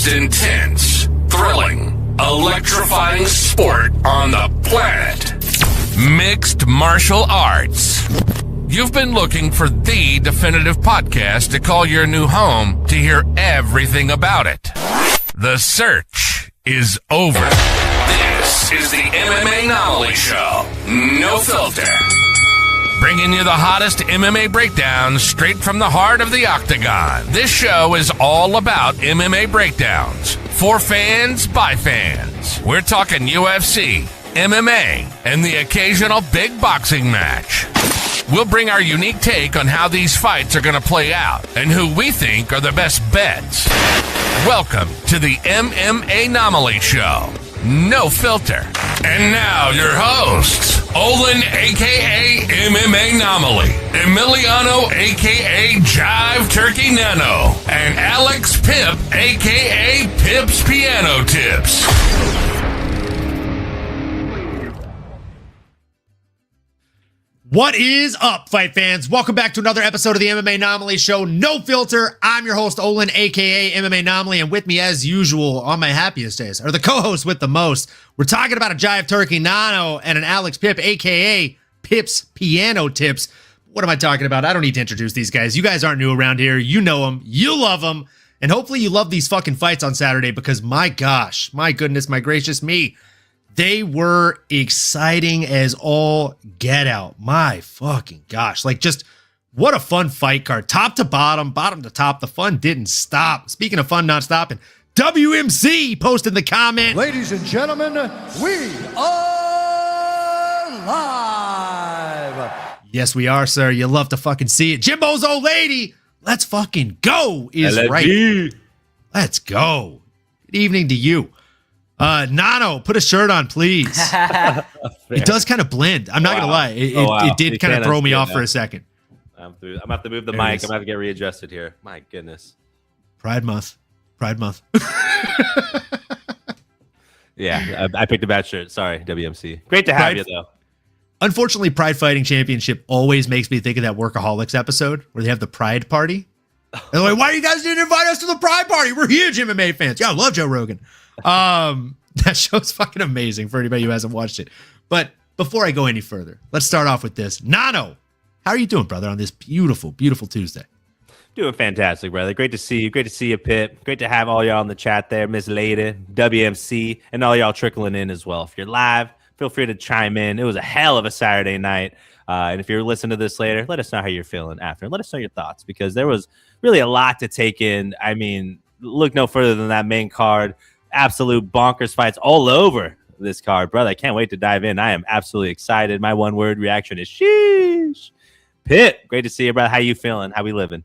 most intense, thrilling, electrifying sport on the planet. Mixed martial arts. You've been looking for the definitive podcast to call your new home to hear everything about it. The search is over. This is the MMAnomaly Show. No filter. Bringing you the hottest MMA breakdowns straight from the heart of the octagon. This show is all about MMA breakdowns. For fans, by fans. We're talking UFC, MMA, and the occasional big boxing match. We'll bring our unique take on how these fights are going to play out and who we think are the best bets. Welcome to the MMAnomaly Show. No filter. And now your hosts, Olin aka MMAnomaly, Emiliano aka Jive Turkey Nano, and Alex Pip aka Pip's Piano Tips. What is up, fight fans? Welcome back to another episode of the MMAnomaly Show. No filter. I'm your host, Olin, aka MMAnomaly, and with me, as usual, on my happiest days, are the co-hosts with the most. We're talking about a Jive Turkey Nano and an Alex Pip, aka Pip's Piano Tips. What am I talking about? I don't need to introduce these guys. You guys aren't new around here. You know them. You love them. And hopefully you love these fucking fights on Saturday because my gosh, my goodness, my gracious me, they were exciting as all get out. My fucking gosh. Like, just what a fun fight card. Top to bottom, bottom to top. The fun didn't stop. Speaking of fun not stopping, WMC posted the comment. Ladies and gentlemen, we are live. Yes, we are, sir. You love to fucking see it. Jimbo's old lady. Let's fucking go is LFG. right. Let's go. Good evening to you. Nano, put a shirt on, please. It does kind of blend. I'm not gonna lie. It did kind of throw me off for a second. I'm gonna have to move the mic. I'm gonna have to get readjusted here. My goodness. Pride month. Yeah, I picked a bad shirt. Sorry, WMC. Great to have you though. Unfortunately, Pride Fighting Championship always makes me think of that Workaholics episode where they have the Pride Party. They're like, why you guys didn't invite us to the Pride Party? We're huge MMA fans. Yeah, I love Joe Rogan. That show's fucking amazing for anybody who hasn't watched it. But before I go any further, let's start off with this. Nano, how are you doing, brother, on this beautiful, beautiful Tuesday? Doing fantastic, brother. Great to see you. Great to see you, Pip. Great to have all y'all in the chat there, Miss Lady, WMC, and all y'all trickling in as well. If you're live, feel free to chime in. It was a hell of a Saturday night. And if you're listening to this later, let us know how you're feeling after. Let us know your thoughts because there was really a lot to take in. I mean, look no further than that main card. Absolute bonkers fights all over this card, brother. I can't wait to dive in. I am absolutely excited. My one word reaction is sheesh. Pip, great to see you, brother. How you feeling? How we living?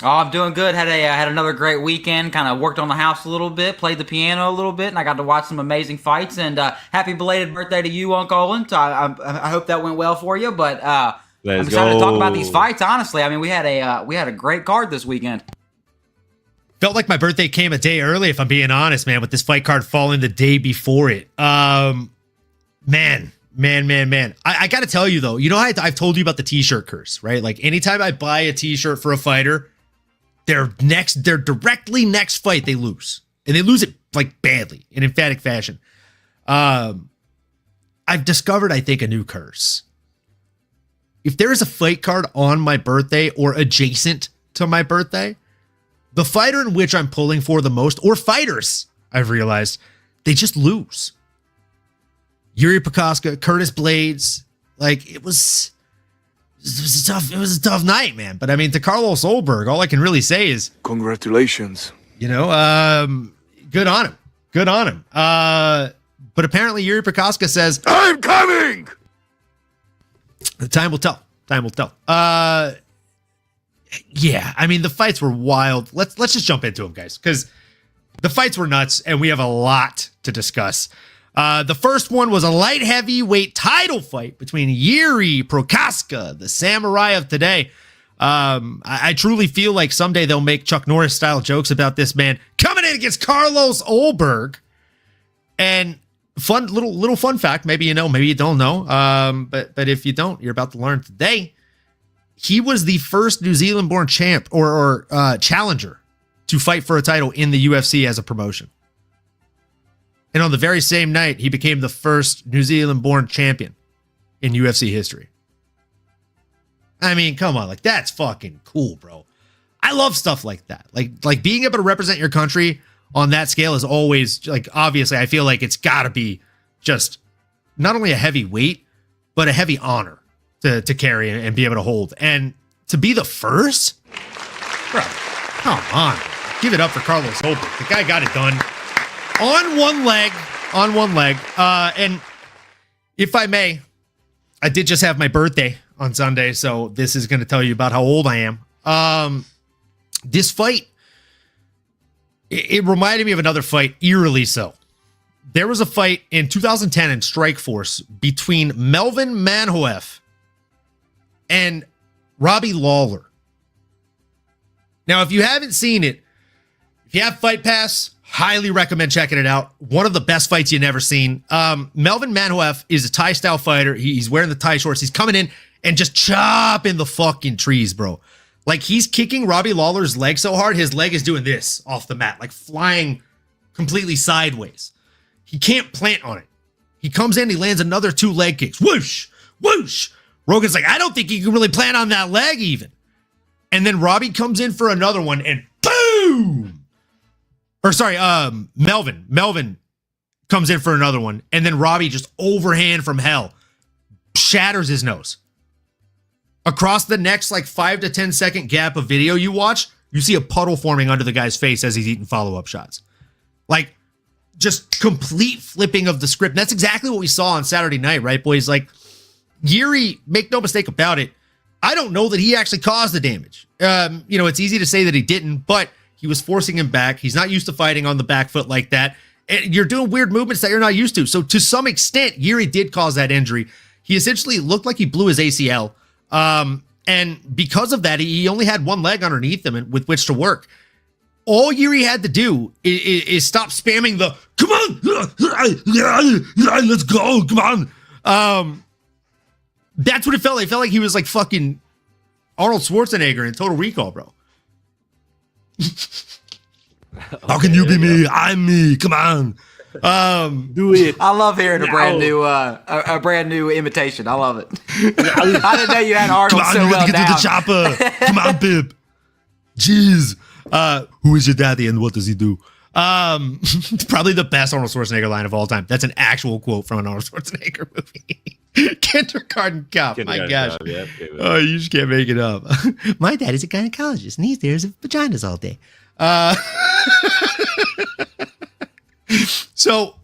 Oh, I'm doing good. Had another great weekend. Kind of worked on the house a little bit, played the piano a little bit, and I got to watch some amazing fights. And happy belated birthday to you, Uncle Olin. So I hope that went well for you. But I'm excited to talk about these fights. Honestly, I mean, we had a great card this weekend. Felt like my birthday came a day early, if I'm being honest, man, with this fight card falling the day before it. Man. I got to tell you, though, you know, I've told you about the t-shirt curse, right? Like, anytime I buy a t-shirt for a fighter, their directly next fight, they lose. And they lose it, like, badly, in emphatic fashion. I've discovered, I think, a new curse. If there is a fight card on my birthday or adjacent to my birthday, the fighter in which I'm pulling for the most, or fighters, I've realized, they just lose. Yuri Prochazka, Curtis Blades, like it was a tough night, man. But I mean, to Carlos Ulberg, all I can really say is Congratulations. You know, good on him. But apparently Yuri Prochazka says, I'm coming. The time will tell. Yeah, I mean, the fights were wild. Let's just jump into them, guys, because the fights were nuts, and we have a lot to discuss. The first one was a light heavyweight title fight between Yuri Prochazka, the samurai of today. I truly feel like someday they'll make Chuck Norris-style jokes about this man coming in against Carlos Ulberg. And little fun fact, maybe you know, maybe you don't know, but if you don't, you're about to learn today. He was the first New Zealand-born champ or challenger to fight for a title in the UFC as a promotion. And on the very same night, he became the first New Zealand-born champion in UFC history. I mean, come on, like that's fucking cool, bro. I love stuff like that. Like being able to represent your country on that scale is always like, obviously, I feel like it's got to be just not only a heavy weight, but a heavy honor to carry and be able to hold. And to be the first, bro, come on, give it up for Carlos Ulberg. The guy got it done on one leg. And if I may, I did just have my birthday on Sunday, so this is going to tell you about how old I am. This fight, it reminded me of another fight, eerily so. There was a fight in 2010 in Strikeforce between Melvin Manhoef and Robbie Lawler. Now, if you haven't seen it, if you have Fight Pass, highly recommend checking it out. One of the best fights you've never seen. Melvin Manhoef is a Thai-style fighter. He's wearing the Thai shorts. He's coming in and just chopping the fucking trees, bro. Like, he's kicking Robbie Lawler's leg so hard, his leg is doing this off the mat, like flying completely sideways. He can't plant on it. He comes in, he lands another 2 leg kicks. Whoosh, whoosh. Rogan's like, I don't think he can really plant on that leg even. And then Robbie comes in for another one and boom. Or sorry, Melvin comes in for another one. And then Robbie just overhand from hell shatters his nose. Across the next like 5 to 10 second gap of video you watch, you see a puddle forming under the guy's face as he's eating follow-up shots. Like, just complete flipping of the script. And that's exactly what we saw on Saturday night, right, boys? Like, Yuri, make no mistake about it, I don't know that he actually caused the damage. It's easy to say that he didn't, but he was forcing him back. He's not used to fighting on the back foot like that. And you're doing weird movements that you're not used to. So to some extent, Yuri did cause that injury. He essentially looked like he blew his ACL. And because of that, he only had one leg underneath him with which to work. All Yuri had to do is stop spamming the, come on, let's go, come on. That's what it felt like. It felt like he was like fucking Arnold Schwarzenegger in Total Recall, bro. How can you be me? I'm me. Come on. Do it. I love hearing a brand new imitation. I love it. I didn't know you had Arnold so well down. Come on, you gotta get to the chopper. Come on, Pip. Jeez. Who is your daddy and what does he do? Probably the best Arnold Schwarzenegger line of all time. That's an actual quote from an Arnold Schwarzenegger movie. Kindergarten Cop. My gosh. Yeah, oh, you just can't make it up. My dad is a gynecologist and he stares at vaginas all day. So,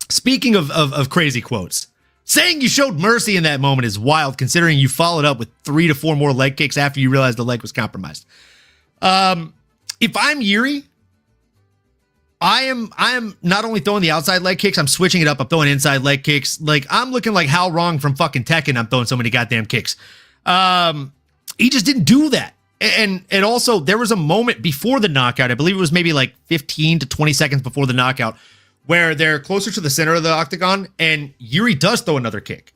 speaking of crazy quotes, saying you showed mercy in that moment is wild, considering you followed up with 3 to 4 more leg kicks after you realized the leg was compromised. If I'm Yuri, I am not only throwing the outside leg kicks, I'm switching it up. I'm throwing inside leg kicks. Like, I'm looking like Hal Rong from fucking Tekken. I'm throwing so many goddamn kicks. He just didn't do that. And also, there was a moment before the knockout, I believe it was maybe like 15 to 20 seconds before the knockout, where they're closer to the center of the octagon, and Yuri does throw another kick.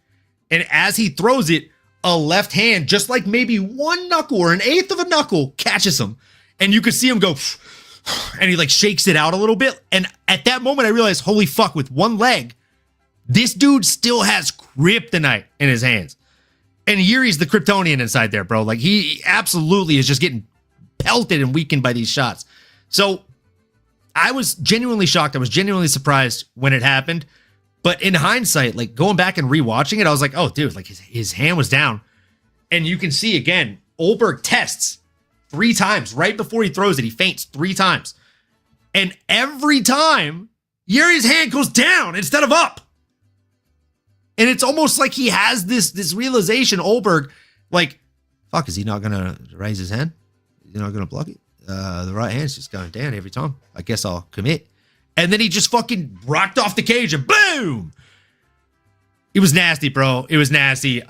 And as he throws it, a left hand, just like maybe one knuckle or an eighth of a knuckle, catches him. And you could see him go, and he like shakes it out a little bit. And at that moment, I realized, holy fuck, with one leg, this dude still has kryptonite in his hands. And Yuri's the Kryptonian inside there, bro. Like, he absolutely is just getting pelted and weakened by these shots. So I was genuinely shocked. I was genuinely surprised when it happened. But in hindsight, like going back and rewatching it, I was like, oh, dude, like his hand was down. And you can see, again, Ulberg tests 3 times right before he throws it. He feints 3 times. And every time, Yuri's hand goes down instead of up. And it's almost like he has this realization, Ulberg, like, fuck, is he not going to raise his hand? Is he not going to block it? The right hand's just going down every time. I guess I'll commit. And then he just fucking rocked off the cage and boom! It was nasty, bro. It was nasty.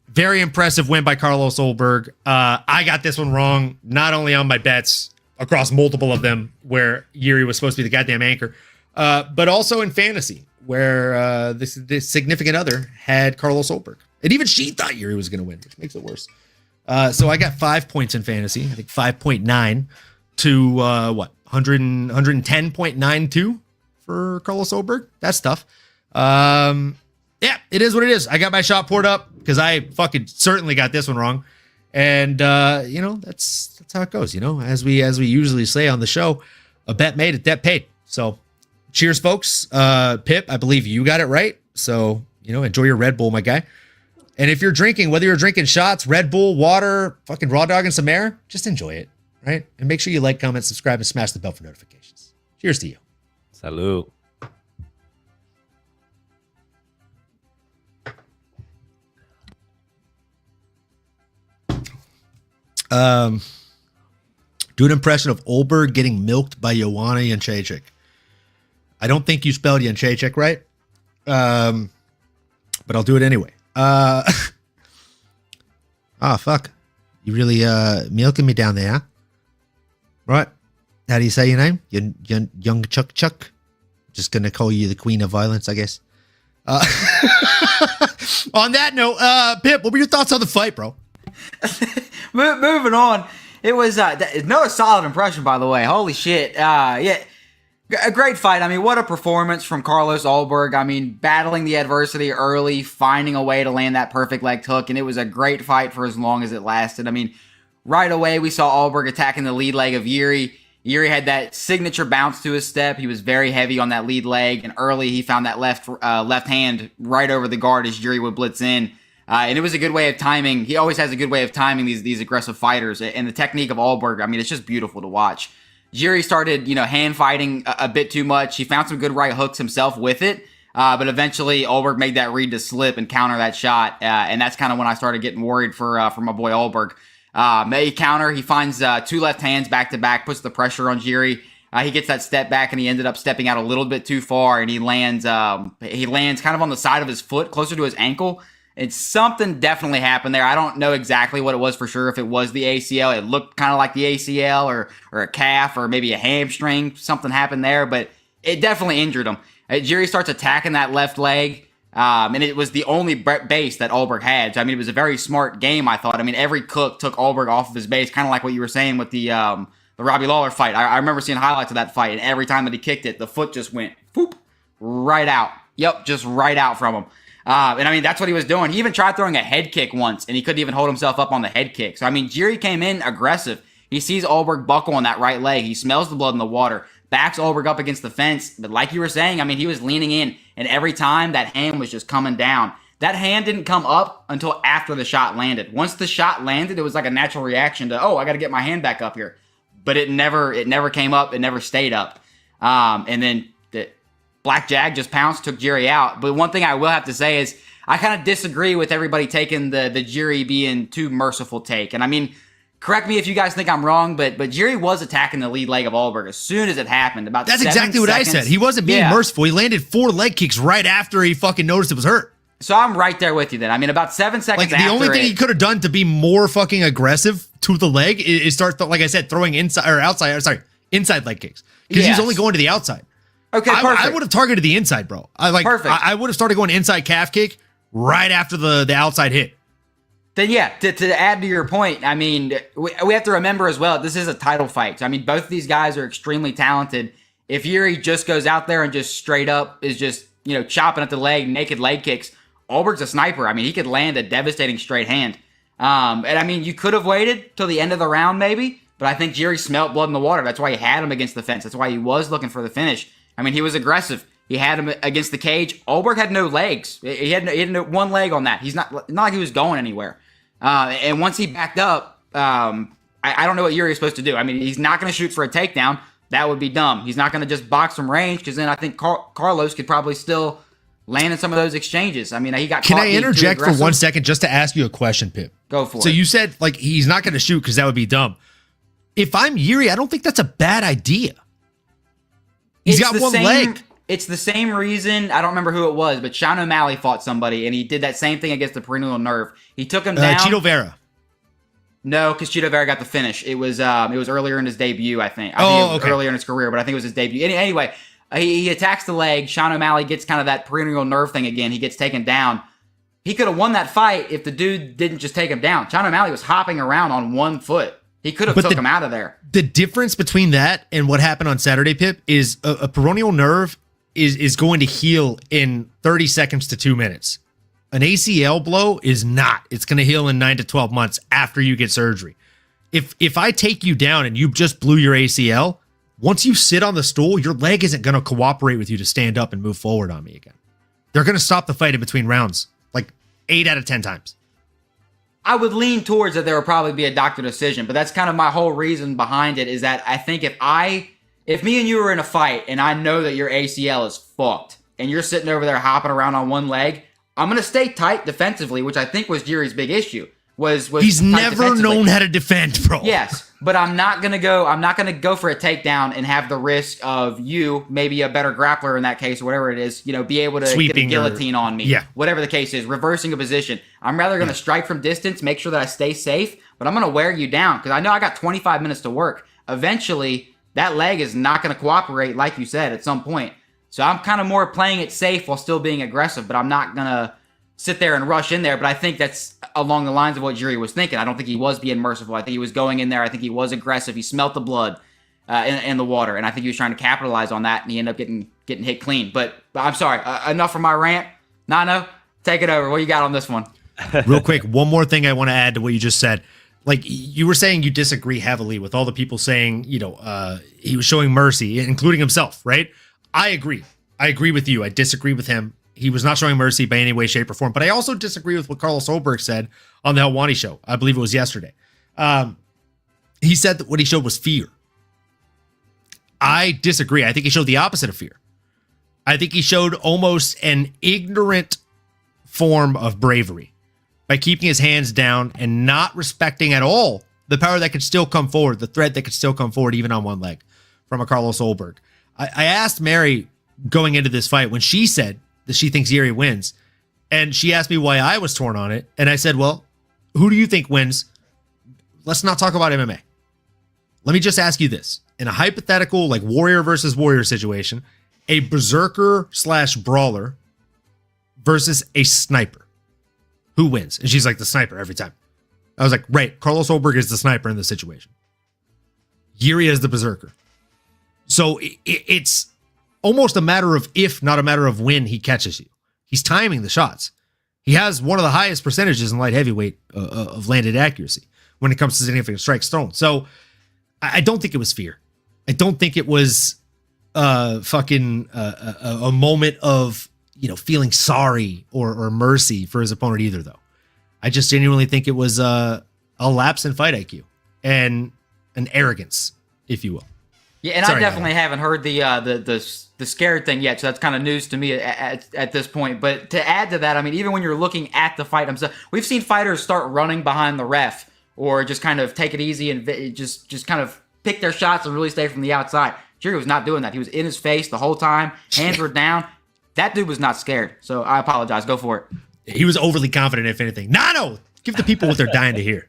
Very impressive win by Carlos Ulberg. I got this one wrong, not only on my bets across multiple of them where Yuri was supposed to be the goddamn anchor, but also in fantasy, where this significant other had Carlos Ulberg. And even she thought Yuri was going to win, which makes it worse. So I got 5 points in fantasy. I think 5.9 to 110.92 for Carlos Ulberg. That's tough. Yeah, it is what it is. I got my shot poured up because I fucking certainly got this one wrong. And that's how it goes, as we usually say on the show, a bet made, a debt paid. So cheers, folks. Pip, I believe you got it right. So, enjoy your Red Bull, my guy. And if you're drinking, whether you're drinking shots, Red Bull, water, fucking raw dog and some air, just enjoy it, right? And make sure you like, comment, subscribe, and smash the bell for notifications. Cheers to you. Salud. Do an impression of Ulberg getting milked by Joanna Jędrzejczyk. I don't think you spelled Jędrzejczyk right, but I'll do it anyway. Fuck. You really milking me down there, huh? Right. How do you say your name? Young Chuck? Just going to call you the queen of violence, I guess. On that note, Pip, what were your thoughts on the fight, bro? Moving on. It was another solid impression, by the way. Holy shit. Yeah. A great fight. I mean, what a performance from Carlos Ulberg. I mean, battling the adversity early, finding a way to land that perfect leg hook, and it was a great fight for as long as it lasted. I mean, right away, we saw Ulberg attacking the lead leg of Jiri. Jiri had that signature bounce to his step. He was very heavy on that lead leg, and early he found that left hand right over the guard as Jiri would blitz in. And it was a good way of timing. He always has a good way of timing these aggressive fighters. And the technique of Ulberg, I mean, it's just beautiful to watch. Jiri started, hand fighting a bit too much. He found some good right hooks himself with it. But eventually Ulberg made that read to slip and counter that shot. And that's kind of when I started getting worried for my boy Ulberg. May counter. He finds two left hands back to back, puts the pressure on Jiri. He gets that step back, and he ended up stepping out a little bit too far, and he lands kind of on the side of his foot, closer to his ankle. And something definitely happened there. I don't know exactly what it was for sure. If it was the ACL, it looked kind of like the ACL or a calf or maybe a hamstring. Something happened there, but it definitely injured him. Jiri starts attacking that left leg, and it was the only base that Ulberg had. So, I mean, it was a very smart game, I thought. I mean, every cook took Ulberg off of his base, kind of like what you were saying with the Robbie Lawler fight. I remember seeing highlights of that fight, and every time that he kicked it, the foot just went whoop, right out. Yep, just right out from him. And I mean, that's what he was doing. He even tried throwing a head kick once, and he couldn't even hold himself up on the head kick. So, I mean, Jiri came in aggressive. He sees Ulberg buckle on that right leg. He smells the blood in the water, backs Ulberg up against the fence. But like you were saying, I mean, he was leaning in, and every time that hand was just coming down. That hand didn't come up until after the shot landed. Once the shot landed, it was like a natural reaction to, I got to get my hand back up here. But it never came up. It never stayed up. And then Black Jag just pounced, took Jiri out. But one thing I will have to say is I kind of disagree with everybody taking the Jiri being too merciful take. And I mean, correct me if you guys think I'm wrong, but Jiri was attacking the lead leg of Ulberg as soon as it happened. That's exactly what I said. He wasn't being merciful. He landed 4 leg kicks right after he fucking noticed it was hurt. So I'm right there with you then. I mean, about 7 seconds after the only thing he could have done to be more fucking aggressive to the leg is start, like I said, throwing inside leg kicks. Because he's only going to the outside. Okay, perfect. I would have targeted the inside, bro. Perfect. I would have started going inside calf kick right after the outside hit. Then yeah, to add to your point, I mean, we have to remember as well, this is a title fight. So, I mean, both of these guys are extremely talented. If Jiri just goes out there and just straight up is just, chopping at the leg, naked leg kicks, Ulberg's a sniper. I mean, he could land a devastating straight hand. And I mean, you could have waited till the end of the round maybe, but I think Jiri smelt blood in the water. That's why he had him against the fence. That's why he was looking for the finish. I mean, he was aggressive. He had him against the cage. Ulberg had no legs. He had no one leg on that. He's not like he was going anywhere. And once he backed up, I don't know what Jiri is supposed to do. I mean, he's not going to shoot for a takedown. That would be dumb. He's not going to just box from range because then I think Carlos could probably still land in some of those exchanges. I mean, he got. Can I interject for 1 second just to ask you a question, Pip? Go for it. So you said he's not going to shoot because that would be dumb. If I'm Jiri, I don't think that's a bad idea. He's got one leg. It's the same reason, I don't remember who it was, but Sean O'Malley fought somebody, and he did that same thing against the perennial nerve. He took him down. Cheeto Vera. No, because Cheeto Vera got the finish. It was earlier in his debut, I think. Earlier in his career, but I think it was his debut. Anyway, he attacks the leg. Sean O'Malley gets kind of that perennial nerve thing again. He gets taken down. He could have won that fight if the dude didn't just take him down. Sean O'Malley was hopping around on one foot. He could have took him out of there. The difference between that and what happened on Saturday, Pip, is a peroneal nerve is going to heal in 30 seconds to 2 minutes. An ACL blow is not. It's going to heal in 9 to 12 months after you get surgery. If I take you down and you just blew your ACL, once you sit on the stool, your leg isn't going to cooperate with you to stand up and move forward on me again. They're going to stop the fight in between rounds, like 8 out of 10 times. I would lean towards that there would probably be a doctor decision, but that's kind of my whole reason behind it is that I think if me and you were in a fight and I know that your ACL is fucked and you're sitting over there hopping around on one leg, I'm going to stay tight defensively, which I think was Yuri's big issue. Was he's never known how to defend, bro. Yes, but I'm not going to go for a takedown and have the risk of you, maybe a better grappler in that case or whatever it is, be able to sweeping get a guillotine on me. Yeah. Whatever the case is, reversing a position. I'm rather going to strike from distance, make sure that I stay safe, but I'm going to wear you down because I know I got 25 minutes to work. Eventually, that leg is not going to cooperate, like you said, at some point. So I'm kind of more playing it safe while still being aggressive, but I'm not going to sit there and rush in there. But I think that's along the lines of what Yuri was thinking. I don't think he was being merciful. I think he was going in there. I think he was aggressive. He smelt the blood in the water, and I think he was trying to capitalize on that, and he ended up getting hit clean. But I'm sorry, enough from my rant. Nano, take it over. What you got on this one? Real quick, one more thing I want to add to what you just said. Like, you were saying you disagree heavily with all the people saying, he was showing mercy, including himself, right? I agree. I agree with you. I disagree with him. He was not showing mercy by any way, shape, or form. But I also disagree with what Carlos Ulberg said on the Helwani show. I believe it was yesterday. He said that what he showed was fear. I disagree. I think he showed the opposite of fear. I think he showed almost an ignorant form of bravery by keeping his hands down and not respecting at all the power that could still come forward, the thread that could still come forward even on one leg from a Carlos Ulberg. I asked Mary going into this fight when she said that she thinks Yuri wins, and she asked me why I was torn on it, and I said, well, who do you think wins? Let's not talk about MMA. Let me just ask you this. In a hypothetical, like warrior versus warrior situation, a berserker / brawler versus a sniper, who wins? And she's like, the sniper every time. I was like, right, Carlos Ulberg is the sniper in this situation. Yuri is the berserker. So it's almost a matter of if, not a matter of when he catches you. He's timing the shots. He has one of the highest percentages in light heavyweight of landed accuracy when it comes to significant strikes thrown. So I don't think it was fear. I don't think it was a moment of, feeling sorry or mercy for his opponent either, though. I just genuinely think it was a lapse in fight IQ and an arrogance, if you will. Yeah, and sorry, I definitely haven't heard the scared thing yet, so that's kind of news to me at this point. But to add to that, I mean, even when you're looking at the fight themselves, we've seen fighters start running behind the ref or just kind of take it easy and just kind of pick their shots and really stay from the outside. Yuri was not doing that. He was in his face the whole time. Hands were down. That dude was not scared. So I apologize. Go for it. He was overly confident, if anything. No. Give the people what they're dying to hear.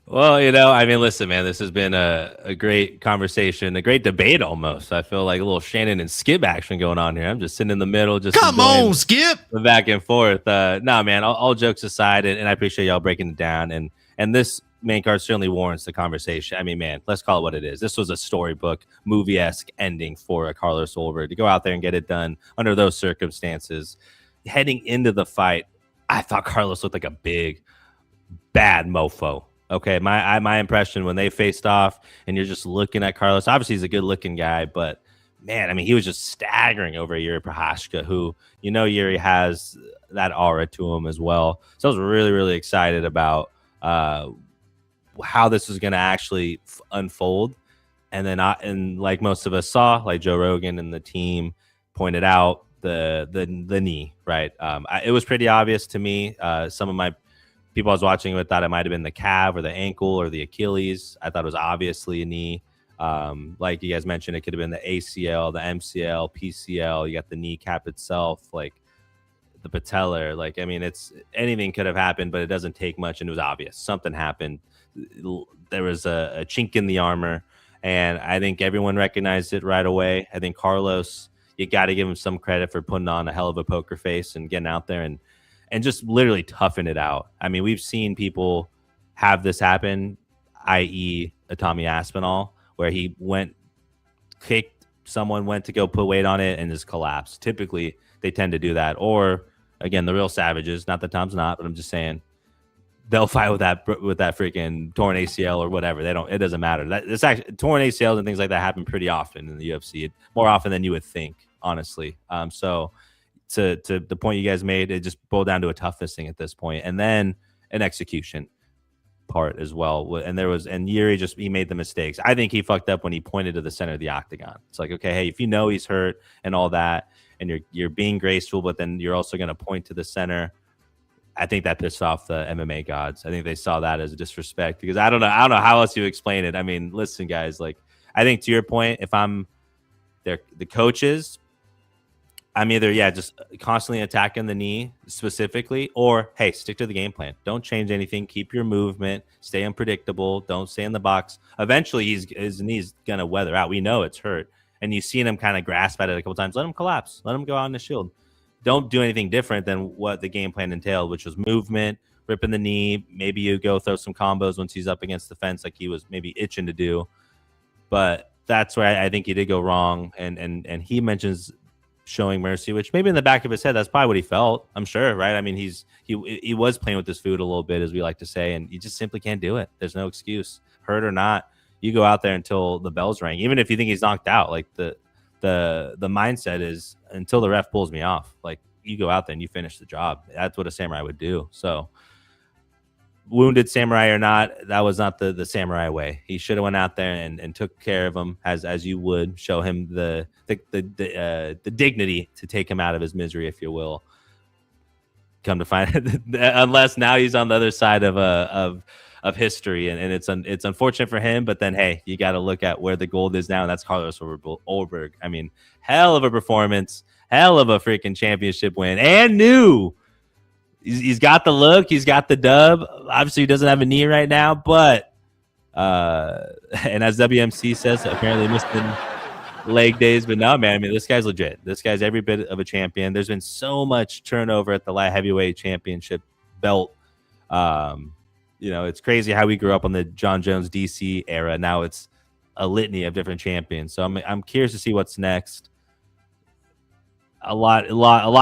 Well, listen, man, this has been a great conversation, a great debate almost. I feel like a little Shannon and Skip action going on here. I'm just sitting in the middle. Just come on, Skip. The back and forth. Nah, man, all jokes aside, and I appreciate y'all breaking it down. And this main card certainly warrants the conversation. I mean, man, let's call it what it is. This was a storybook, movie-esque ending for a Carlos Ulberg to go out there and get it done under those circumstances. Heading into the fight, I thought Carlos looked like a big, bad mofo. Okay, my impression when they faced off and you're just looking at Carlos, obviously he's a good-looking guy, but, man, I mean, he was just staggering over Yuri Prochazka, who, Yuri has that aura to him as well. So I was really, really excited about how this was going to actually unfold. And then, and like most of us saw, like Joe Rogan and the team pointed out, the knee, right? It was pretty obvious to me. Some of my people I was watching with thought it might have been the calf or the ankle or the Achilles. I thought it was obviously a knee. Like you guys mentioned, it could have been the ACL, the MCL, PCL. You got the kneecap itself, like the patellar. Like, I mean, anything could have happened, but it doesn't take much, and it was obvious. Something happened. There was a chink in the armor, and I think everyone recognized it right away. I think Carlos, you got to give him some credit for putting on a hell of a poker face and getting out there and just literally toughing it out. I mean, we've seen people have this happen. i.e. Tommy Aspinall, where he kicked someone, went to go put weight on it, and just collapsed. Typically, they tend to do that. Or, again, the real savages, not that Tom's not, but I'm just saying, they'll fight with that freaking torn ACL or whatever. It doesn't matter. It's actually torn ACLs and things like that happen pretty often in the UFC, more often than you would think, honestly. So to the point you guys made, it just boiled down to a toughness thing at this point, and then an execution part as well. And Yuri he made the mistakes. I think he fucked up when he pointed to the center of the octagon. It's like, okay, hey, if you know he's hurt and all that, and you're being graceful, but then you're also going to point to the center. I think that pissed off the MMA gods. I think they saw that as a disrespect, because I don't know how else you explain it. I mean, listen, guys, like, I think to your point, if I'm the coaches, I'm either, just constantly attacking the knee specifically, or, hey, stick to the game plan. Don't change anything. Keep your movement. Stay unpredictable. Don't stay in the box. Eventually, his knee's going to weather out. We know it's hurt. And you've seen him kind of grasp at it a couple times. Let him collapse. Let him go out in the shield. Don't do anything different than what the game plan entailed, which was movement, ripping the knee. Maybe you go throw some combos once he's up against the fence like he was maybe itching to do. But that's where I think he did go wrong. And he mentions showing mercy, which maybe in the back of his head, that's probably what he felt, I'm sure, right? I mean, he was playing with his food a little bit, as we like to say, and you just simply can't do it. There's no excuse. Hurt or not, you go out there until the bells ring. Even if you think he's knocked out, like the mindset is, until the ref pulls me off, like, you go out there and you finish the job. That's what a samurai would do. So wounded samurai or not, that was not the samurai way. He should have went out there and took care of him as you would, show him the dignity to take him out of his misery, if you will. Come to find unless now he's on the other side of history, and it's unfortunate for him, but then, hey, you got to look at where the gold is now, and that's Carlos Ulberg. I mean, hell of a performance, hell of a freaking championship win, and new. He's got the look, he's got the dub. Obviously, he doesn't have a knee right now, but and as WMC says, apparently missing leg days. But no, man, I mean, this guy's legit. This guy's every bit of a champion. There's been so much turnover at the light heavyweight championship belt. It's crazy how we grew up on the John Jones DC era. Now it's a litany of different champions. So I'm curious to see what's next. A lot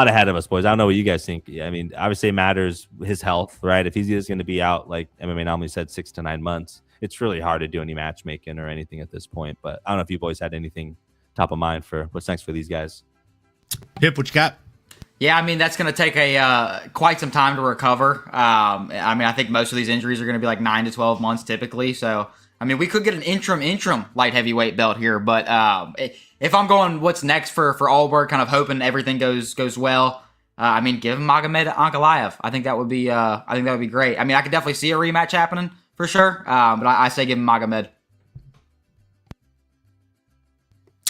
ahead of us, boys. I don't know what you guys think. I mean, obviously it matters his health, right? If he's just going to be out, like MMAnomaly said, 6 to 9 months, it's really hard to do any matchmaking or anything at this point. But I don't know if you boys had anything top of mind for what's next for these guys. Hip, what you got? Yeah, I mean, that's going to take quite some time to recover. I think most of these injuries are going to be like 9 to 12 months typically. So, I mean, we could get an interim light heavyweight belt here. But if I'm going what's next for Ulberg, kind of hoping everything goes well, give him Magomed Ankalaev. I think that would be great. I mean, I could definitely see a rematch happening for sure. But I say give him Magomed.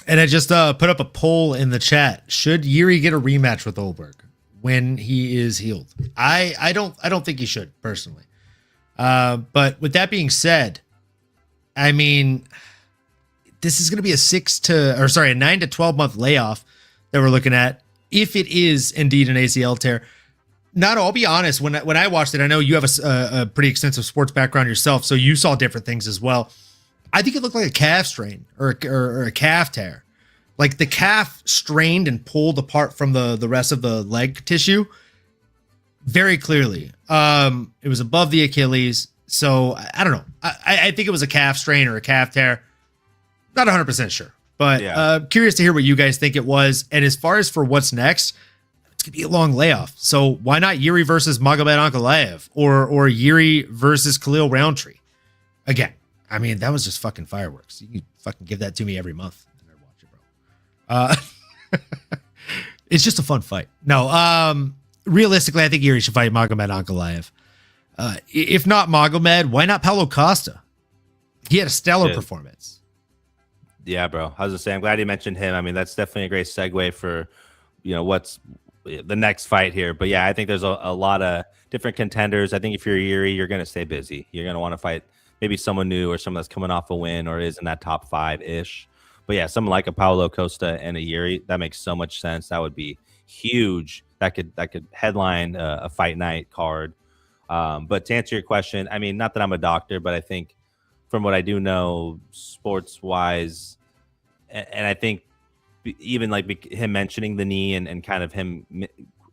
And I just put up a poll in the chat. Should Yuri get a rematch with Ulberg when he is healed? I don't think he should, personally. But with that being said, I mean, this is going to be a 9 to 12 month layoff that we're looking at, if it is indeed an ACL tear. Not, I'll be honest, when I watched it, I know you have a pretty extensive sports background yourself, so you saw different things as well. I think it looked like a calf strain or a calf tear. Like the calf strained and pulled apart from the rest of the leg tissue very clearly. It was above the Achilles. So I don't know. I think it was a calf strain or a calf tear. Not 100% sure, but curious to hear what you guys think it was. And as far as for what's next, it's going to be a long layoff. So why not Yuri versus Magomed Ankalaev or Yuri versus Khalil Roundtree? Again, I mean, that was just fucking fireworks. You can fucking give that to me every month. And I'd watch it, bro. It's just a fun fight. No, realistically, I think Yuri should fight Magomed Ankalaev. If not Magomed, why not Paulo Costa? He had a stellar performance. Yeah, bro. I was just saying, I'm glad you mentioned him. I mean, that's definitely a great segue for, what's the next fight here. But yeah, I think there's a lot of different contenders. I think if you're Yuri, you're going to stay busy. You're going to want to fight maybe someone new or someone that's coming off a win or is in that top 5-ish. But yeah, someone like a Paulo Costa and a Yuri, that makes so much sense. That would be huge. That could headline a fight night card. But to answer your question, I mean, not that I'm a doctor, but I think from what I do know, sports wise, and I think even like him mentioning the knee and kind of him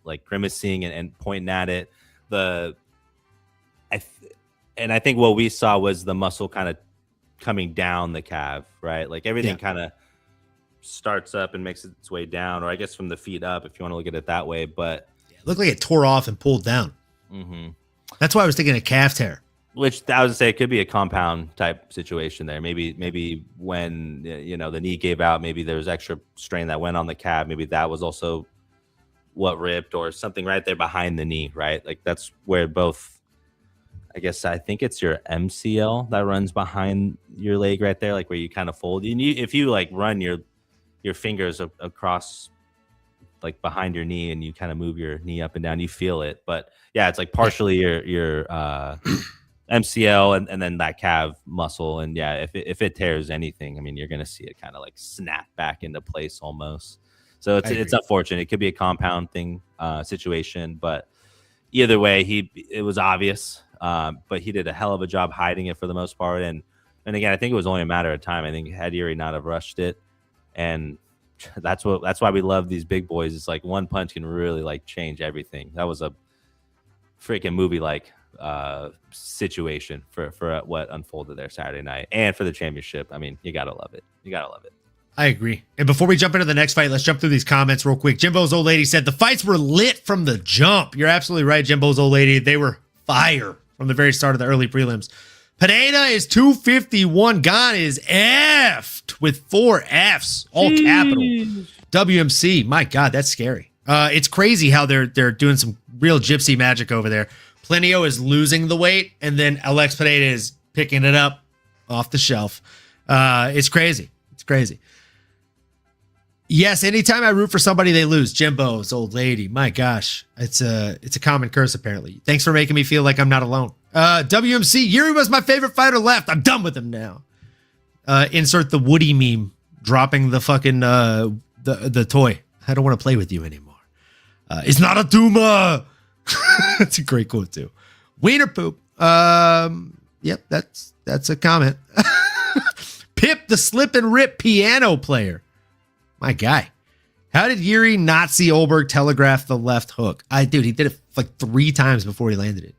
like grimacing and pointing at it, I think what we saw was the muscle kind of coming down the calf, right? Like everything kind of starts up and makes its way down, or I guess from the feet up, if you want to look at it that way. But it looked like it tore off and pulled down. Mm-hmm. That's why I was thinking a calf tear. Which I would say it could be a compound type situation there. Maybe when the knee gave out, maybe there was extra strain that went on the calf. Maybe that was also what ripped, or something right there behind the knee, right? Like that's where both. I think it's your MCL that runs behind your leg right there, like where you kind of fold. And if you like run your fingers across like behind your knee and you kind of move your knee up and down, you feel it. But yeah, it's like partially your MCL and then that calf muscle. And yeah, if it tears anything, I mean, you're going to see it kind of like snap back into place almost. So it's unfortunate. It could be a compound thing situation, but either way, it was obvious. But he did a hell of a job hiding it for the most part. And again, I think it was only a matter of time. I think had Yuri not have rushed it, and that's why we love these big boys. It's like one punch can really like change everything. That was a freaking movie like situation for what unfolded there Saturday night, and for the championship. I mean, you gotta love it. I agree. And before we jump into the next fight, let's jump through these comments real quick. Jimbo's old lady said the fights were lit from the jump. You're absolutely right, Jimbo's old lady. They were fire from the very start of the early prelims. Pineda is 251. Gone is effed with 4 Fs, all capital. WMC. My God, that's scary. It's crazy how they're doing some real gypsy magic over there. Plenio is losing the weight, and then Alex Pineda is picking it up off the shelf. It's crazy. It's crazy. Yes, anytime I root for somebody, they lose. Jimbo's old lady. My gosh. It's a common curse, apparently. Thanks for making me feel like I'm not alone. WMC, Yuri was my favorite fighter left. I'm done with him now. Insert the Woody meme dropping the fucking the toy. I don't want to play with you anymore. It's not a tumor. That's a great quote too. Wiener poop. Yep, that's a comment. Pip the slip and rip piano player. My guy. How did Yuri not see Ulberg telegraph the left hook? He did it like 3 times before he landed it.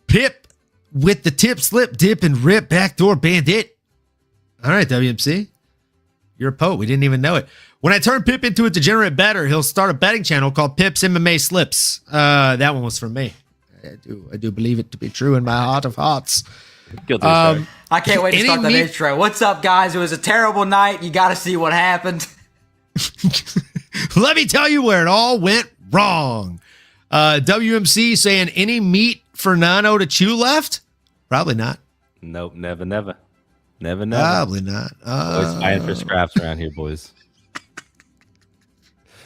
Pip with the tip, slip, dip, and rip backdoor bandit. All right, WMC. You're a poet. We didn't even know it. When I turn Pip into a degenerate bettor, he'll start a betting channel called Pip's MMA Slips. That one was from me. I do believe it to be true in my heart of hearts. I can't wait to start that intro. What's up, guys? It was a terrible night. You got to see what happened. Let me tell you where it all went wrong. WMC saying any meat for Nano to chew left? Probably not. Nope, never. Probably not. Always fighting for scraps around here, boys.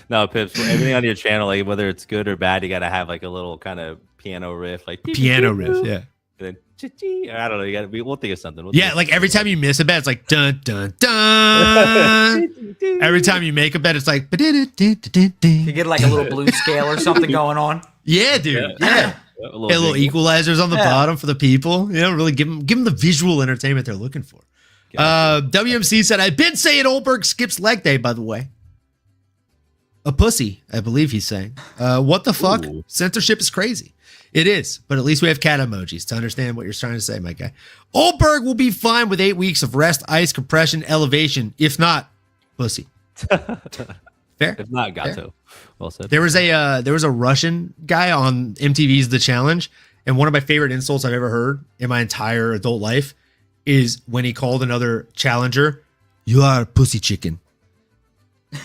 No, Pips, everything on your channel, like whether it's good or bad, you got to have like a little kind of piano riff, like piano riff, yeah. And then, I don't know. We'll think of something. Like every time you miss a bet, it's like dun dun dun. Every time you make a bet, it's like. You get like a little blues scale or something going on. Yeah, dude. Yeah. A little equalizers on the bottom for the people. Really give them the visual entertainment they're looking for. WMC said, I've been saying Ulberg skips leg day, by the way. A pussy, I believe he's saying. What the fuck? Ooh. Censorship is crazy. It is, but at least we have cat emojis to understand what you're trying to say, my guy. Ulberg will be fine with 8 weeks of rest, ice, compression, elevation. If not, pussy. Fair? If not, gato. Well said. There was a Russian guy on MTV's The Challenge, and one of my favorite insults I've ever heard in my entire adult life is when he called another challenger, "You are a pussy chicken."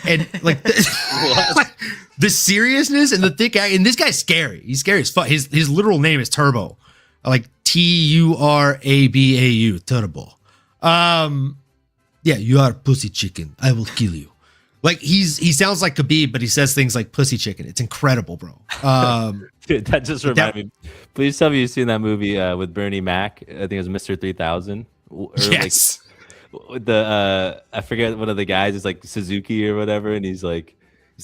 And like the seriousness and the thick act, and this guy's scary. He's scary as fuck. His literal name is Turbo, like Turabau, Turbo. Yeah, you are a pussy chicken. I will kill you. Like he sounds like Khabib, but he says things like pussy chicken. It's incredible, bro. Dude, that just reminded me. Please tell me you've seen that movie with Bernie Mac. I think it was Mr. 3000. Yes. Like, I forget one of the guys is like Suzuki or whatever, and he's like,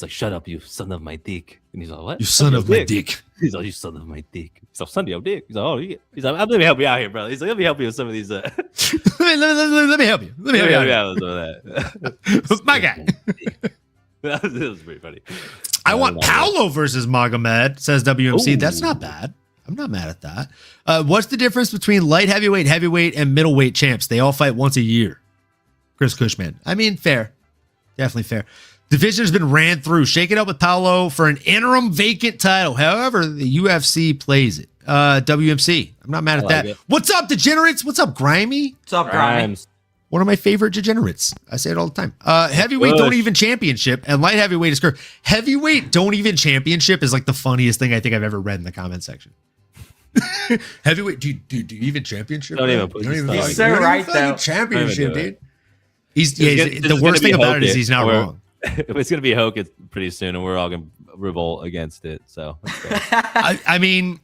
shut up, you son of my dick. And he's like, what? You son of my dick. He's like, you son of my dick. He's like, son of your dick. He's like, oh, he's like, let me help you out here, bro. He's like, let me help you with some of these. let me help you. Let me help you out with some of that. My guy. That was pretty funny. I want Paulo versus Magomed, says WMC. Ooh. That's not bad. I'm not mad at that. What's the difference between light heavyweight, heavyweight, and middleweight champs? They all fight once a year. Chris Cushman. I mean, fair. Definitely fair. Division has been ran through. Shake it up with Paulo for an interim vacant title. However, the UFC plays it. WMC. I'm not mad at that. What's up, degenerates? What's up, Grimy? What's up, Grimy? One of my favorite degenerates. I say it all the time. Heavyweight don't even championship and light heavyweight is correct. Heavyweight don't even championship is like the funniest thing I think I've ever read in the comment section. Heavyweight, do you even championship? Don't even put He's so right though. Championship, dude. The worst thing about it is he's not wrong. It's gonna be Hokit pretty soon, and we're all gonna revolt against it. So I mean,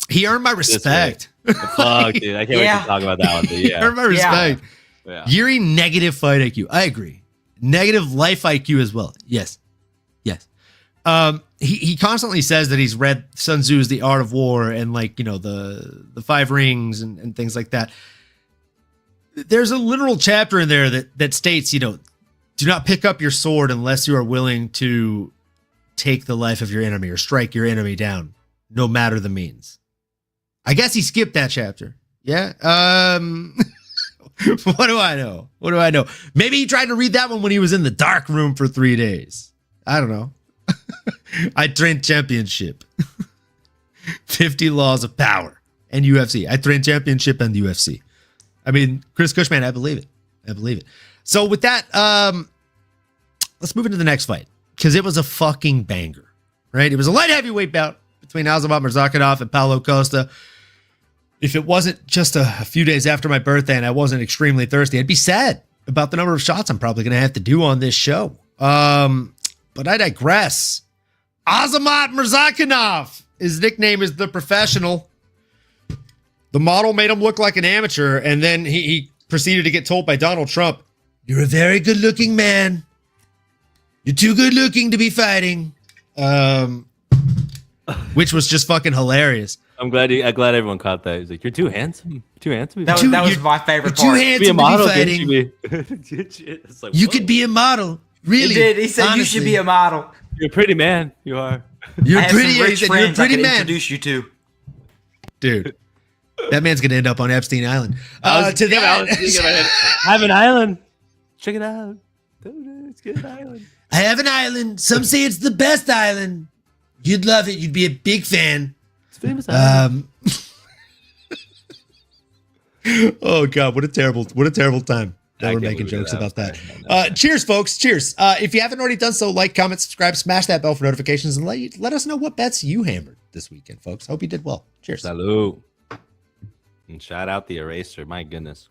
he earned my respect. Fuck, dude, I can't wait to talk about that one. He earned my respect. Yeah. Yuri, negative fight IQ. I agree. Negative life IQ as well. Yes. He constantly says that he's read Sun Tzu's The Art of War and like, you know, the Five Rings and things like that. There's a literal chapter in there that states, you know, do not pick up your sword unless you are willing to take the life of your enemy or strike your enemy down, no matter the means. I guess he skipped that chapter. Yeah. What do I know? Maybe he tried to read that one when he was in the dark room for 3 days. I don't know. I trained championship. 50 laws of power and UFC. I trained championship and UFC. I mean, Chris Cushman, I believe it. So with that, let's move into the next fight because it was a fucking banger, right? It was a light heavyweight bout between Azamat Murzakanov and Paulo Costa. If it wasn't just a few days after my birthday and I wasn't extremely thirsty, I'd be sad about the number of shots I'm probably going to have to do on this show. But I digress. Azamat Murzakanov. His nickname is The Professional. The model made him look like an amateur, and then he proceeded to get told by Donald Trump, "You're a very good-looking man. You're too good-looking to be fighting." Which was just fucking hilarious. I'm glad everyone caught that. He's like, "You're too handsome. Too handsome." That was my favorite part. Too handsome to be fighting. Like, you could be a model. Really? He did. He said, honestly, you should be a model. You're a pretty man. You are. You're pretty. You're a pretty man. Introduce you to. Dude, that man's going to end up on Epstein Island. Have an island. Check it out. It's a good island. I have an island. Some say it's the best island. You'd love it. You'd be a big fan. It's famous island. Oh God, what a terrible time. We're making jokes about that. Cheers, folks. Cheers. If you haven't already done so, like, comment, subscribe, smash that bell for notifications, and let us know what bets you hammered this weekend, folks. Hope you did well. Cheers. Salud. And shout out the eraser. My goodness.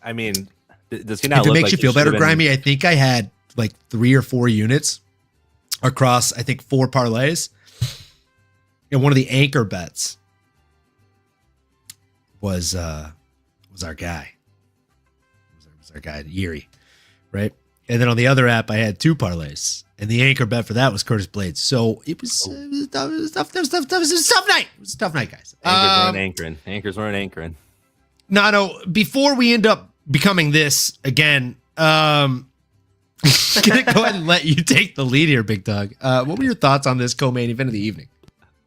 I mean, does he not if it look makes like you feel better, Grimy, I think I had like 3 or 4 units across, I think, 4 parlays. And one of the anchor bets was our guy. Was our guy, Yuri, right? And then on the other app, I had 2 parlays. And the anchor bet for that was Curtis Blades. So it was a tough night. It was a tough night, guys. Anchors weren't anchoring. No, before we end up becoming this again, gonna go ahead and let you take the lead here, Big Dog. What were your thoughts on this co-main event of the evening?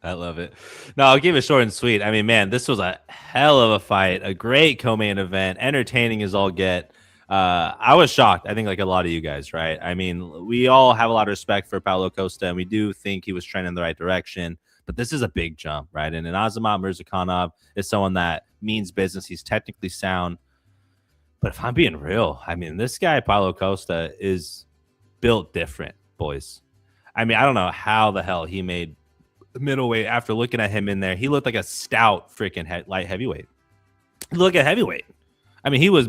I love it. No, I'll keep it short and sweet. I mean, man, this was a hell of a fight, a great co-main event, entertaining as all get. I was shocked. I think like a lot of you guys, right? I mean, we all have a lot of respect for Paulo Costa, and we do think he was trending in the right direction. But this is a big jump, right? And Azamat Murzakanov is someone that means business. He's technically sound. But if I'm being real, I mean, this guy, Paulo Costa, is built different, boys. I mean, I don't know how the hell he made middleweight after looking at him in there. He looked like a stout freaking light heavyweight. Look at heavyweight. I mean, he was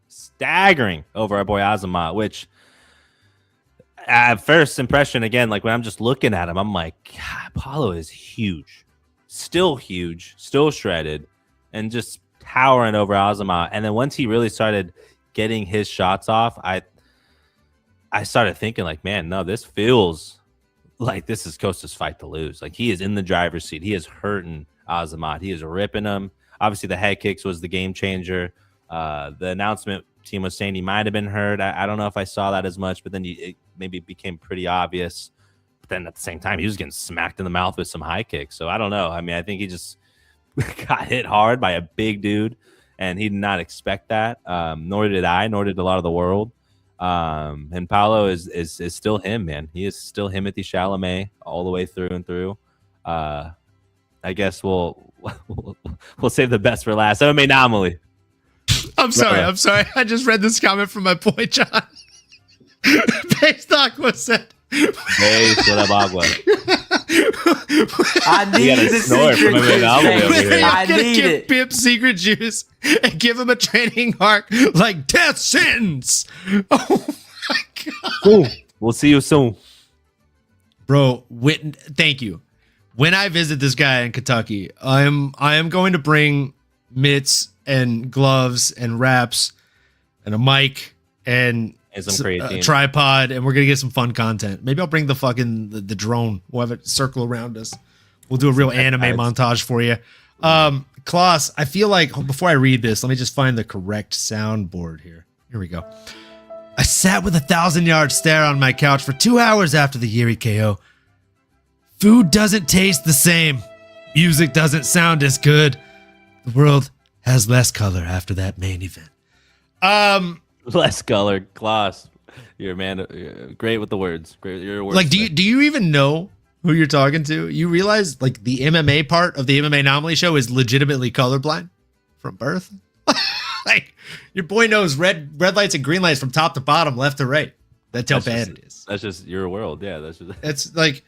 staggering over our boy Azamat, which at first impression, again, like when I'm just looking at him, I'm like, God, Paulo is huge, still shredded, and just towering over Azamat. And then once he really started getting his shots off, I started thinking like, man, no, this feels like this is Costa's fight to lose. Like he is in the driver's seat. He is hurting Azamat. He is ripping him. Obviously, the head kicks was the game changer. The announcement team was saying he might have been hurt. I don't know if I saw that as much, but then it maybe became pretty obvious. But then at the same time, he was getting smacked in the mouth with some high kicks. So I don't know. I mean, I think he just got hit hard by a big dude, and he did not expect that. Nor did I, nor did a lot of the world. And Paulo is still him, man. He is still Timothée Chalamet all the way through and through. I guess we'll save the best for last. MMAnomaly. I'm sorry. I just read this comment from my boy John. Based Aqua said. I We need got a the snore from secret juice. MMAnomaly over baby. here. I I'm gonna need give it. Pip secret juice and give him a training arc like death sentence. Oh my god, We'll see you soon. bro! Thank you. When I visit this guy in Kentucky, I am going to bring mitts and gloves and wraps and a mic and some creatine. tripod, and we're gonna get some fun content. Maybe I'll bring the fucking the drone. We'll have it circle around us. We'll do a real anime montage for you. Klaus, I feel like before I read this, let me just find the correct soundboard here. Here we go. I sat with a 1,000-yard stare on my couch for 2 hours after the Yuri KO. Food doesn't taste the same. Music doesn't sound as good. The world has less color after that main event. Less color, Klaus. You're a man. You're great with the words. Great. You're a wordsmith. Like, do you even know who you're talking to? You realize like the MMA part of the MMA Show is legitimately colorblind from birth. Like your boy knows red lights and green lights from top to bottom, left to right. That's how bad it is. That's just your world. Yeah, that's just. It's like,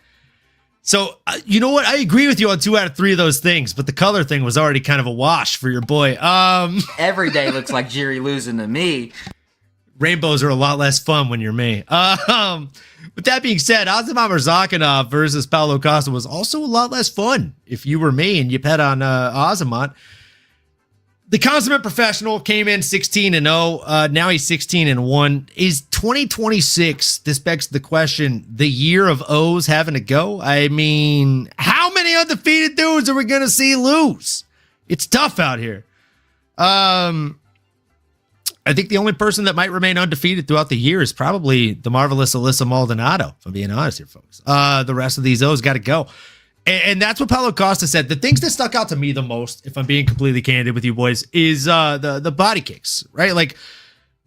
so you know what? I agree with you on 2 out of 3 of those things, but the color thing was already kind of a wash for your boy. Every day looks like Jiri losing to me. Rainbows are a lot less fun when you're me. With that being said, Azamat Murzakanov versus Paulo Costa was also a lot less fun if you were me and you bet on Azamat. The consummate professional came in 16-0. Now he's 16-1. Is 2026, this begs the question, the year of O's having to go? I mean, how many undefeated dudes are we going to see lose? It's tough out here. I think the only person that might remain undefeated throughout the year is probably the marvelous Alyssa Maldonado, if I'm being honest here, folks. The rest of these O's got to go. And that's what Paulo Costa said. The things that stuck out to me the most, if I'm being completely candid with you boys, is the body kicks, right? Like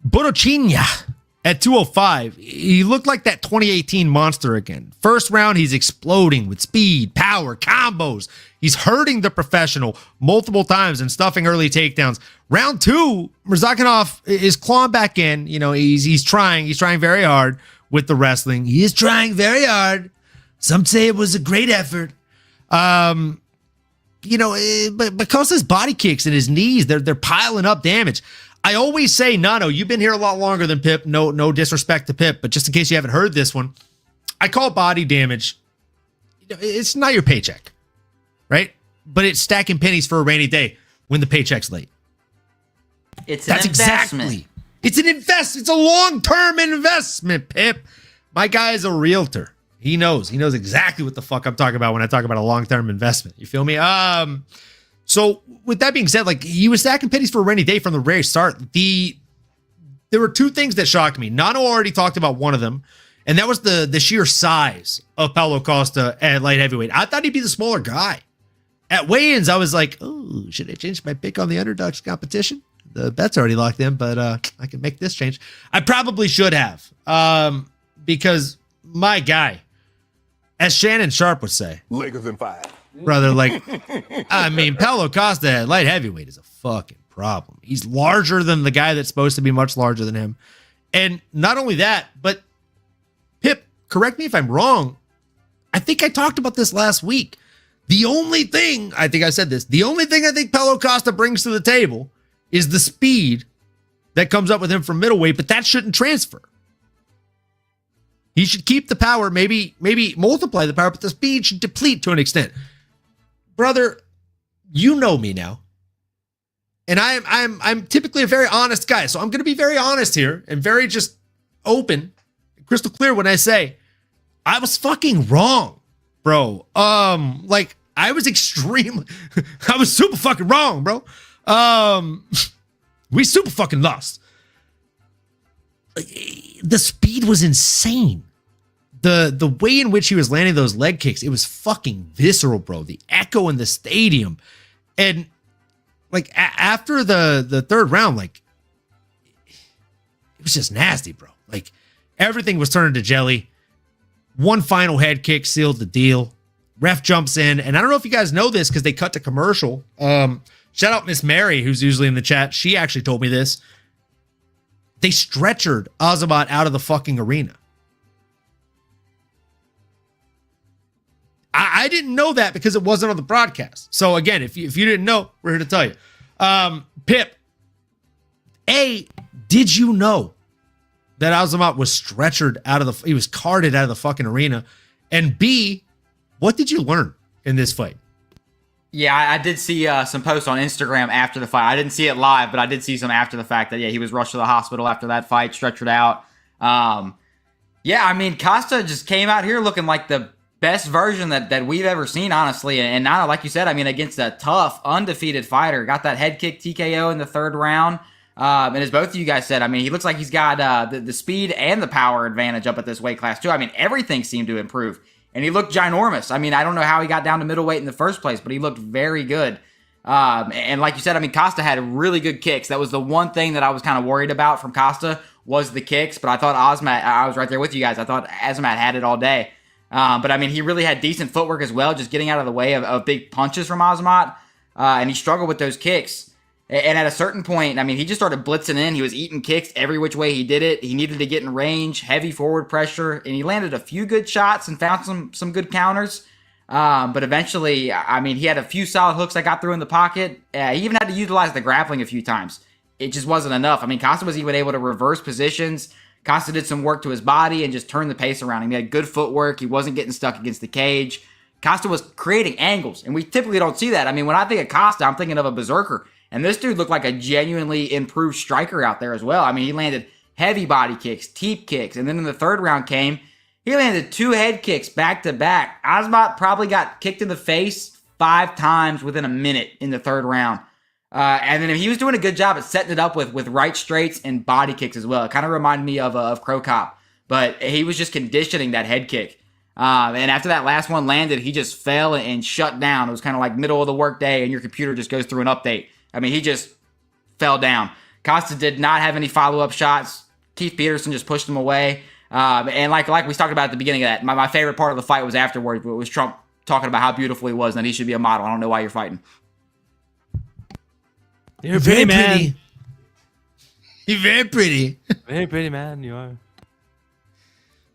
Borochinha at 205, he looked like that 2018 monster again. First round, he's exploding with speed, power, combos. He's hurting the professional multiple times and stuffing early takedowns. Round 2, Murzakanov is clawing back in. You know, he's trying very hard with the wrestling. He is trying very hard. Some say it was a great effort. But Costa's body kicks and his knees, they're piling up damage. I always say, Nano, you've been here a lot longer than Pip. No disrespect to Pip, but just in case you haven't heard this one, I call body damage. It's not your paycheck, right? But it's stacking pennies for a rainy day when the paycheck's late. It's an investment. It's an investment. It's a long-term investment, Pip. My guy is a realtor. He knows exactly what the fuck I'm talking about when I talk about a long-term investment. You feel me? So with that being said, like he was stacking pennies for a rainy day from the very start. There were 2 things that shocked me. Nano already talked about one of them, and that was the sheer size of Paulo Costa at light heavyweight. I thought he'd be the smaller guy. At weigh-ins, I was like, oh, should I change my pick on the underdogs competition? The bet's already locked in, but I can make this change. I probably should have, because my guy, as Shannon Sharp would say, Lakers in 5. brother, like, I mean, Paulo Costa at light heavyweight is a fucking problem. He's larger than the guy that's supposed to be much larger than him. And not only that, but Pip, correct me if I'm wrong. I think I talked about this last week. The only thing I think Paulo Costa brings to the table is the speed that comes up with him from middleweight, but that shouldn't transfer. He should keep the power, maybe multiply the power, but the speed should deplete to an extent. Brother, you know me now. And I'm typically a very honest guy, so I'm going to be very honest here and very just open, crystal clear when I say I was fucking wrong, bro. Like I was super fucking wrong, bro. We super fucking lost. The speed was insane. The way in which he was landing those leg kicks, it was fucking visceral, bro. The echo in the stadium. And like after the third round, like it was just nasty, bro. Like everything was turning to jelly. One final head kick sealed the deal. Ref jumps in, and I don't know if you guys know this because they cut to commercial. Shout out Miss Mary, who's usually in the chat. She actually told me this. They stretchered Azamat out of the fucking arena. I didn't know that because it wasn't on the broadcast. So again, if you didn't know, we're here to tell you. Pip, A, did you know that Azamat was stretchered he was carted out of the fucking arena? And B, what did you learn in this fight? Yeah, I did see some posts on Instagram after the fight. I didn't see it live, but I did see some after the fact that, yeah, he was rushed to the hospital after that fight, stretchered out. Yeah, I mean, Costa just came out here looking like the best version that we've ever seen, honestly. And now, like you said, I mean, against a tough, undefeated fighter. Got that head kick TKO in the third round. And as both of you guys said, I mean, he looks like he's got the speed and the power advantage up at this weight class, too. I mean, everything seemed to improve. And he looked ginormous. I mean, I don't know how he got down to middleweight in the first place, but he looked very good. And like you said, I mean, Costa had really good kicks. That was the one thing that I was kind of worried about from Costa was the kicks. But I thought I was right there with you guys. I thought Azamat had it all day. But I mean, he really had decent footwork as well, just getting out of the way of big punches from Azamat. And he struggled with those kicks. And at a certain point, I mean, he just started blitzing in. He was eating kicks every which way he did it. He needed to get in range, heavy forward pressure, and he landed a few good shots and found some good counters. But eventually, I mean, he had a few solid hooks that got through in the pocket. He even had to utilize the grappling a few times. It just wasn't enough. I mean, Costa was even able to reverse positions. Costa did some work to his body and just turned the pace around him. He had good footwork. He wasn't getting stuck against the cage. Costa was creating angles, and we typically don't see that. I mean, when I think of Costa, I'm thinking of a berserker. And this dude looked like a genuinely improved striker out there as well. I mean, he landed heavy body kicks, teep kicks, and then in the third round came, he landed 2 head kicks back to back. Azamat probably got kicked in the face 5 times within a minute in the third round. And then he was doing a good job at setting it up with right straights and body kicks as well. It kind of reminded me of Crow Cop, but he was just conditioning that head kick. And after that last one landed, he just fell and shut down. It was kind of like middle of the workday and your computer just goes through an update. I mean, he just fell down. Costa did not have any follow-up shots. Keith Peterson just pushed him away. And like we talked about at the beginning of that, my favorite part of the fight was afterwards. It was Trump talking about how beautiful he was and that he should be a model. I don't know why you're fighting. You're pretty, man. You're very pretty. Very pretty, man. You are.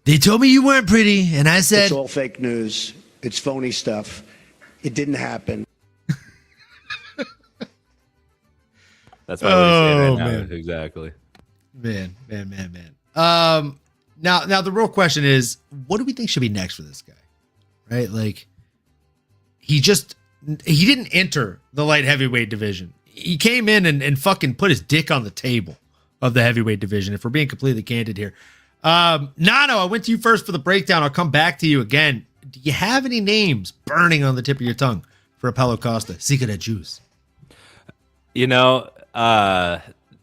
They told me you weren't pretty, and I said... It's all fake news. It's phony stuff. It didn't happen. That's what we're saying right now. Man. Exactly. Man. Now the real question is, what do we think should be next for this guy? Right? Like, he didn't enter the light heavyweight division. He came in and fucking put his dick on the table of the heavyweight division, if we're being completely candid here. Nano, I went to you first for the breakdown. I'll come back to you again. Do you have any names burning on the tip of your tongue for Paulo Costa? Secret of juice. You know,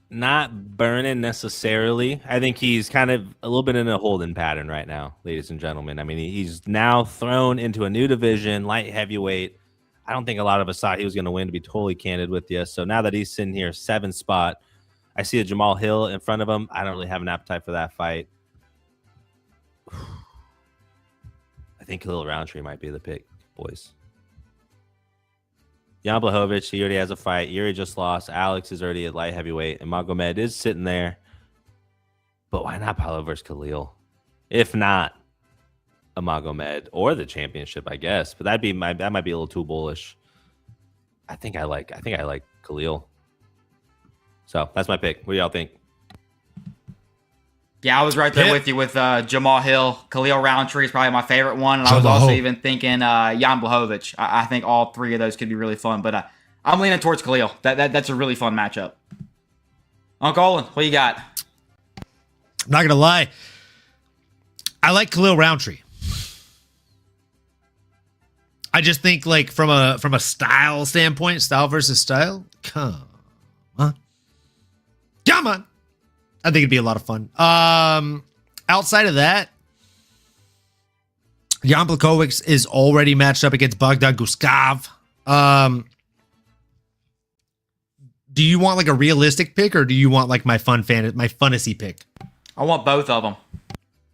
not burning necessarily. I think he's kind of a little bit in a holding pattern right now, ladies and gentlemen. I mean, he's now thrown into a new division, light heavyweight. I don't think a lot of us thought he was going to win, to be totally candid with you. So now that he's sitting here, 7th spot, I see a Jamal Hill in front of him. I don't really have an appetite for that fight. I think Khalil Roundtree might be the pick, boys. Jan Blachowicz, he already has a fight. Yuri just lost. Alex is already at light heavyweight. And Magomed is sitting there. But why not Paulo versus Khalil? If not a Magomed or the championship, I guess. But that might be a little too bullish. I think I like Khalil. So that's my pick. What do y'all think? Yeah, I was right there with you with Jamal Hill. Khalil Roundtree is probably my favorite one. And I was also even thinking Jan Blachowicz. I think all 3 of those could be really fun. But I'm leaning towards Khalil. That's a really fun matchup. Uncle Olin, what you got? I'm not going to lie. I like Khalil Roundtree. I just think like from a style standpoint, style versus style, come on. I think it'd be a lot of fun. Outside of that, Jan Blachowicz is already matched up against Bogdan Guskov. Do you want like a realistic pick, or do you want like my fantasy pick? I want both of them.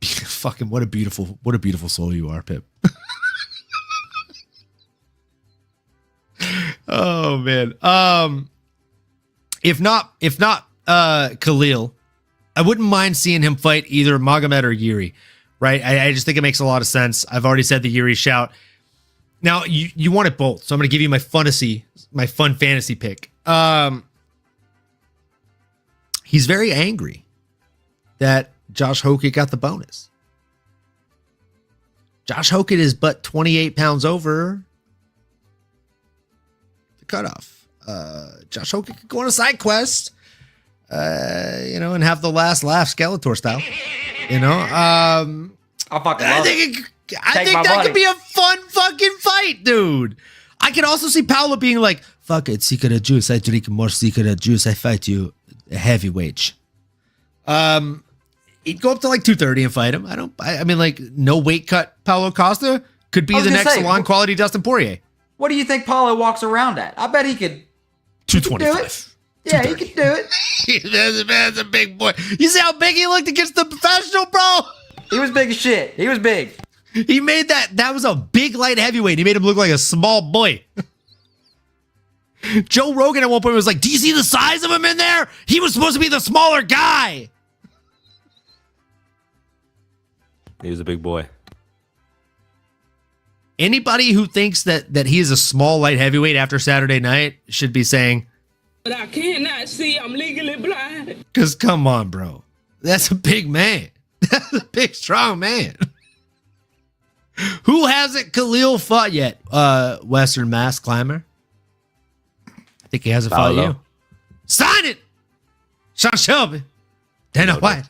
Fucking what a beautiful soul you are, Pip. Oh man. If not Khalil, I wouldn't mind seeing him fight either Magomed or Yuri. Right? I just think it makes a lot of sense. I've already said the Yuri shout. Now you want it both, so I'm going to give you my fun fantasy pick. He's very angry that Josh Hokit got the bonus. Josh Hokit is but 28 pounds over the cutoff. Josh Hokit could go on a side quest, and have the last laugh Skeletor style. I fucking love it. I think that could be a fun fucking fight, dude. I could also see Paulo being like, fuck it, secret juice. I drink more secret juice. I fight you heavyweight. He'd go up to like 230 and fight him. I mean, like, no weight cut Paulo Costa could be the next salon quality Dustin Poirier. What do you think Paulo walks around at? I bet he could 225. Yeah, he could do it. That's a big boy. You see how big he looked against the professional, bro? He was big as shit. He was big. He made that was a big light heavyweight. He made him look like a small boy. Joe Rogan at one point was like, do you see the size of him in there? He was supposed to be the smaller guy. He was a big boy. Anybody who thinks that he is a small light heavyweight after Saturday night should be saying, but I cannot see. I'm legally blind. Because come on, bro. That's a big man. That's a big, strong man. Who hasn't Khalil fought yet? Western Mass Climber. I think he hasn't fought you. Sign it! Sean Shelby. Dana White.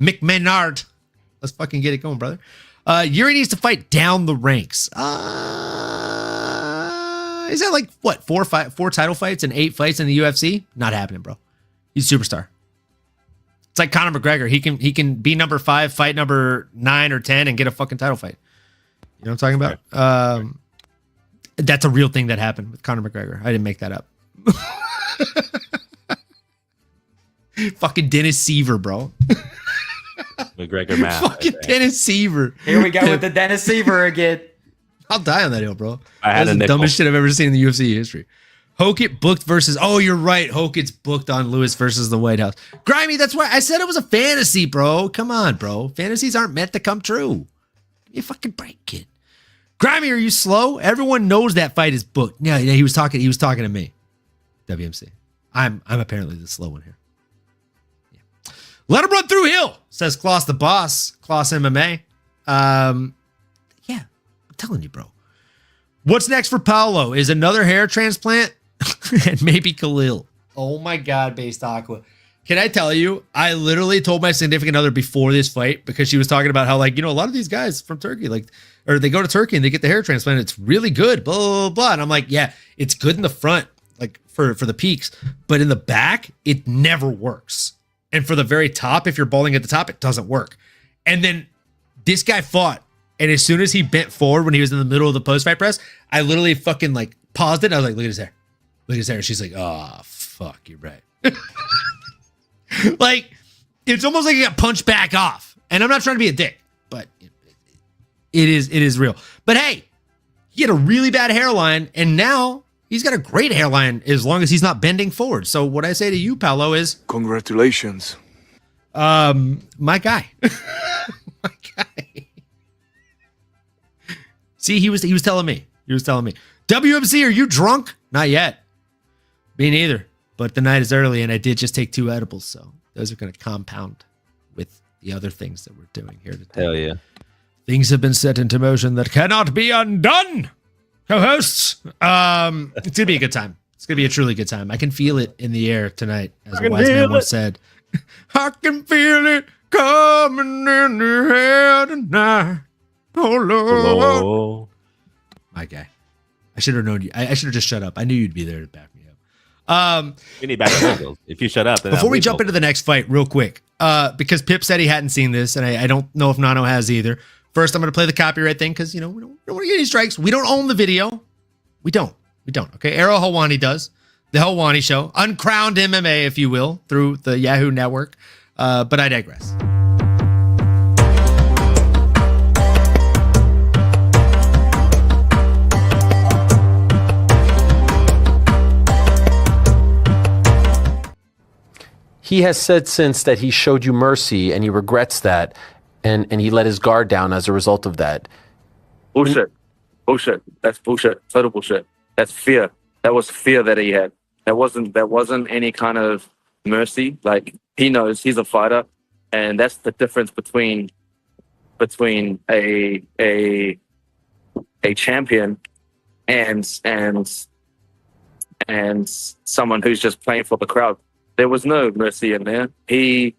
Mick Maynard. Let's fucking get it going, brother. Yuri needs to fight down the ranks. Is that like, what, four title fights and 8 fights in the UFC? Not happening, bro. He's a superstar. It's like Conor McGregor. He can be number 5, fight number 9 or 10, and get a fucking title fight. You know what I'm talking about? That's a real thing that happened with Conor McGregor. I didn't make that up. Fucking Dennis Seaver, bro. McGregor math. Fucking Dennis Seaver. Here we go with the Dennis Seaver again. I'll die on that hill, bro. That's the dumbest shit I've ever seen in the UFC history. Hokit booked versus... Oh, you're right. Hokit's booked on Lewis versus the White House. Grimy, that's why I said it was a fantasy, bro. Come on, bro. Fantasies aren't meant to come true. Give me a fucking break, kid. Grimy, are you slow? Everyone knows that fight is booked. Yeah, he was talking to me. WMC. I'm apparently the slow one here. Yeah. Let him run through Hill, says Kloss the Boss. Kloss MMA. Yeah, I'm telling you, bro. What's next for Paulo? Is another hair transplant? And maybe Khalil. Oh my God, Based Aqua. Can I tell you, I literally told my significant other before this fight, because she was talking about how, like, a lot of these guys from Turkey, or they go to Turkey and they get the hair transplant. It's really good, blah, blah, blah. And I'm like, yeah, it's good in the front, like for the peaks, but in the back, it never works. And for the very top, if you're balding at the top, it doesn't work. And then this guy fought, and as soon as he bent forward when he was in the middle of the post-fight press, I literally fucking like paused it. I was like, look at his hair. Look at his hair. She's like, oh, fuck, you're right. Like, it's almost like he got punched back off. And I'm not trying to be a dick, but it is real. But hey, he had a really bad hairline, and now he's got a great hairline as long as he's not bending forward. So what I say to you, Paulo, is Congratulations. my guy. My guy. See, he was telling me. WMC, are you drunk? Not yet. Me neither. But the night is early, and I did just take 2 edibles, so those are going to compound with the other things that we're doing here today. Hell yeah. Things have been set into motion that cannot be undone, co-hosts. It's going to be a good time. It's going to be a truly good time. I can feel it in the air tonight, as a wise man once said. I can feel it coming in the air tonight. Oh, Lord. Oh. My guy. I should have known you. I should have just shut up. I knew you'd be there to back me up. We need back vocals. If you shut up, then Before we jump into the next fight, real quick, because Pip said he hadn't seen this, and I don't know if Nano has either. First, I'm going to play the copyright thing because, we don't want to get any strikes. We don't own the video. We don't. Okay, Arrow Helwani does. The Helwani Show. Uncrowned MMA, if you will, through the Yahoo Network. But I digress. He has said since that he showed you mercy and he regrets that, and he let his guard down as a result of that. Bullshit. That's bullshit. Total bullshit. That's fear. That was fear that he had. That wasn't any kind of mercy. Like, he knows he's a fighter, and that's the difference between a champion and someone who's just playing for the crowd. There was no mercy in there. He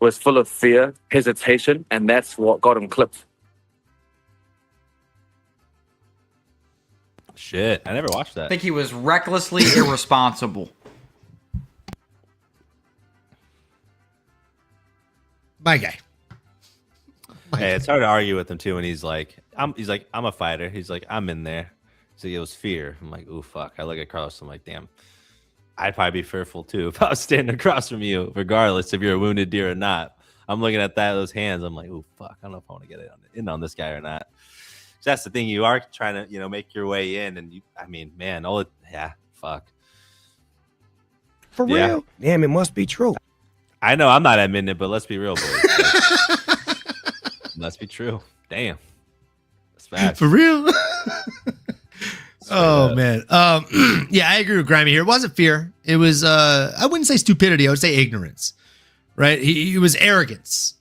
was full of fear, hesitation, and that's what got him clipped. Shit, I never watched that. I think he was recklessly irresponsible. My guy. Hey, it's hard to argue with him too when he's like, I'm a fighter. He's like, I'm in there. So it was fear. I'm like, oh fuck. I look at Carlos, I'm like, damn. I'd probably be fearful too if I was standing across from you, regardless if you're a wounded deer or not. I'm looking at those hands. I'm like, oh fuck, I don't know if I want to get in on this guy or not. So that's the thing. You are trying to, make your way in, and fuck. For real? Damn, it must be true. I know I'm not admitting it, but let's be real, boys. Let's be true. Damn, that's bad. For real. Oh man. Yeah, I agree with Grimy here. It wasn't fear. It was I wouldn't say stupidity, I would say ignorance. Right? He was arrogance.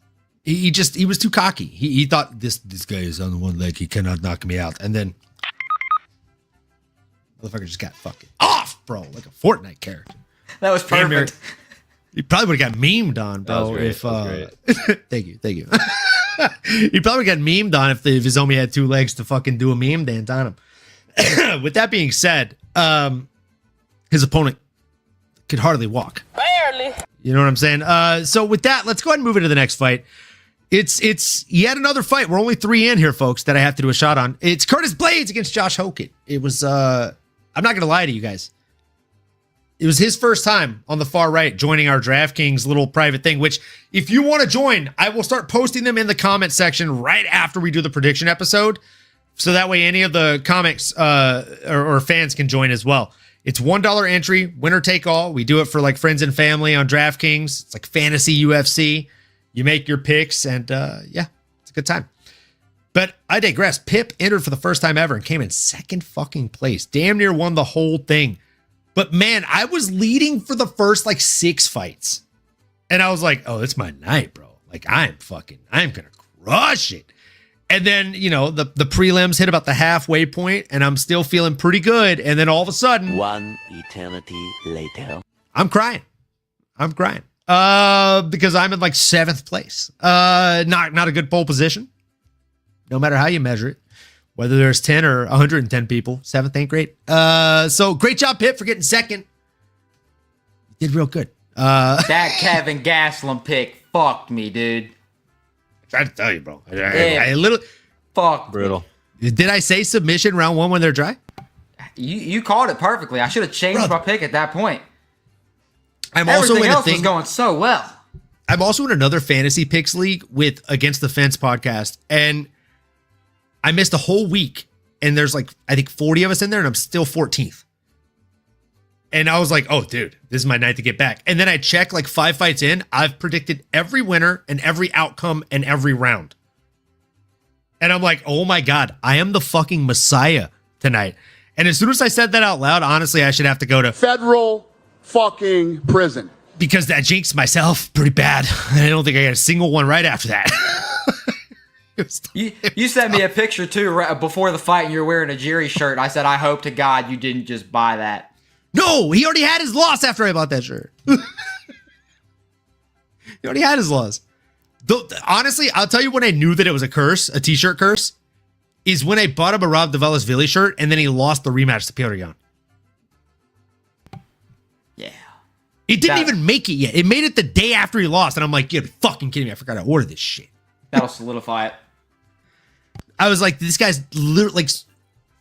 He was too cocky. He thought this guy is on the one leg, he cannot knock me out. And then motherfucker just got fucking off, bro, like a Fortnite character. That was perfect. He probably would have got memed on, bro. If thank you. He probably got memed on if his homie had two legs to fucking do a meme dance on him. With that being said, his opponent could hardly walk. Barely. You know what I'm saying? So with that, let's go ahead and move into the next fight. It's yet another fight. We're only 3 in here, folks, that I have to do a shot on. It's Curtis Blades against Josh Hokit. It was, I'm not going to lie to you guys. It was his first time on the far right joining our DraftKings little private thing, which if you want to join, I will start posting them in the comment section right after we do the prediction episode. So that way any of the comics or fans can join as well. It's $1 entry, winner take all. We do it for like friends and family on DraftKings. It's like fantasy UFC. You make your picks and yeah, it's a good time. But I digress. Pip entered for the first time ever and came in second fucking place. Damn near won the whole thing. But man, I was leading for the first like 6 fights. And I was like, oh, it's my night, bro. Like I'm going to crush it. And then, the prelims hit about the halfway point and I'm still feeling pretty good. And then all of a sudden, one eternity later, I'm crying. Because I'm in like 7th place. Not a good pole position. No matter how you measure it, whether there's 10 or 110 people, 7th ain't great. So great job, Pip, for getting second. You did real good. That Kevin Gastelum pick fucked me, dude. I tried to tell you, bro. I little fuck brutal. Did I say submission round 1 when they're dry? You called it perfectly. I should have changed my pick at that point. Everything else was going so well. I'm also in another fantasy picks league with Against the Fence podcast, and I missed a whole week. And there's like I think 40 of us in there, and I'm still 14th. And I was like, oh, dude, this is my night to get back. And then I check like 5 fights in. I've predicted every winner and every outcome and every round. And I'm like, oh my God, I am the fucking Messiah tonight. And as soon as I said that out loud, honestly, I should have to go to federal fucking prison. Because that jinxed myself pretty bad. I don't think I got a single one right after that. You sent me a picture too right before the fight and you're wearing a Jerry shirt. I said, I hope to God you didn't just buy that. No, he already had his loss after I bought that shirt. He already had his loss. Honestly, I'll tell you when I knew that it was a curse, a t-shirt curse, is when I bought a Marab Dvalishvili shirt and then he lost the rematch to Petr Yan. Yeah. It didn't even make it yet. It made it the day after he lost. And I'm like, you're fucking kidding me. I forgot to order this shit. That'll solidify it. I was like, this guy's literally, like,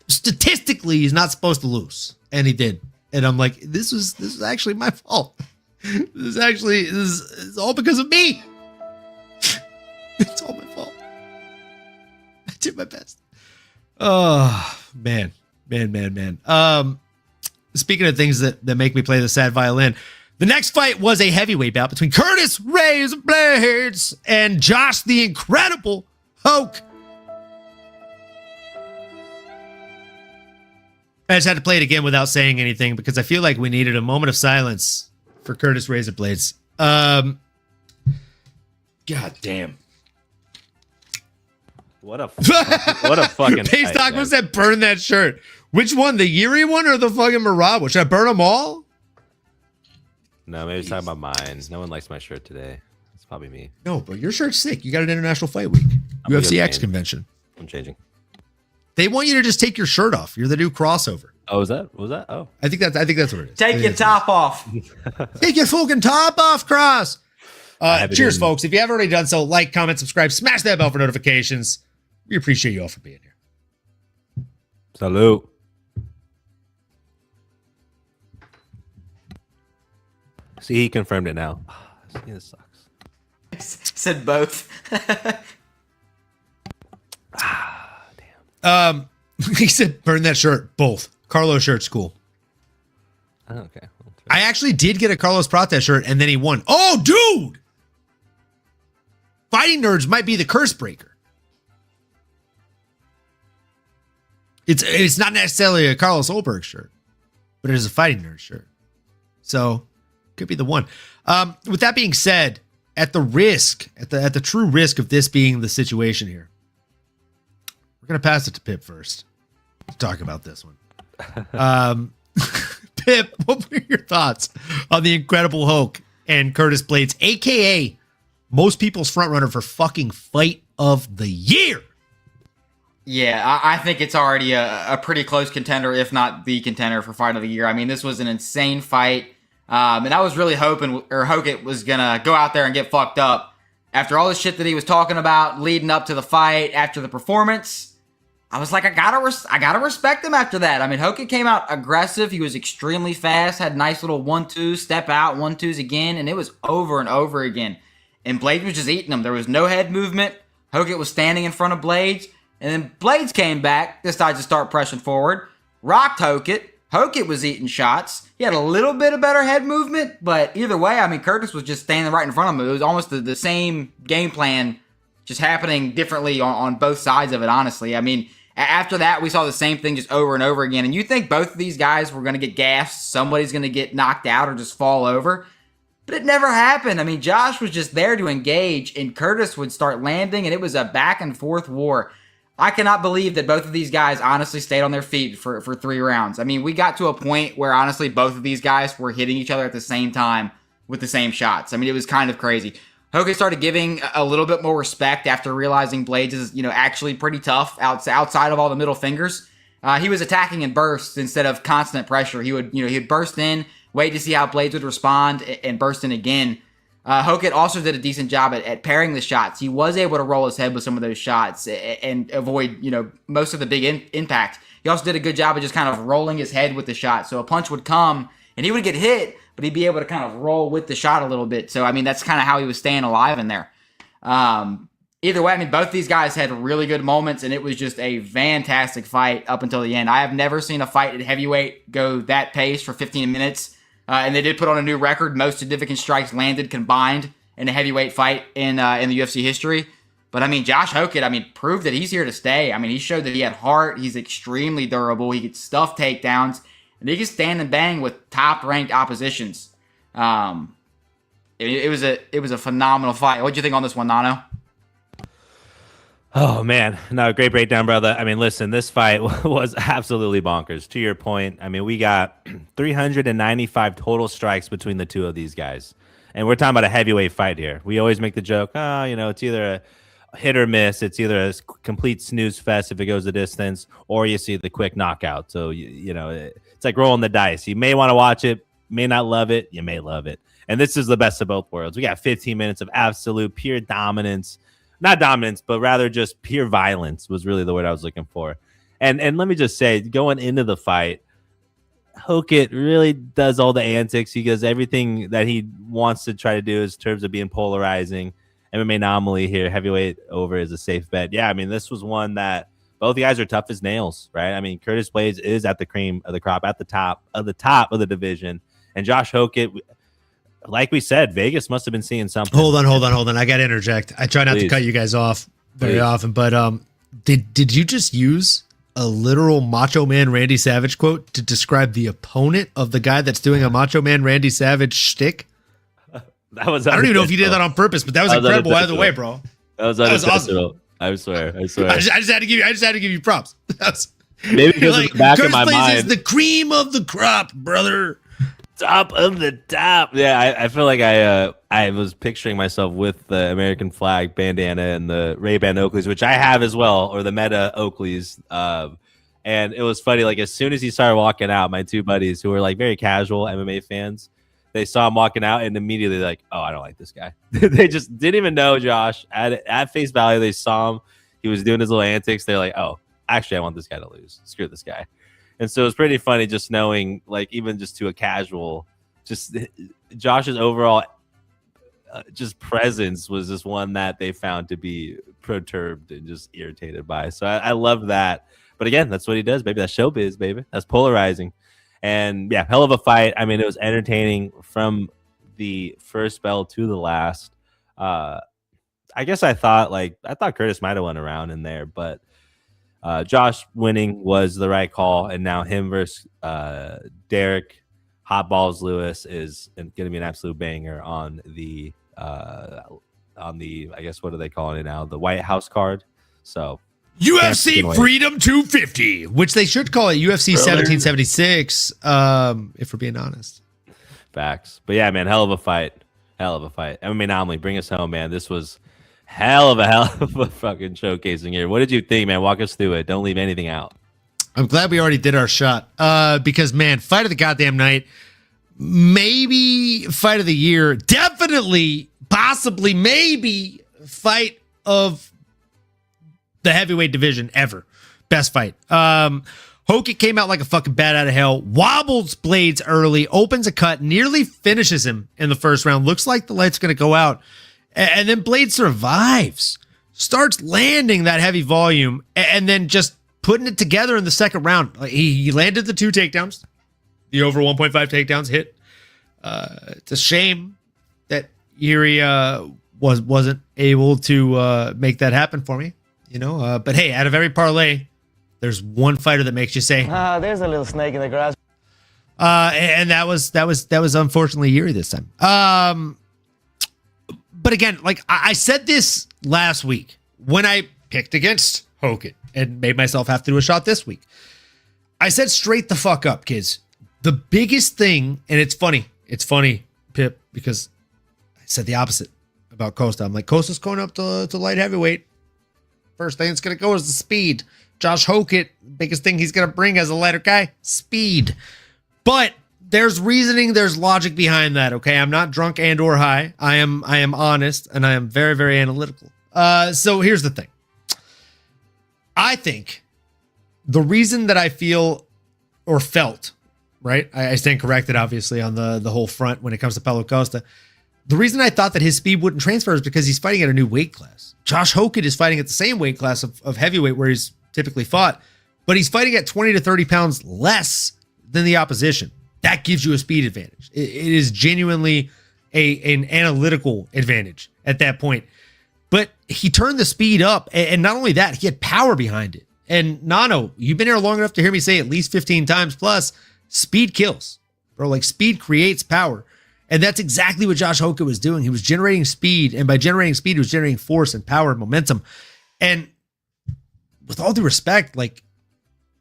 statistically, he's not supposed to lose. And he did. And I'm like, this is actually my fault. This is all because of me. It's all my fault. I did my best. Oh, man. Speaking of things that make me play the sad violin, the next fight was a heavyweight bout between Curtis Razor Blades and Josh the Incredible Hoke. I just had to play it again without saying anything because I feel like we needed a moment of silence for Curtis Razor Blades. God damn. What a fucking Pace fight, Taco said burn that shirt. Which one? The Yuri one or the fucking Marab one? Should I burn them all? No, maybe it's talking about mine. No one likes my shirt today. It's probably me. No, bro, your shirt's sick. You got an International Fight Week. UFC X convention. I'm changing. They want you to just take your shirt off. You're the new crossover. Oh, was that? Oh. I think that's what it is. Take your top off. Take your fucking top off, Cross. Cheers, folks. If you haven't already done so, like, comment, subscribe, smash that bell for notifications. We appreciate you all for being here. Salute. See, he confirmed it now. See, this sucks. Said both. He said burn that shirt. Both. Carlos shirt's cool. Oh, okay. I actually did get a Carlos Prates shirt and then he won. Oh, dude! Fighting Nerds might be the curse breaker. It's not necessarily a Carlos Ulberg shirt, but it is a Fighting Nerds shirt. So, could be the one. With that being said, at the true risk of this being the situation here, we're going to pass it to Pip first to talk about this one. Pip, what were your thoughts on the Incredible Hulk and Curtis Blades, a.k.a. most people's frontrunner for fucking fight of the year? Yeah, I think it's already a pretty close contender, if not the contender for fight of the year. I mean, this was an insane fight. And I was really hoping Hokit was going to go out there and get fucked up. After all the shit that he was talking about leading up to the fight, after the performance, I was like, I gotta respect him after that. I mean, Hokit came out aggressive. He was extremely fast, had nice little 1-2, step out, 1-2s again, and it was over and over again. And Blades was just eating him. There was no head movement. Hokit was standing in front of Blades, and then Blades came back, decided to start pressing forward, rocked Hokit. Hokit was eating shots. He had a little bit of better head movement, but either way, I mean, Curtis was just standing right in front of him. It was almost the same game plan, just happening differently on both sides of it, honestly. I mean, after that, we saw the same thing just over and over again. And you think both of these guys were going to get gassed, somebody's going to get knocked out or just fall over. But it never happened. I mean, Josh was just there to engage, and Curtis would start landing, and it was a back-and-forth war. I cannot believe that both of these guys honestly stayed on their feet for 3 rounds. I mean, we got to a point where, honestly, both of these guys were hitting each other at the same time with the same shots. I mean, it was kind of crazy. Hokit started giving a little bit more respect after realizing Blades is, actually pretty tough outside of all the middle fingers. He was attacking in bursts instead of constant pressure. He would burst in, wait to see how Blades would respond, and burst in again. Hokit also did a decent job at pairing the shots. He was able to roll his head with some of those shots and avoid, most of the big impact. He also did a good job of just kind of rolling his head with the shot. So a punch would come, and he would get hit, but he'd be able to kind of roll with the shot a little bit. So, I mean, that's kind of how he was staying alive in there. Either way, I mean, both these guys had really good moments, and it was just a fantastic fight up until the end. I have never seen a fight at heavyweight go that pace for 15 minutes. And they did put on a new record, most significant strikes landed combined in a heavyweight fight in the UFC history. But, I mean, Josh Hokit, proved that he's here to stay. I mean, he showed that he had heart. He's extremely durable. He could stuff takedowns. And he could stand and bang with top-ranked oppositions. It was a phenomenal fight. What'd you think on this one, Nano? Oh, man. No, great breakdown, brother. I mean, listen, this fight was absolutely bonkers. To your point, I mean, we got 395 total strikes between the two of these guys. And we're talking about a heavyweight fight here. We always make the joke, it's either a hit or miss. It's either a complete snooze fest if it goes the distance, or you see the quick knockout. So, it's like rolling the dice. You may want to watch it, may not love it, you may love it. And this is the best of both worlds. We got 15 minutes of absolute pure dominance. Not dominance, but rather just pure violence was really the word I was looking for. And let me just say, going into the fight, Hokit really does all the antics. He does everything that he wants to try to do in terms of being polarizing. MMAnomaly here, heavyweight over is a safe bet. Yeah, I mean, this was one that both guys are tough as nails, right? I mean, Curtis Blaydes is at the cream of the crop, at the top of the division. And Josh Hokit, like we said, Vegas must have been seeing something. Hold on. I got to interject. I try not to cut you guys off very often, but did you just use a literal Macho Man Randy Savage quote to describe the opponent of the guy that's doing a Macho Man Randy Savage shtick? I don't even know if you did that on purpose, but that was incredible either way, bro. That was awesome. I swear. I just had to give you props. Maybe because in the back of my mind, is the cream of the crop, brother. Top of the top. Yeah, I feel like I was picturing myself with the American flag bandana and the Ray-Ban Oakleys, which I have as well, or the Meta Oakleys. And it was funny, like as soon as he started walking out, my two buddies who were like very casual MMA fans, they saw him walking out and immediately like, oh, I don't like this guy. They just didn't even know Josh. At face value, they saw him. He was doing his little antics. They're like, oh, actually, I want this guy to lose. Screw this guy. And so it's pretty funny just knowing, like, even just to a casual, just Josh's overall just presence was just one that they found to be perturbed and just irritated by. So I love that. But again, that's what he does, baby. That's showbiz, baby. That's polarizing. And yeah, hell of a fight. I mean, it was entertaining from the first bell to the last. I guess I thought Curtis might have won around in there, but Josh winning was the right call, and now him versus Derek Hot Balls Lewis is going to be an absolute banger on the I guess what are they calling it now, the White House card. So UFC Freedom 250, which they should call it UFC 1776, if we're being honest. Facts. But yeah, man, hell of a fight. MMAnomaly, bring us home, man. This was hell of a fucking showcasing here. What did you think, man? Walk us through it. Don't leave anything out. I'm glad we already did our shot. Because, man, fight of the goddamn night. Maybe fight of the year. Definitely, possibly, maybe fight of the heavyweight division ever. Best fight. Hokit came out like a fucking bat out of hell. Wobbles Blaydes early. Opens a cut. Nearly finishes him in the first round. Looks like the light's going to go out. And then Blaydes survives, starts landing that heavy volume, and then just putting it together in the second round. He landed the 2 takedowns, the over 1.5 takedowns hit. It's a shame that Erie wasn't able to make that happen for me, But hey, out of every parlay, there's one fighter that makes you say, "There's a little snake in the grass." And that was unfortunately Erie this time. But again, like I said this last week when I picked against Hokit and made myself have to do a shot this week. I said straight the fuck up, kids. The biggest thing, and it's funny, Pip, because I said the opposite about Costa. I'm like, Costa's going up to light heavyweight. First thing that's going to go is the speed. Josh Hokit, biggest thing he's going to bring as a lighter guy, speed. But there's reasoning, there's logic behind that, okay? I'm not drunk and or high. I am honest, and I am very, very analytical. So here's the thing. I think the reason that I feel or felt, right? I stand corrected, obviously, on the whole front when it comes to Paulo Costa. The reason I thought that his speed wouldn't transfer is because he's fighting at a new weight class. Josh Hokit is fighting at the same weight class of heavyweight where he's typically fought, but he's fighting at 20 to 30 pounds less than the opposition. That gives you a speed advantage. It is genuinely an analytical advantage at that point. But he turned the speed up, and not only that, he had power behind it. And Nano, you've been here long enough to hear me say at least 15 times plus, speed kills. Bro, like speed creates power. And that's exactly what Josh Hokit was doing. He was generating speed, and by generating speed, he was generating force and power and momentum. And with all due respect, like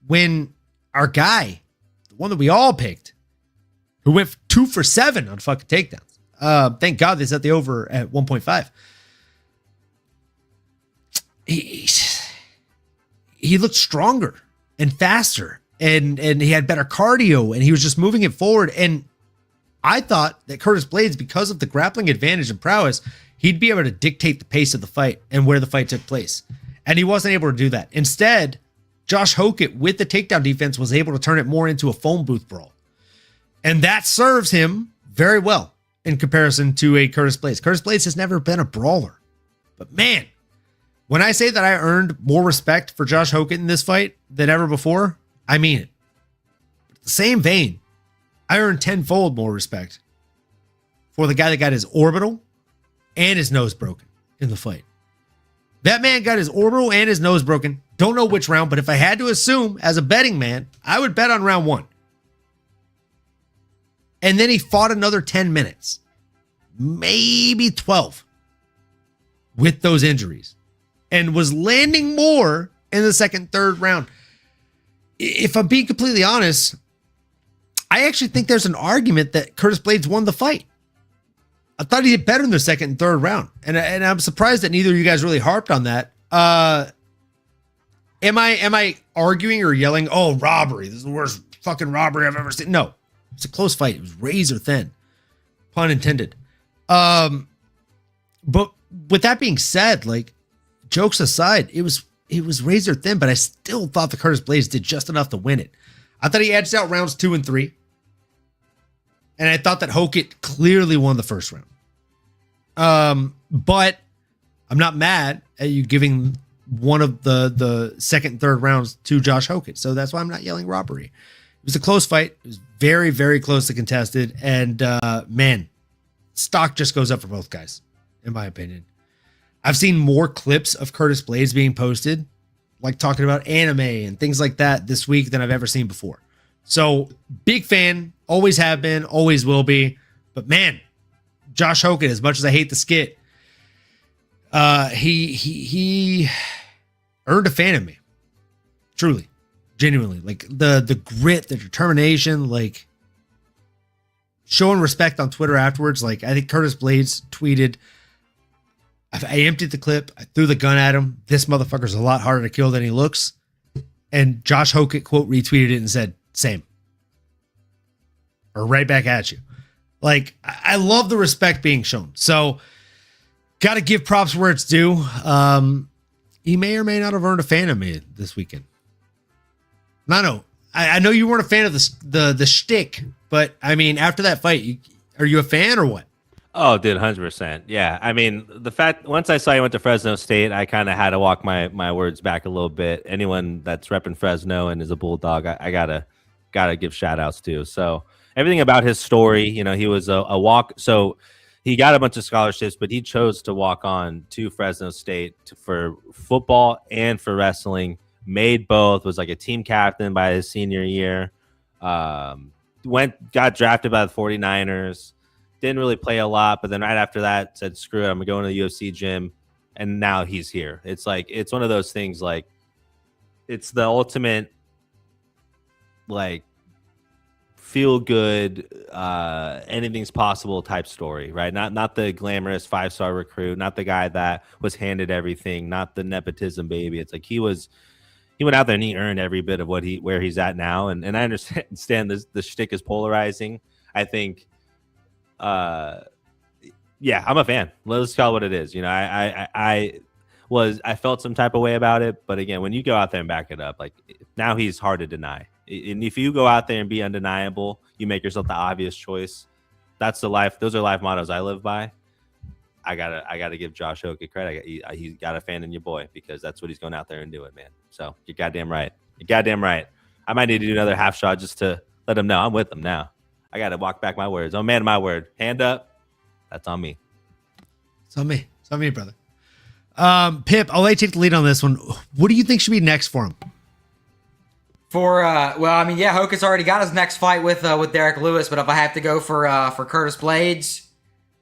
when our guy, the one that we all picked, who went 2 for 7 on fucking takedowns, Thank God they set the over at 1.5. He looked stronger and faster, and he had better cardio, and he was just moving it forward. And I thought that Curtis Blaydes, because of the grappling advantage and prowess, he'd be able to dictate the pace of the fight and where the fight took place. And he wasn't able to do that. Instead, Josh Hokit, with the takedown defense, was able to turn it more into a phone booth brawl. And that serves him very well in comparison to a Curtis Blaydes. Curtis Blaydes has never been a brawler. But man, when I say that I earned more respect for Josh Hokit in this fight than ever before, I mean it. But the same vein, I earned tenfold more respect for the guy that got his orbital and his nose broken in the fight. That man got his orbital and his nose broken. Don't know which round, but if I had to assume as a betting man, I would bet on round 1. And then he fought another 10 minutes, maybe 12, with those injuries, and was landing more in the second, third round. If I'm being completely honest, I actually think there's an argument that Curtis Blaydes won the fight. I thought he did better in the second and third round. And I'm surprised that neither of you guys really harped on that. Am I arguing or yelling, oh, robbery, this is the worst fucking robbery I've ever seen? No, it's a close fight. It was razor thin, pun intended. But with that being said, like, jokes aside, it was razor thin, but I still thought the Curtis Blaydes did just enough to win it. I thought he edged out rounds 2 and 3. And I thought that Hokit clearly won the first round. But I'm not mad at you giving one of the second and third rounds to Josh Hokit. So that's why I'm not yelling robbery. It was a close fight. It was very, very close to contested. And man, stock just goes up for both guys, in my opinion. I've seen more clips of Curtis Blaydes being posted, like talking about anime and things like that this week than I've ever seen before. So big fan, always have been, always will be. But man, Josh Hokit, as much as I hate the skit, he earned a fan of me. Truly, genuinely. Like the grit, the determination, like showing respect on Twitter afterwards. Like I think Curtis Blaydes tweeted, I emptied the clip, I threw the gun at him. This motherfucker's a lot harder to kill than he looks. And Josh Hokit quote retweeted it and said, same. Or right back at you. Like, I love the respect being shown. So, got to give props where it's due. He may or may not have earned a fan of me this weekend. No. I know you weren't a fan of the shtick, but I mean, after that fight, are you a fan or what? Oh, dude, 100%. Yeah. I mean, the fact, once I saw you went to Fresno State, I kind of had to walk my words back a little bit. Anyone that's repping Fresno and is a Bulldog, I gotta give shout outs to. So everything about his story, you know, he was a walk. So he got a bunch of scholarships, but he chose to walk on to Fresno State for football and for wrestling, made both, was like a team captain by his senior year, got drafted by the 49ers. Didn't really play a lot, but then right after that said, screw it, I'm going to the UFC gym. And now he's here. It's like, it's one of those things, like, it's the ultimate, like, feel good, anything's possible type story, right? Not the glamorous 5-star recruit, not the guy that was handed everything, not the nepotism baby. It's like he went out there and he earned every bit of where he's at now. And I understand the shtick is polarizing. I think, yeah, I'm a fan. Let's call it what it is. You know, I felt some type of way about it, but again, when you go out there and back it up, like now he's hard to deny. And if you go out there and be undeniable, you make yourself the obvious choice. That's the life. Those are life mottos I live by. I gotta give Josh Hokit credit. He's got a fan in your boy because that's what he's going out there and doing, man. So you're goddamn right. You're goddamn right. I might need to do another half shot just to let him know I'm with him now. I got to walk back my words. Oh, man, my word. Hand up. That's on me. It's on me. It's on me, brother. Pip, I'll let you take the lead on this one. What do you think should be next for him? Well, I mean, yeah, Hokit's already got his next fight with Derek Lewis, but if I have to go for Curtis Blaydes,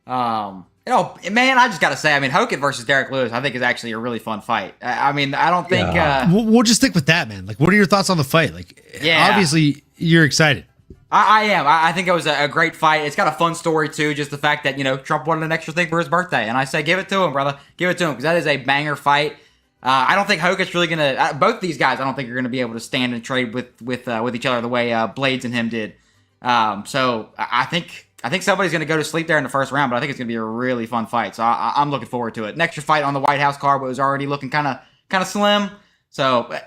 man, I just got to say, I mean, Hokit versus Derek Lewis, I think is actually a really fun fight. I mean, I don't think... We'll just stick with that, man. Like, what are your thoughts on the fight? Like, yeah. Obviously, you're excited. I am. I think it was a great fight. It's got a fun story, too. Just the fact that, Trump wanted an extra thing for his birthday. And I say, give it to him, brother. Give it to him, because that is a banger fight. I don't think Hokit's really going to... both these guys, I don't think are going to be able to stand and trade with each other the way Blades and him did. So I think somebody's going to go to sleep there in the first round, but I think it's going to be a really fun fight. So I'm looking forward to it. An extra fight on the White House card, but it was already looking kind of slim. So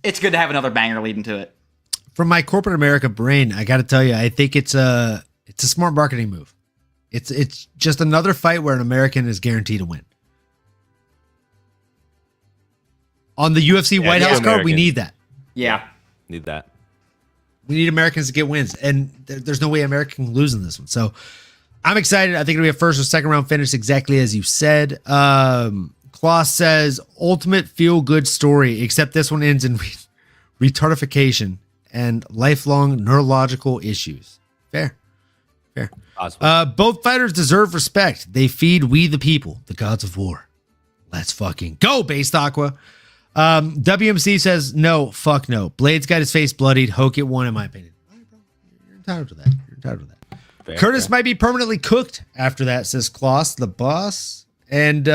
it's good to have another banger leading to it. From my corporate America brain, I got to tell you, I think it's a smart marketing move. It's just another fight where an American is guaranteed to win. On the UFC White House card, we need that. Yeah. Need that. We need Americans to get wins, and there's no way America can lose in this one. So I'm excited. I think it'll be a first or second round finish, exactly as you said. Klaus says, ultimate feel-good story, except this one ends in retardification and lifelong neurological issues. Fair. Awesome. Both fighters deserve respect. They feed we the people, the gods of war. Let's fucking go, Based Aqua. WMC says, no, fuck no. Blades got his face bloodied. Hokit won, in my opinion. You're entitled to that. Fair, Curtis might be permanently cooked after that, says Klaus, the boss. And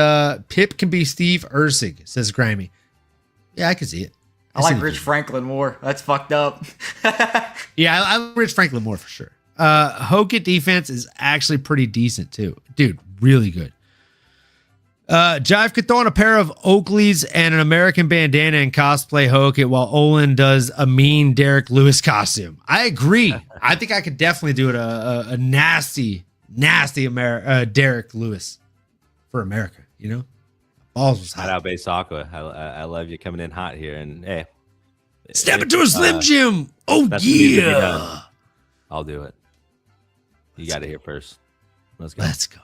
Pip can be Steve Ursig, says Grimy. Yeah, I can see it. I like Rich Franklin more. That's fucked up. Yeah, I like Rich Franklin more for sure. Hokit defense is actually pretty decent too. Dude, really good. Jive could throw on a pair of Oakleys and an American bandana and cosplay Hokit while Olin does a mean Derek Lewis costume. I agree. I think I could definitely do it a nasty Derek Lewis for America, Balls was hot. Shout out Base Aqua. I love you coming in hot here. And hey, step into a Slim Jim. Oh, yeah. I'll do it. You got it here first. Let's go.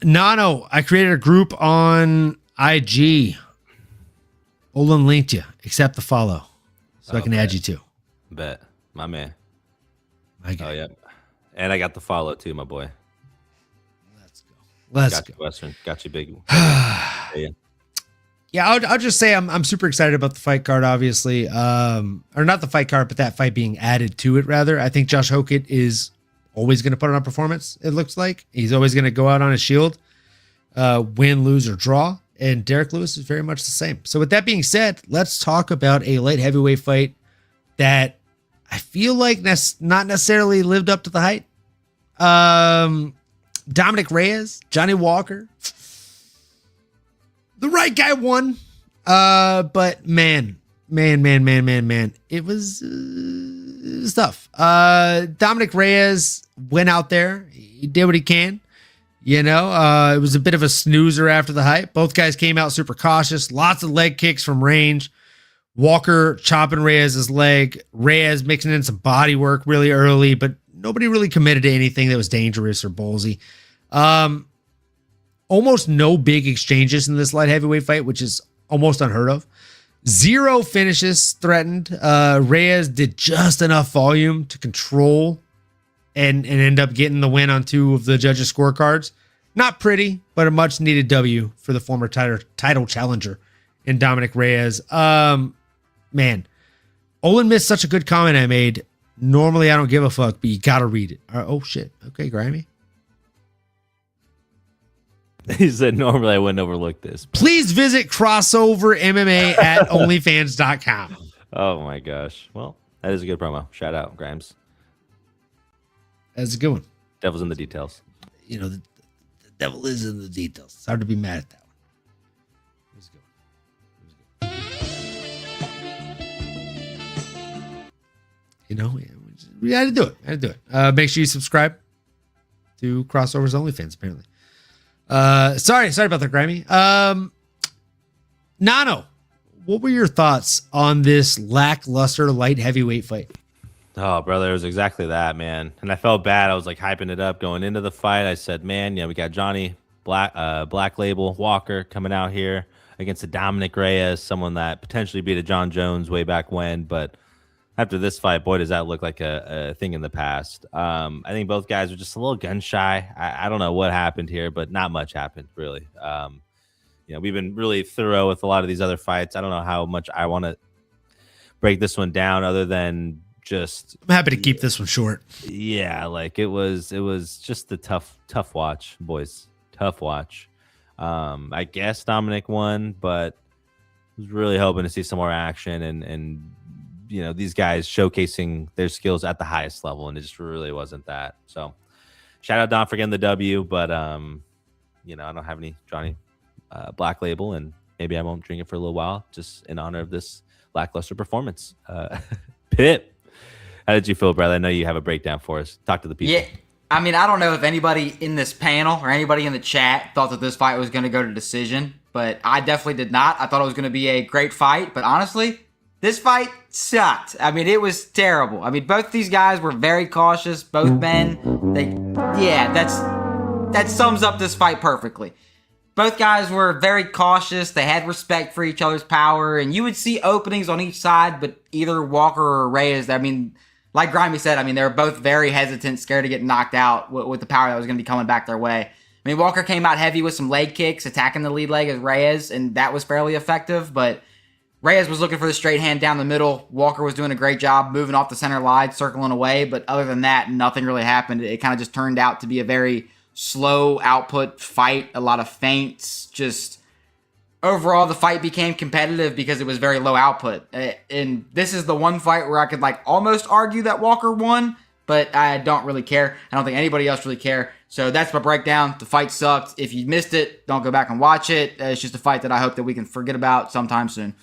Nano, I created a group on IG. Olin linked you. Accept the follow so I can add you too. Bet. My man. My guy. Oh, yep. And I got the follow too, my boy. Let's go. Western. Got you, big. Yeah, I'll just say I'm super excited about the fight card, obviously. Or not the fight card, but that fight being added to it, rather. I think Josh Hokit is always going to put on a performance, it looks like. He's always going to go out on a shield, win, lose, or draw. And Derek Lewis is very much the same. So with that being said, let's talk about a light heavyweight fight that I feel like not necessarily lived up to the hype. Dominick Reyes, Johnny Walker. The right guy won. But man. It was tough. Dominick Reyes went out there. He did what he can. It was a bit of a snoozer after the hype. Both guys came out super cautious. Lots of leg kicks from range. Walker chopping Reyes' leg. Reyes mixing in some body work really early, but nobody really committed to anything that was dangerous or ballsy. Almost no big exchanges in this light heavyweight fight, which is almost unheard of. 0 finishes threatened. Reyes did just enough volume to control and end up getting the win on 2 of the judges' scorecards. Not pretty, but a much needed W for the former title challenger in Dominick Reyes. Man, Olin missed such a good comment I made. Normally, I don't give a fuck, but you gotta read it. Oh shit. Okay, Grimy. He said, normally I wouldn't overlook this. Please visit Crossover MMA at onlyfans.com. Oh my gosh. Well, that is a good promo. Shout out, Grimes. That's a good one. Devil's in the details. The devil is in the details. It's hard to be mad at that one. It was good. We had to do it. Make sure you subscribe to Crossover's OnlyFans, apparently. Sorry about that, Grammy. Nano, what were your thoughts on this lackluster light heavyweight fight? Oh, brother, it was exactly that, man. And I felt bad. I was like hyping it up going into the fight. I said, man, we got Johnny Black Label Walker coming out here against a Dominick Reyes, someone that potentially beat a John Jones way back when. But after this fight, boy, does that look like a thing in the past. I think both guys are just a little gun shy. I don't know what happened here, but not much happened, really. We've been really thorough with a lot of these other fights. I don't know how much I want to break this one down other than just. I'm happy to keep this one short. Yeah, like it was just a tough watch, boys. Tough watch. I guess Dominick won, but was really hoping to see some more action and these guys showcasing their skills at the highest level, and it just really wasn't that. So shout out Dom for getting the W, but I don't have any Johnny Black Label, and maybe I won't drink it for a little while just in honor of this lackluster performance. Pip, how did you feel, brother? I know you have a breakdown for us. Talk to the people. Yeah, I mean, I don't know if anybody in this panel or anybody in the chat thought that this fight was going to go to decision, but I definitely did not. I thought it was going to be a great fight, but honestly, this fight sucked. I mean, it was terrible. I mean, both these guys were very cautious. Both men, that sums up this fight perfectly. Both guys were very cautious. They had respect for each other's power, and you would see openings on each side, but either Walker or Reyes, I mean, like Grimy said, I mean, they were both very hesitant, scared to get knocked out with the power that was going to be coming back their way. I mean, Walker came out heavy with some leg kicks, attacking the lead leg as Reyes, and that was fairly effective, but Reyes was looking for the straight hand down the middle. Walker was doing a great job moving off the center line, circling away, but other than that, nothing really happened. It kind of just turned out to be a very slow output fight, a lot of feints, just overall the fight became competitive because it was very low output. And this is the one fight where I could almost argue that Walker won, but I don't really care. I don't think anybody else really care. So that's my breakdown. The fight sucked. If you missed it, don't go back and watch it. It's just a fight that I hope that we can forget about sometime soon.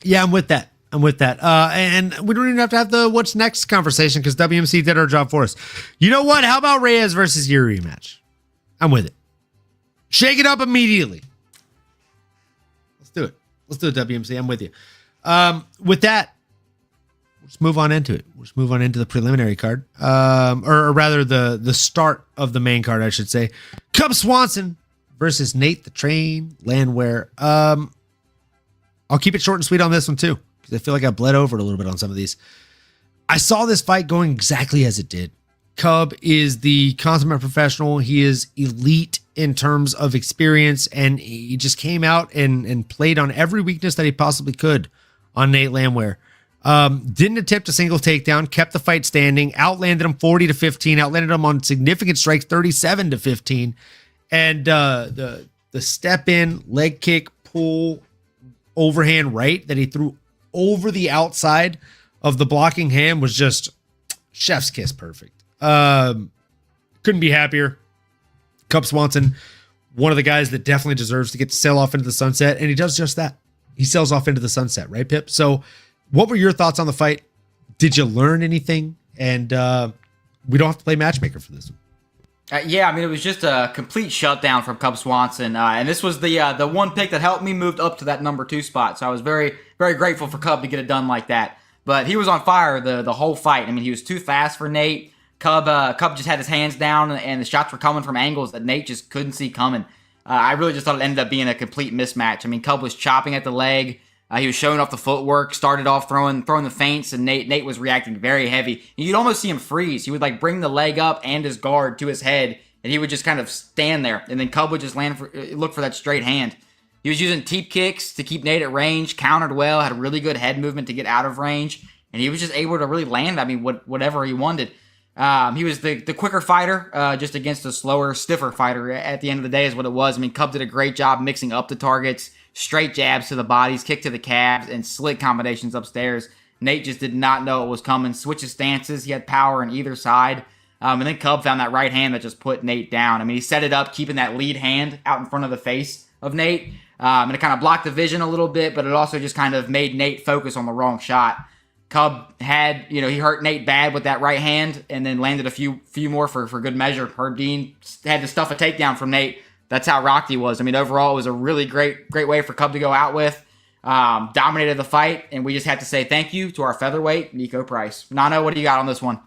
Yeah, I'm with that. And we don't even have to have the what's next conversation because WMC did our job for us. You know what? How about Reyes versus Yuri rematch? I'm with it. Shake it up immediately. Let's do it. Let's do it, WMC. I'm with you. With that, let's move on into it. Let's move on into the preliminary card. Or rather the start of the main card, I should say. Cub Swanson versus Nate the Train Landwehr. I'll keep it short and sweet on this one too, because I feel like I bled over it a little bit on some of these. I saw this fight going exactly as it did. Cub is the consummate professional. He is elite in terms of experience, and he just came out and played on every weakness that he possibly could on Nate Landwehr. Didn't attempt a single takedown, kept the fight standing, outlanded him 40-15, outlanded him on significant strikes 37-15, and the step in, leg kick, pull, overhand right that he threw over the outside of the blocking hand was just chef's kiss perfect. Couldn't be happier. Cub Swanson, one of the guys that definitely deserves to get to sail off into the sunset, and he does just that. He sails off into the sunset, right, Pip? So what were your thoughts on the fight? Did you learn anything? And we don't have to play matchmaker for this one. Yeah, I mean, it was just a complete shutdown from Cub Swanson, and this was the one pick that helped me move up to that number 2 spot, so I was very, very grateful for Cub to get it done like that. But he was on fire the whole fight. I mean, he was too fast for Nate. Cub just had his hands down, and the shots were coming from angles that Nate just couldn't see coming. I really just thought it ended up being a complete mismatch. I mean, Cub was chopping at the leg. He was showing off the footwork, started off throwing the feints, and Nate was reacting very heavy. And you'd almost see him freeze. He would bring the leg up and his guard to his head, and he would just kind of stand there. And then Cub would just look for that straight hand. He was using teep kicks to keep Nate at range, countered well, had a really good head movement to get out of range, and he was just able to really land, I mean, whatever he wanted. He was the quicker fighter, just against a slower, stiffer fighter at the end of the day is what it was. I mean, Cub did a great job mixing up the targets, straight jabs to the bodies, kick to the calves, and slick combinations upstairs. Nate just did not know it was coming. Switches stances. He had power on either side. And then Cub found that right hand that just put Nate down. I mean, he set it up, keeping that lead hand out in front of the face of Nate. And it kind of blocked the vision a little bit, but it also just kind of made Nate focus on the wrong shot. Cub had, he hurt Nate bad with that right hand and then landed a few more for good measure. Herb Dean had to stuff a takedown from Nate. That's how rocked he was. I mean, overall, it was a really great way for Cub to go out with. Dominated the fight, and we just have to say thank you to our featherweight, Nico Price. Nano, what do you got on this one?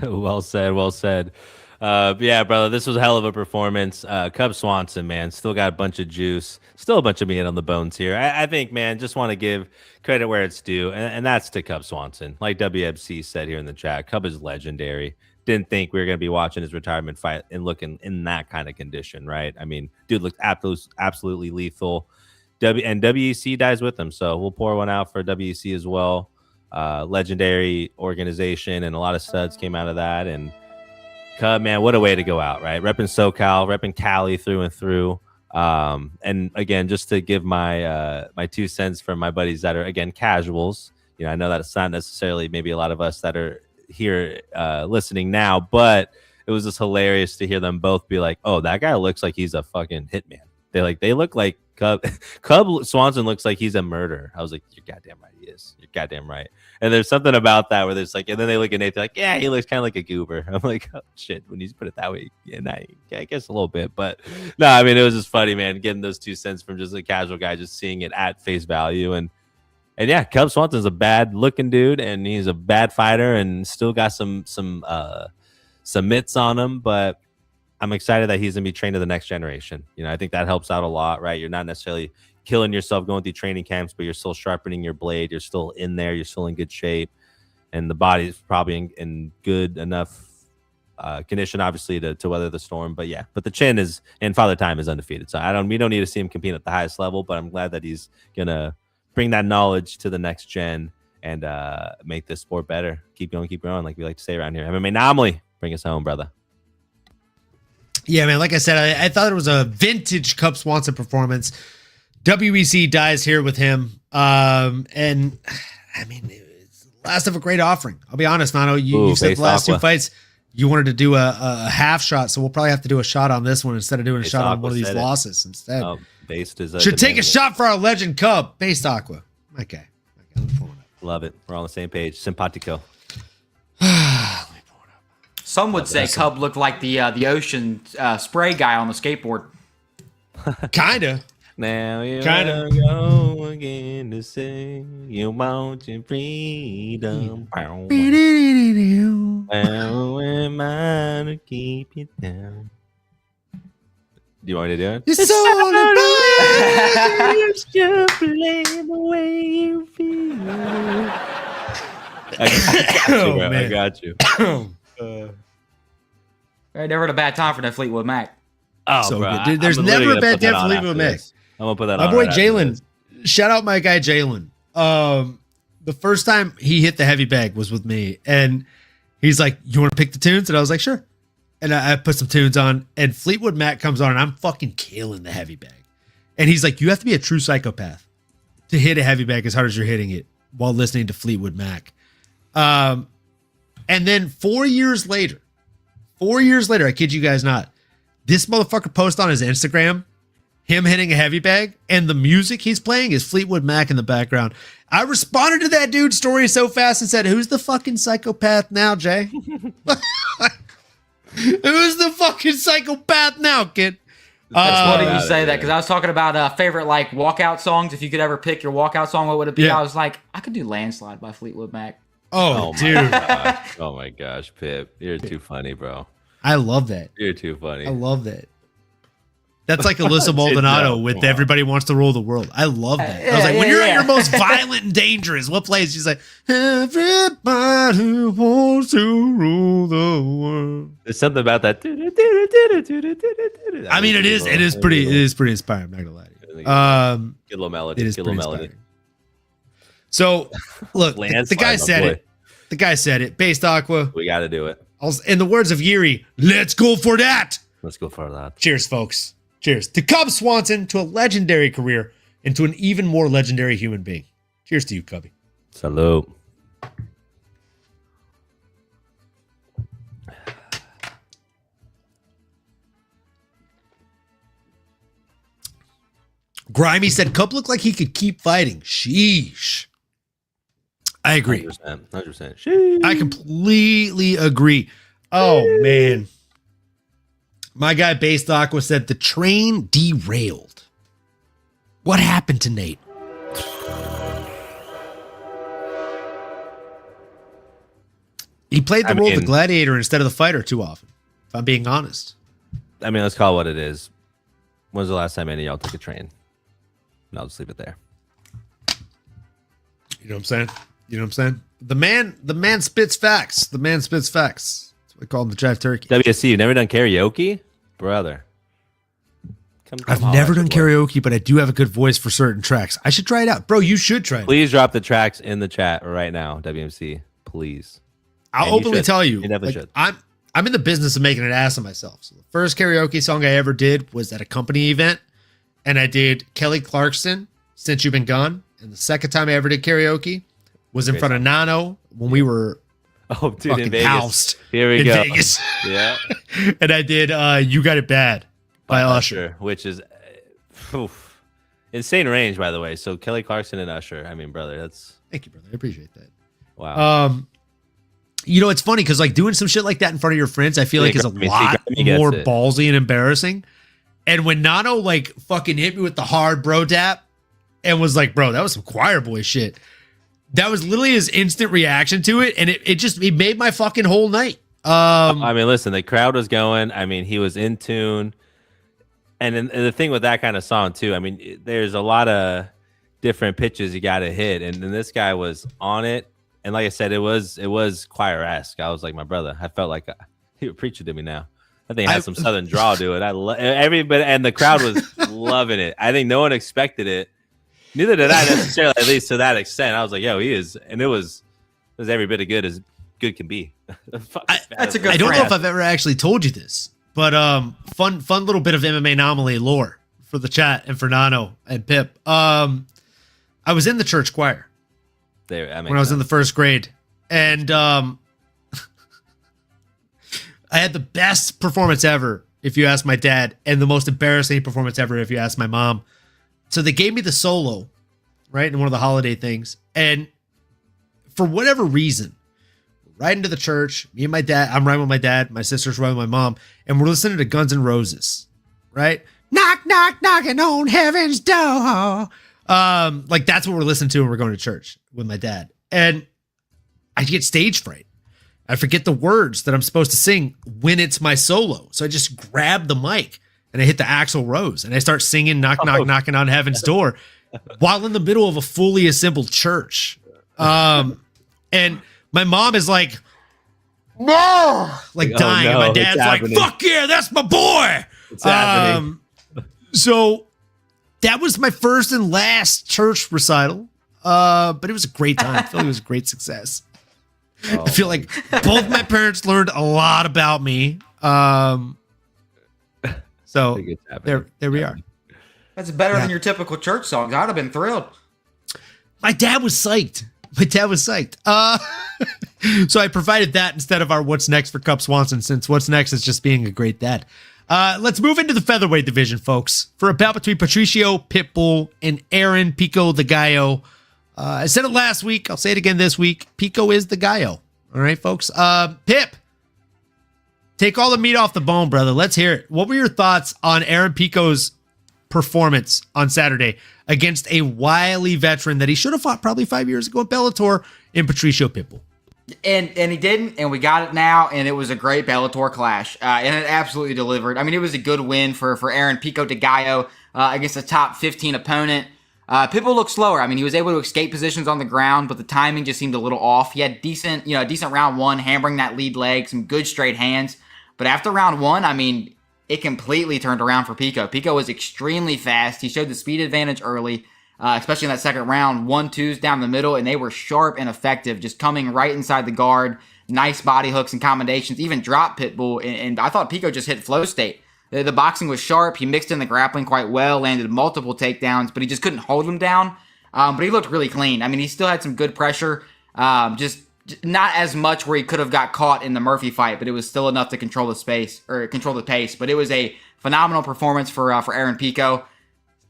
Well said. Yeah, brother, this was a hell of a performance. Cub Swanson, man, still got a bunch of juice, still a bunch of meat on the bones here. I think, man, just want to give credit where it's due, and that's to Cub Swanson. Like WFC said here in the chat, Cub is legendary. Didn't think we were going to be watching his retirement fight and looking in that kind of condition, right? I mean, dude looked absolutely lethal. WEC dies with him. So we'll pour one out for WEC as well. Legendary organization, and a lot of studs came out of that. And Cub, man, what a way to go out, right? Repping SoCal, repping Cali through and through. And again, just to give my my 2 cents from my buddies that are, again, casuals. You know, I know that it's not necessarily maybe a lot of us that are here listening now, but it was just hilarious to hear them both be like, oh, that guy looks like he's a fucking hitman. They look like Cub Swanson looks like he's a murderer. I was like, you're goddamn right he is. You're goddamn right. And there's something about that where there's like, and then they look at Nate, they're like, yeah, he looks kind of like a goober. I'm like, oh shit, when you put it that way, yeah, I guess a little bit, but no, I mean, it was just funny, man, getting those 2 cents from just a casual guy, just seeing it at face value. And yeah, Cub Swanson's a bad looking dude, and he's a bad fighter, and still got some mitts on him. But I'm excited that he's gonna be trained to the next generation. You know, I think that helps out a lot, right? You're not necessarily killing yourself going through training camps, but you're still sharpening your blade. You're still in there. You're still in good shape, and the body is probably in good enough condition, obviously, to weather the storm. But yeah, but the chin is, and Father Time is undefeated. So we don't need to see him compete at the highest level, but I'm glad that he's gonna bring that knowledge to the next gen and make this sport better. Keep going, like we like to say around here. MMAnomaly, bring us home, brother. Yeah, man, like I said, I thought it was a vintage Cub Swanson performance. WEC dies here with him. And I mean, it's the last of a great offering. I'll be honest, Nano, you said the last 2 fights you wanted to do a half shot, so we'll probably have to do a shot on this one instead of doing a shot on one of these losses instead. Based is should take a shot for our legend Cub, Based Aqua. Okay. Love it. We're on the same page. Simpatico. Some would say Cub looked like the ocean spray guy on the skateboard. Kinda. Now you go again to say you want your freedom. How am I to keep you down? Do you want me to do it? It's all about you play the way you feel. I got you. Never had a bad time for that Fleetwood Mac. Oh, so bro, good. There's never a bad time for Fleetwood Mac. I'm gonna put that my on. My boy Jalen. Shout out my guy Jalen. The first time he hit the heavy bag was with me, and he's like, "You want to pick the tunes?" And I was like, "Sure." And I put some tunes on, and Fleetwood Mac comes on, and I'm fucking killing the heavy bag. And he's like, "You have to be a true psychopath to hit a heavy bag as hard as you're hitting it while listening to Fleetwood Mac." And then 4 years later, I kid you guys not, this motherfucker posts on his Instagram him hitting a heavy bag, and the music he's playing is Fleetwood Mac in the background. I responded to that dude's story so fast and said, "Who's the fucking psychopath now, Jay?" Who's the fucking psychopath now, kid? That's funny you say that, because I was talking about favorite like walkout songs. If you could ever pick your walkout song, what would it be? Yeah. I was like, I could do "Landslide" by Fleetwood Mac. Oh dude! Oh my gosh, Pip, you're too funny, bro. I love that. You're too funny. I love that. That's like Alyssa Maldonado with "Everybody Wants to Rule the World." I love that. I was like, when you're at your most violent and dangerous, what plays? She's like, "Everybody wants to rule the world." There's something about that. I mean, it is pretty inspiring. I'm not gonna lie to you. Get a little melody. It is pretty inspiring. So, look, the guy said it. The guy said it. Based Aqua. We got to do it. In the words of Yuri, let's go for that. Let's go for that. Cheers, folks. Cheers to Cub Swanson, to a legendary career, and to an even more legendary human being. Cheers to you, Cubby. Salute. Grimy said Cub looked like he could keep fighting. Sheesh. I agree. 100%. I completely agree. Oh, man. My guy Based Aqua said the train derailed. What happened to Nate? He played the role of the gladiator instead of the fighter too often, if I'm being honest. I mean, let's call it what it is. When was the last time any of y'all took a train? And I'll just leave it there. You know what I'm saying? You know what I'm saying? The man spits facts. The man spits facts. That's what we call him, the Jive Turkey. WSC, you never done karaoke? Brother. I've never done karaoke, but I do have a good voice for certain tracks. I should try it out. Bro, you should try it. Please drop the tracks in the chat right now, WMC. Please. I'll openly tell you. You definitely should. I'm in the business of making an ass of myself. So the first karaoke song I ever did was at a company event, and I did Kelly Clarkson, Since You've Been Gone. And the second time I ever did karaoke was in front of Nano when we were in Vegas. Housed Here we in go. Vegas. Yeah. And I did You Got It Bad by Usher. Which is insane range, by the way. So Kelly Clarkson and Usher. I mean, brother, that's... Thank you, brother. I appreciate that. Wow. You know, it's funny because like doing some shit like that in front of your friends, I feel like is a lot more ballsy and embarrassing. And when Nano like fucking hit me with the hard bro tap and was like, bro, that was some choir boy shit. That was literally his instant reaction to it. And it made my fucking whole night. I mean, listen, the crowd was going. I mean, he was in tune. And the thing with that kind of song too, I mean, there's a lot of different pitches you got to hit. And then this guy was on it. And like I said, it was choir-esque. I was like, my brother. I felt like he would preach it to me now. I think it had some southern drawl to it. Everybody and the crowd was loving it. I think no one expected it. Neither did I necessarily, at least to that extent. I was like, yo, he is, and it was every bit of good as good can be. That's a good. I don't know if I've ever actually told you this, but fun little bit of MMAnomaly lore for the chat and for Nano and Pip. I was in the church choir. When I was in the first grade, and I had the best performance ever, if you ask my dad, and the most embarrassing performance ever, if you ask my mom. So they gave me the solo, right, in one of the holiday things, and for whatever reason, right into the church, me and my dad, I'm riding with my dad, my sister's riding with my mom, and we're listening to Guns N' Roses, right? Knock, knock, knocking on heaven's door. Like that's what we're listening to when we're going to church with my dad. And I get stage fright. I forget the words that I'm supposed to sing when it's my solo. So I just grab the mic and I hit the Axl Rose and I start singing knock, knock, knocking on heaven's door while in the middle of a fully assembled church. And my mom is like, no, like dying. And my dad's like, fuck yeah, that's my boy. It's happening. So that was my first and last church recital, but it was a great time. I feel like it was a great success. I feel like both my parents learned a lot about me. So there we are. That's better than your typical church songs. I'd have been thrilled. My dad was psyched. So I provided that instead of our What's Next for Cub Swanson, since What's Next is just being a great dad. Let's move into the featherweight division, folks, for a bout between Patricio Pitbull and Aaron Pico the Gallo. I said it last week. I'll say it again this week. Pico is the Gallo. All right, folks. Pip, take all the meat off the bone, brother. Let's hear it. What were your thoughts on Aaron Pico's performance on Saturday against a wily veteran that he should have fought probably 5 years ago at Bellator in Patricio Pitbull? And he didn't, and we got it now, and it was a great Bellator clash, and it absolutely delivered. I mean, it was a good win for Aaron Pico de Gallo against a top 15 opponent. Pitbull looked slower. I mean, he was able to escape positions on the ground, but the timing just seemed a little off. He had decent round one, hammering that lead leg, some good straight hands. But after round one, I mean, it completely turned around for Pico. Pico was extremely fast. He showed the speed advantage early. Especially in that second round, 1-2s down the middle, and they were sharp and effective, just coming right inside the guard, nice body hooks and combinations, even dropped Pitbull, and I thought Pico just hit flow state. The boxing was sharp, he mixed in the grappling quite well, landed multiple takedowns, but he just couldn't hold him down, but he looked really clean. I mean, he still had some good pressure, just not as much where he could have got caught in the Murphy fight, but it was still enough to control the pace, but it was a phenomenal performance for Aaron Pico.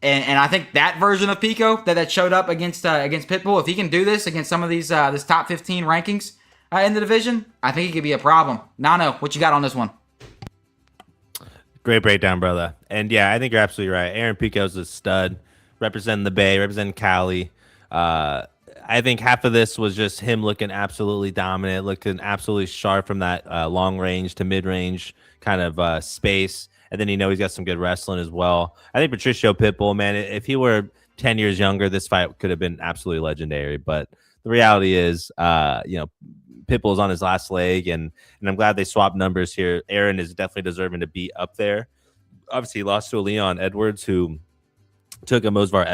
And I think that version of Pico that showed up against Pitbull, if he can do this against some of these this top 15 rankings in the division, I think he could be a problem. Nano, what you got on this one? Great breakdown, brother. And yeah, I think you're absolutely right. Aaron Pico's a stud, representing the Bay, representing Cali. I think half of this was just him looking absolutely dominant, looking absolutely sharp from that long range to mid range kind of space. And then he's got some good wrestling as well. I think Patricio Pitbull, man, if he were 10 years younger, this fight could have been absolutely legendary. But the reality is, Pitbull's on his last leg, and I'm glad they swapped numbers here. Aaron is definitely deserving to be up there. obviously he lost to a Leon Edwards who took a Movsar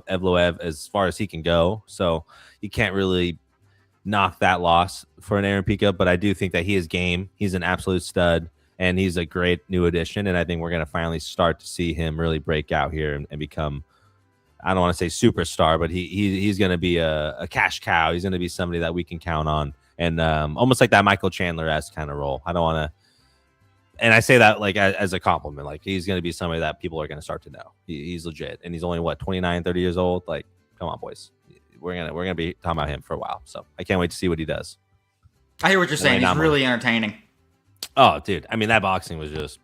Evloev as far as he can go. So you can't really knock that loss for an Aaron Pico, but I do think that he is game. He's an absolute stud, and he's a great new addition. And I think we're going to finally start to see him really break out here and become, I don't want to say superstar, but he's going to be a cash cow. He's going to be somebody that we can count on. And almost like that Michael Chandler-esque kind of role. I don't want to, and I say that like as a compliment. Like he's going to be somebody that people are going to start to know. He's legit, and he's only 29, 30 years old. Like, come on, boys. We're gonna be talking about him for a while. So I can't wait to see what he does. I hear what you're saying. He's really entertaining. Oh, dude. I mean, that boxing was just.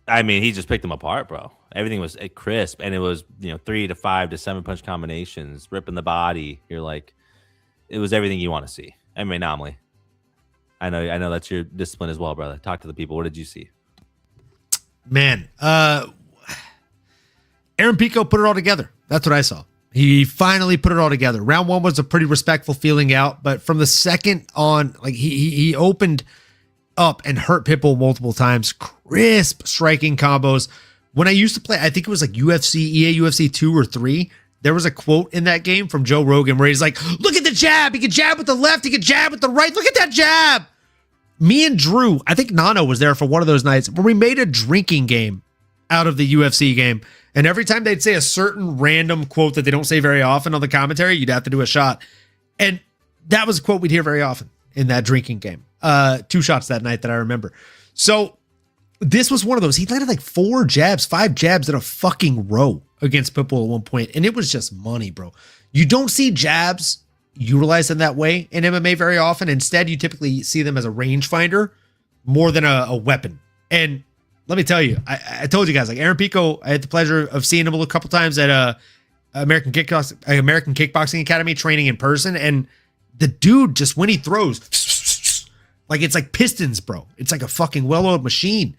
I mean, he just picked him apart, bro. Everything was crisp, and it was 3 to 5 to 7 punch combinations, ripping the body. You're like, it was everything you want to see. MMAnomaly. I know that's your discipline as well, brother. Talk to the people. What did you see? Man, Aaron Pico put it all together. That's what I saw. He finally put it all together. Round 1 was a pretty respectful feeling out, but from the second on, like he opened up and hurt Pitbull multiple times. Crisp striking combos. When I used to play, I think it was like EA UFC 2 or 3. There was a quote in that game from Joe Rogan where he's like, look at the jab. He can jab with the left. He can jab with the right. Look at that jab. Me and Drew, I think Nano was there for one of those nights where we made a drinking game out of the UFC game. And every time they'd say a certain random quote that they don't say very often on the commentary, you'd have to do a shot. And that was a quote we'd hear very often in that drinking game. 2 shots that night that I remember. So this was one of those. He landed like 5 jabs in a fucking row against Pitbull at one point. And it was just money, bro. You don't see jabs utilized in that way in MMA very often. Instead, you typically see them as a rangefinder more than a weapon. And let me tell you, I told you guys, like Aaron Pico, I had the pleasure of seeing him a couple times at American Kickboxing Academy training in person. And the dude, just when he throws, like it's like pistons, bro. It's like a fucking well-oiled machine.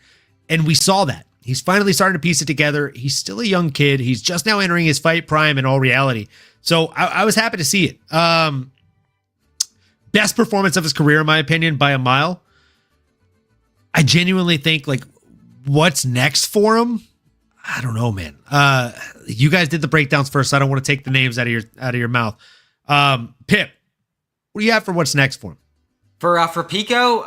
And we saw that. He's finally starting to piece it together. He's still a young kid. He's just now entering his fight prime in all reality. So I was happy to see it. Best performance of his career, in my opinion, by a mile. I genuinely think, like, what's next for him? I don't know, man. You guys did the breakdowns first, so I don't want to take the names out of your mouth. Pip, what do you have for what's next for him? For Pico,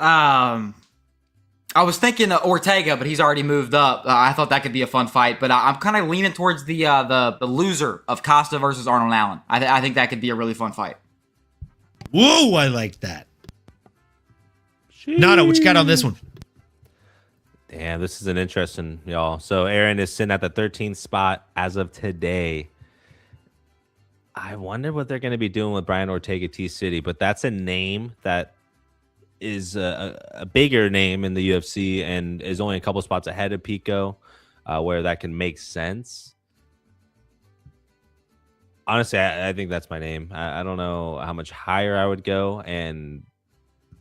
I was thinking Ortega, but he's already moved up. I thought that could be a fun fight, but I'm kind of leaning towards the loser of Costa versus Arnold Allen. I think that could be a really fun fight. Whoa, I like that. Nano, what you got on this one? Damn, this is an interesting, y'all. So Aaron is sitting at the 13th spot as of today. I wonder what they're going to be doing with Brian Ortega T-City, but that's a name that is a bigger name in the UFC and is only a couple spots ahead of Pico, where that can make sense. Honestly, I think that's my name. I don't know how much higher I would go, and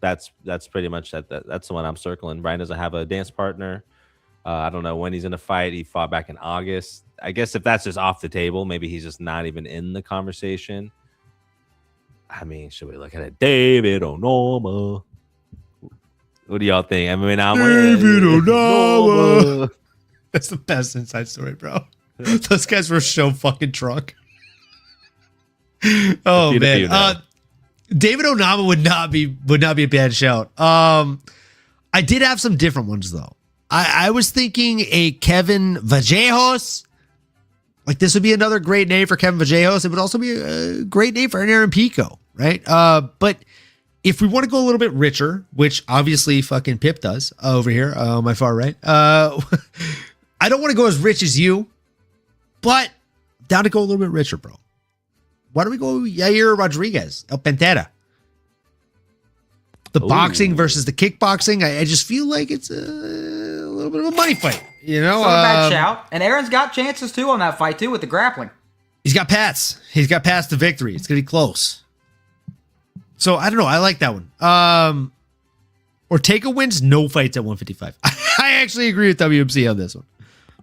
that's pretty much that's the one I'm circling. Brian doesn't have a dance partner. I don't know when he's in a fight. He fought back in August. I guess if that's just off the table, maybe he's just not even in the conversation. I mean, should we look at it? David Onoma. What do y'all think? David Onoma. That's the best inside story, bro. Those guys were so fucking drunk. Oh man, David Onama would not be a bad shout. I did have some different ones though. I was thinking a Kevin Vallejos. Like this would be another great name for Kevin Vallejos. It would also be a great name for an Aaron Pico, right? But if we want to go a little bit richer, which obviously fucking Pip does over here on my far right, I don't want to go as rich as you, but down to go a little bit richer, bro. Why don't we go Yair Rodriguez, El Pantera? The boxing versus the kickboxing. I just feel like it's a little bit of a money fight, you know? Not a bad shout. And Aaron's got chances too on that fight too with the grappling. He's got paths. He's got paths to victory. It's going to be close. So I don't know. I like that one. Ortega wins no fights at 155. I actually agree with WMC on this one.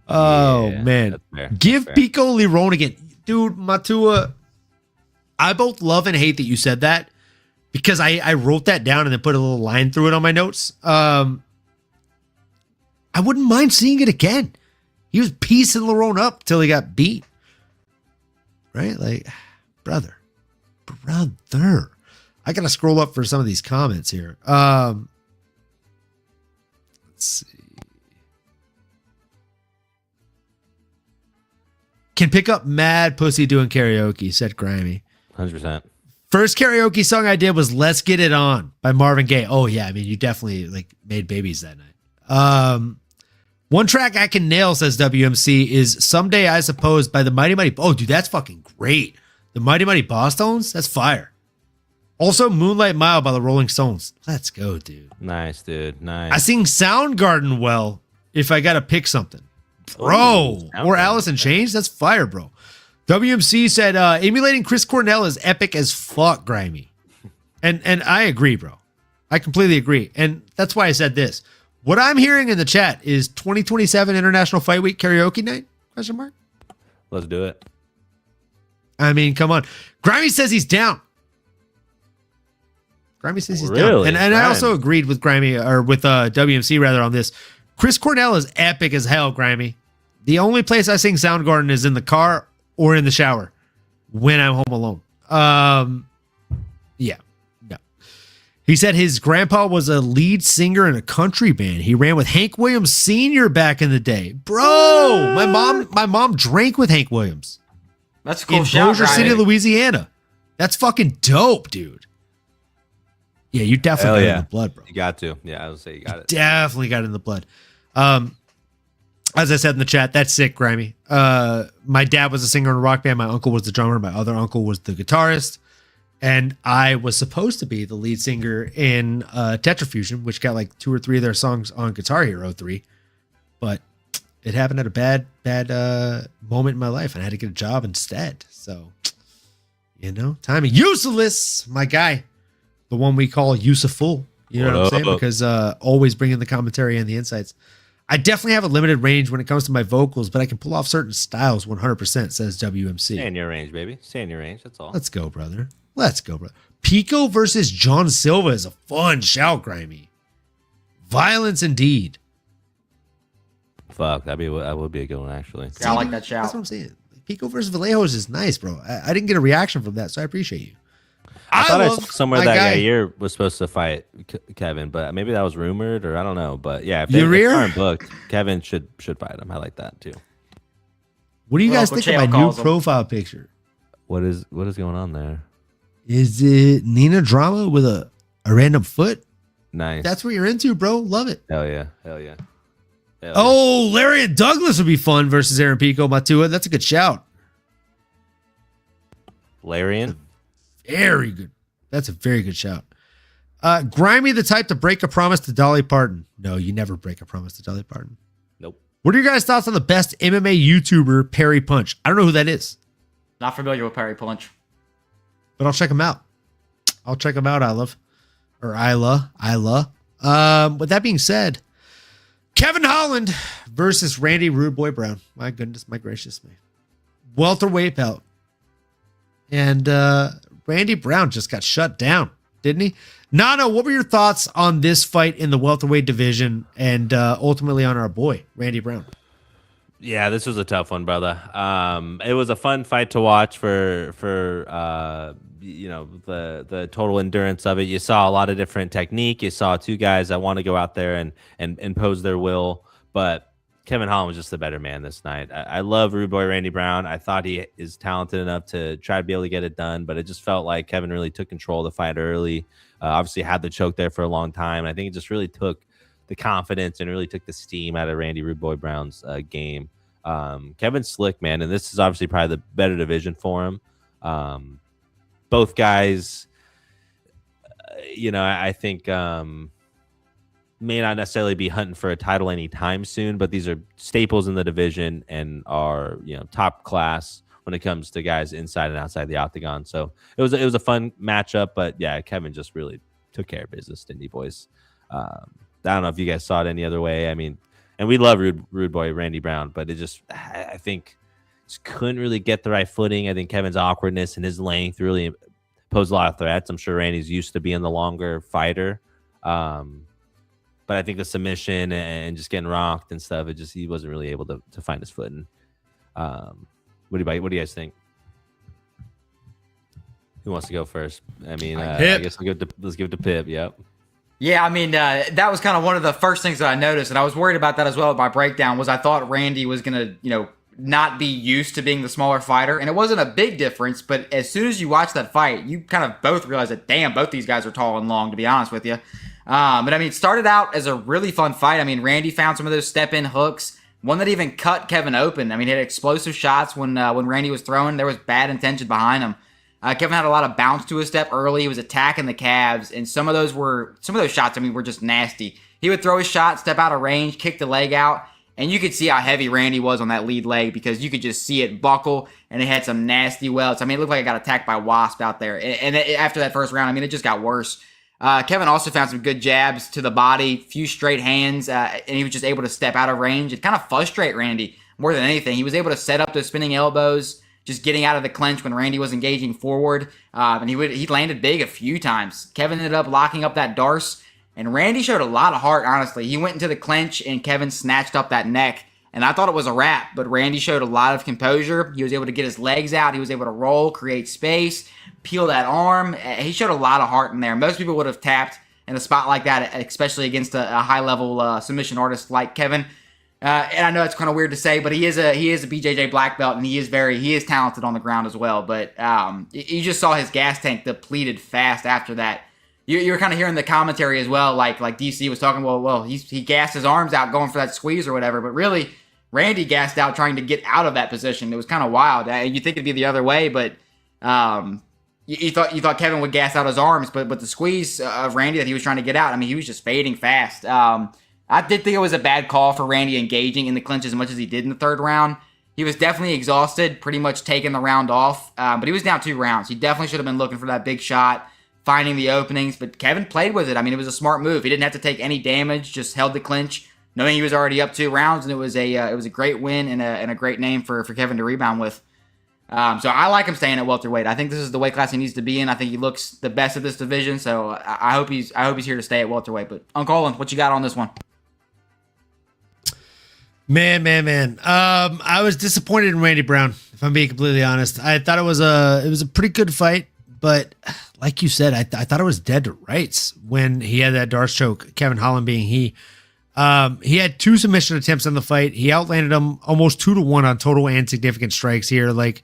Oh, yeah, man. Give Pico Liron again. Dude, Matua, I both love and hate that you said that because I wrote that down and then put a little line through it on my notes. I I wouldn't mind seeing it again. He was piecing Lerone up till he got beat. Right? Like, brother. I got to scroll up for some of these comments here. Let's see. Can pick up mad pussy doing karaoke, said Grimy. 100%. First karaoke song I did was Let's Get It On by Marvin Gaye. Oh, yeah. I mean, you definitely like made babies that night. One track I can nail, says WMC, is Someday I Suppose by the Mighty Mighty. Oh, dude, that's fucking great. The Mighty Mighty Bosstones? That's fire. Also, Moonlight Mile by the Rolling Stones. Let's go, dude. Nice, dude. Nice. I sing Soundgarden well if I got to pick something. Bro. Or Alice in Chains? That's fire, bro. WMC said, emulating Chris Cornell is epic as fuck, Grimy. And I agree, bro. I completely agree. And that's why I said this. What I'm hearing in the chat is 2027 International Fight Week karaoke night? Question mark. Let's do it. I mean, come on. Grimy says he's down. Grimy says he's Really? down. And I also agreed with Grimy, or with WMC rather, on this. Chris Cornell is epic as hell, Grimy. The only place I sing Soundgarden is in the car or in the shower when I'm home alone. Yeah. No. He said his grandpa was a lead singer in a country band. He ran with Hank Williams Sr. back in the day. Bro, my mom drank with Hank Williams. That's a cool in shout, Bossier City, Louisiana. That's fucking dope, dude. Yeah, you definitely got it in the blood, bro. You got to. Yeah, I would say you got it. Definitely got it in the blood. As I said in the chat, that's sick, Grimy. My dad was a singer in a rock band. My uncle was the drummer. My other uncle was the guitarist. And I was supposed to be the lead singer in Tetrafusion, which got like 2 or 3 of their songs on Guitar Hero 3. But it happened at a bad moment in my life, and I had to get a job instead. So, timing. Useless, my guy. The one we call useful. You know what I'm saying? Because always bringing the commentary and the insights. I definitely have a limited range when it comes to my vocals, but I can pull off certain styles 100%, says WMC. Stay in your range, baby. Stay in your range. That's all. Let's go, brother. Pico versus John Silva is a fun shout, Grimy. Violence indeed. Fuck, that would be a good one, actually. Yeah, I like that shout. That's what I'm saying. Pico versus Vallejos is nice, bro. I didn't get a reaction from that, so I appreciate you. I thought I saw somewhere that Yair was supposed to fight Kevin, but maybe that was rumored, or I don't know. But yeah, if they aren't booked, Kevin should fight him. I like that too. What do you guys think of my new profile picture? What is going on there? Is it Nina Drama with a random foot? Nice. That's what you're into, bro. Love it. Hell yeah. Oh, Larry and Douglas would be fun versus Aaron Pico, Matua. That's a good shout. Larian? Very good. That's a very good shout. Grimy the type to break a promise to Dolly Parton. No, you never break a promise to Dolly Parton. Nope. What are your guys' thoughts on the best MMA YouTuber, Perry Punch? I don't know who that is. Not familiar with Perry Punch. But I'll check him out. Isla. With that being said, Kevin Holland versus Randy Rude Boy Brown. My goodness, my gracious me. Welterweight belt. And Randy Brown just got shut down, didn't he? Nano, what were your thoughts on this fight in the welterweight division and ultimately on our boy, Randy Brown? Yeah, this was a tough one, brother. It was a fun fight to watch for the total endurance of it. You saw a lot of different technique. You saw 2 guys that want to go out there and impose their will, but Kevin Holland was just the better man this night. I love Rude Boy Randy Brown. I thought he is talented enough to try to be able to get it done, but it just felt like Kevin really took control of the fight early. Obviously had the choke there for a long time. And I think it just really took the confidence and really took the steam out of Randy Rude Boy Brown's game. Kevin's slick, man, and this is obviously probably the better division for him. Both guys, I think may not necessarily be hunting for a title anytime soon, but these are staples in the division and are top class when it comes to guys inside and outside the octagon. So it was a fun matchup, but yeah, Kevin just really took care of business, didn't he, boys? I don't know if you guys saw it any other way. I mean, and we love Rude Boy Randy Brown, but it just, I think, just couldn't really get the right footing. I think Kevin's awkwardness and his length really posed a lot of threats. I'm sure Randy's used to being the longer fighter. But I think the submission and just getting rocked and stuff, he wasn't really able to find his footing. What do you guys think? Who wants to go first? I mean, I guess let's give it to Pip. Yep. Yeah, I mean, that was kind of one of the first things that I noticed, and I was worried about that as well at my breakdown, was I thought Randy was going to, not be used to being the smaller fighter, and it wasn't a big difference, but as soon as you watch that fight, you kind of both realize that, damn, both these guys are tall and long, to be honest with you. But I mean, it started out as a really fun fight. I mean, Randy found some of those step-in hooks, one that even cut Kevin open. I mean, he had explosive shots when Randy was throwing. There was bad intention behind him. Kevin had a lot of bounce to his step early. He was attacking the calves, and some of those shots, were just nasty. He would throw his shot, step out of range, kick the leg out, and you could see how heavy Randy was on that lead leg because you could just see it buckle, and it had some nasty welts. I mean, it looked like it got attacked by a wasp out there. And after that first round, it just got worse. Kevin also found some good jabs to the body, few straight hands, and he was just able to step out of range and kind of frustrate Randy more than anything. He was able to set up those spinning elbows, just getting out of the clinch when Randy was engaging forward, and he landed big a few times. Kevin ended up locking up that Darce, and Randy showed a lot of heart, honestly. He went into the clinch, and Kevin snatched up that neck, and I thought it was a wrap, but Randy showed a lot of composure. He was able to get his legs out. He was able to roll, create space, peel that arm. He showed a lot of heart in there. Most people would have tapped in a spot like that, especially against a high-level submission artist like Kevin. And I know it's kind of weird to say, but he is a BJJ black belt, and he is talented on the ground as well. But you just saw his gas tank depleted fast after that. You were kind of hearing the commentary as well, like DC was talking. Well, he gassed his arms out going for that squeeze or whatever, but really Randy gassed out trying to get out of that position. It was kind of wild. You think it'd be the other way, but you thought Kevin would gas out his arms, but the squeeze of Randy that he was trying to get out, he was just fading fast. I did think it was a bad call for Randy engaging in the clinch as much as he did in the third round. He was definitely exhausted, pretty much taking the round off, but he was down 2 rounds. He definitely should have been looking for that big shot, finding the openings, but Kevin played with it. It was a smart move. He didn't have to take any damage, just held the clinch, knowing he was already up 2 rounds, and it was a great win and a great name for Kevin to rebound with. So I like him staying at welterweight. I think this is the weight class he needs to be in. I think he looks the best at this division, so I hope he's here to stay at welterweight. But Uncle Olin, what you got on this one? Man. I was disappointed in Randy Brown, if I'm being completely honest. I thought it was a pretty good fight, but like you said, I thought it was dead to rights when he had that Darce choke, Kevin Holland being he. He had 2 submission attempts on the fight. He outlanded him almost 2-1 on total and significant strikes here. Like,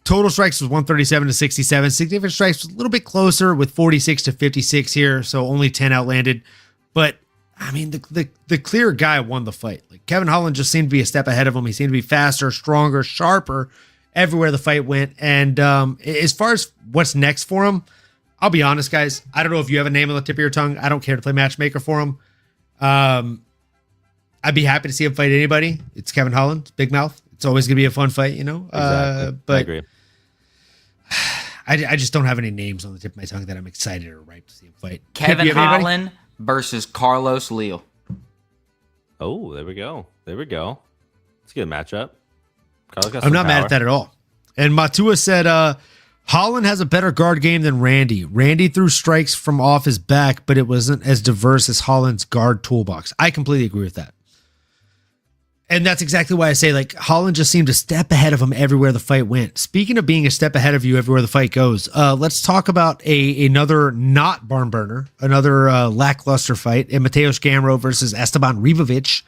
total strikes was 137 to 67. Significant strikes was a little bit closer with 46 to 56 here, so only 10 outlanded. But the clear guy won the fight. Like, Kevin Holland just seemed to be a step ahead of him. He seemed to be faster, stronger, sharper everywhere the fight went. And as far as what's next for him, I'll be honest, guys. I don't know if you have a name on the tip of your tongue. I don't care to play matchmaker for him. I'd be happy to see him fight anybody. It's Kevin Holland, big mouth. It's always going to be a fun fight, Exactly. But I agree. I just don't have any names on the tip of my tongue that I'm excited or ripe to see him fight. Kevin Holland versus Carlos Leal. Oh, there we go. It's a good matchup. I'm not mad at that at all. And Matua said, Holland has a better guard game than Randy. Randy threw strikes from off his back, but it wasn't as diverse as Holland's guard toolbox. I completely agree with that. And that's exactly why I say, like, Holland just seemed a step ahead of him everywhere the fight went. Speaking of being a step ahead of you everywhere the fight goes, let's talk about another not barn burner, another lackluster fight in Mateusz Gamrot versus Esteban Ribovic.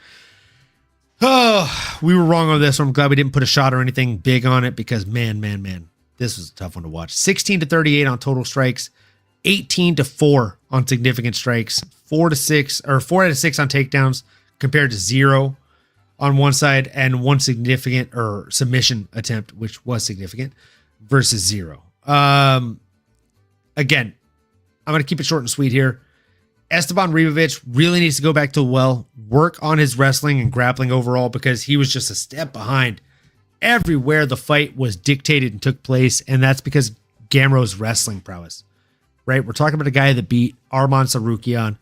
Oh, we were wrong on this one. I'm glad we didn't put a shot or anything big on it because, man, this was a tough one to watch. 16 to 38 on total strikes, 18 to 4 on significant strikes, 4 out of 6 on takedowns compared to 0 on one side and 1 significant or submission attempt, which was significant, versus 0. Again, I'm going to keep it short and sweet here. Esteban Ribovic really needs to go back to the well, work on his wrestling and grappling overall because he was just a step behind everywhere the fight was dictated and took place, and that's because Gamrot's wrestling prowess, right? We're talking about a guy that beat Arman Tsarukyan,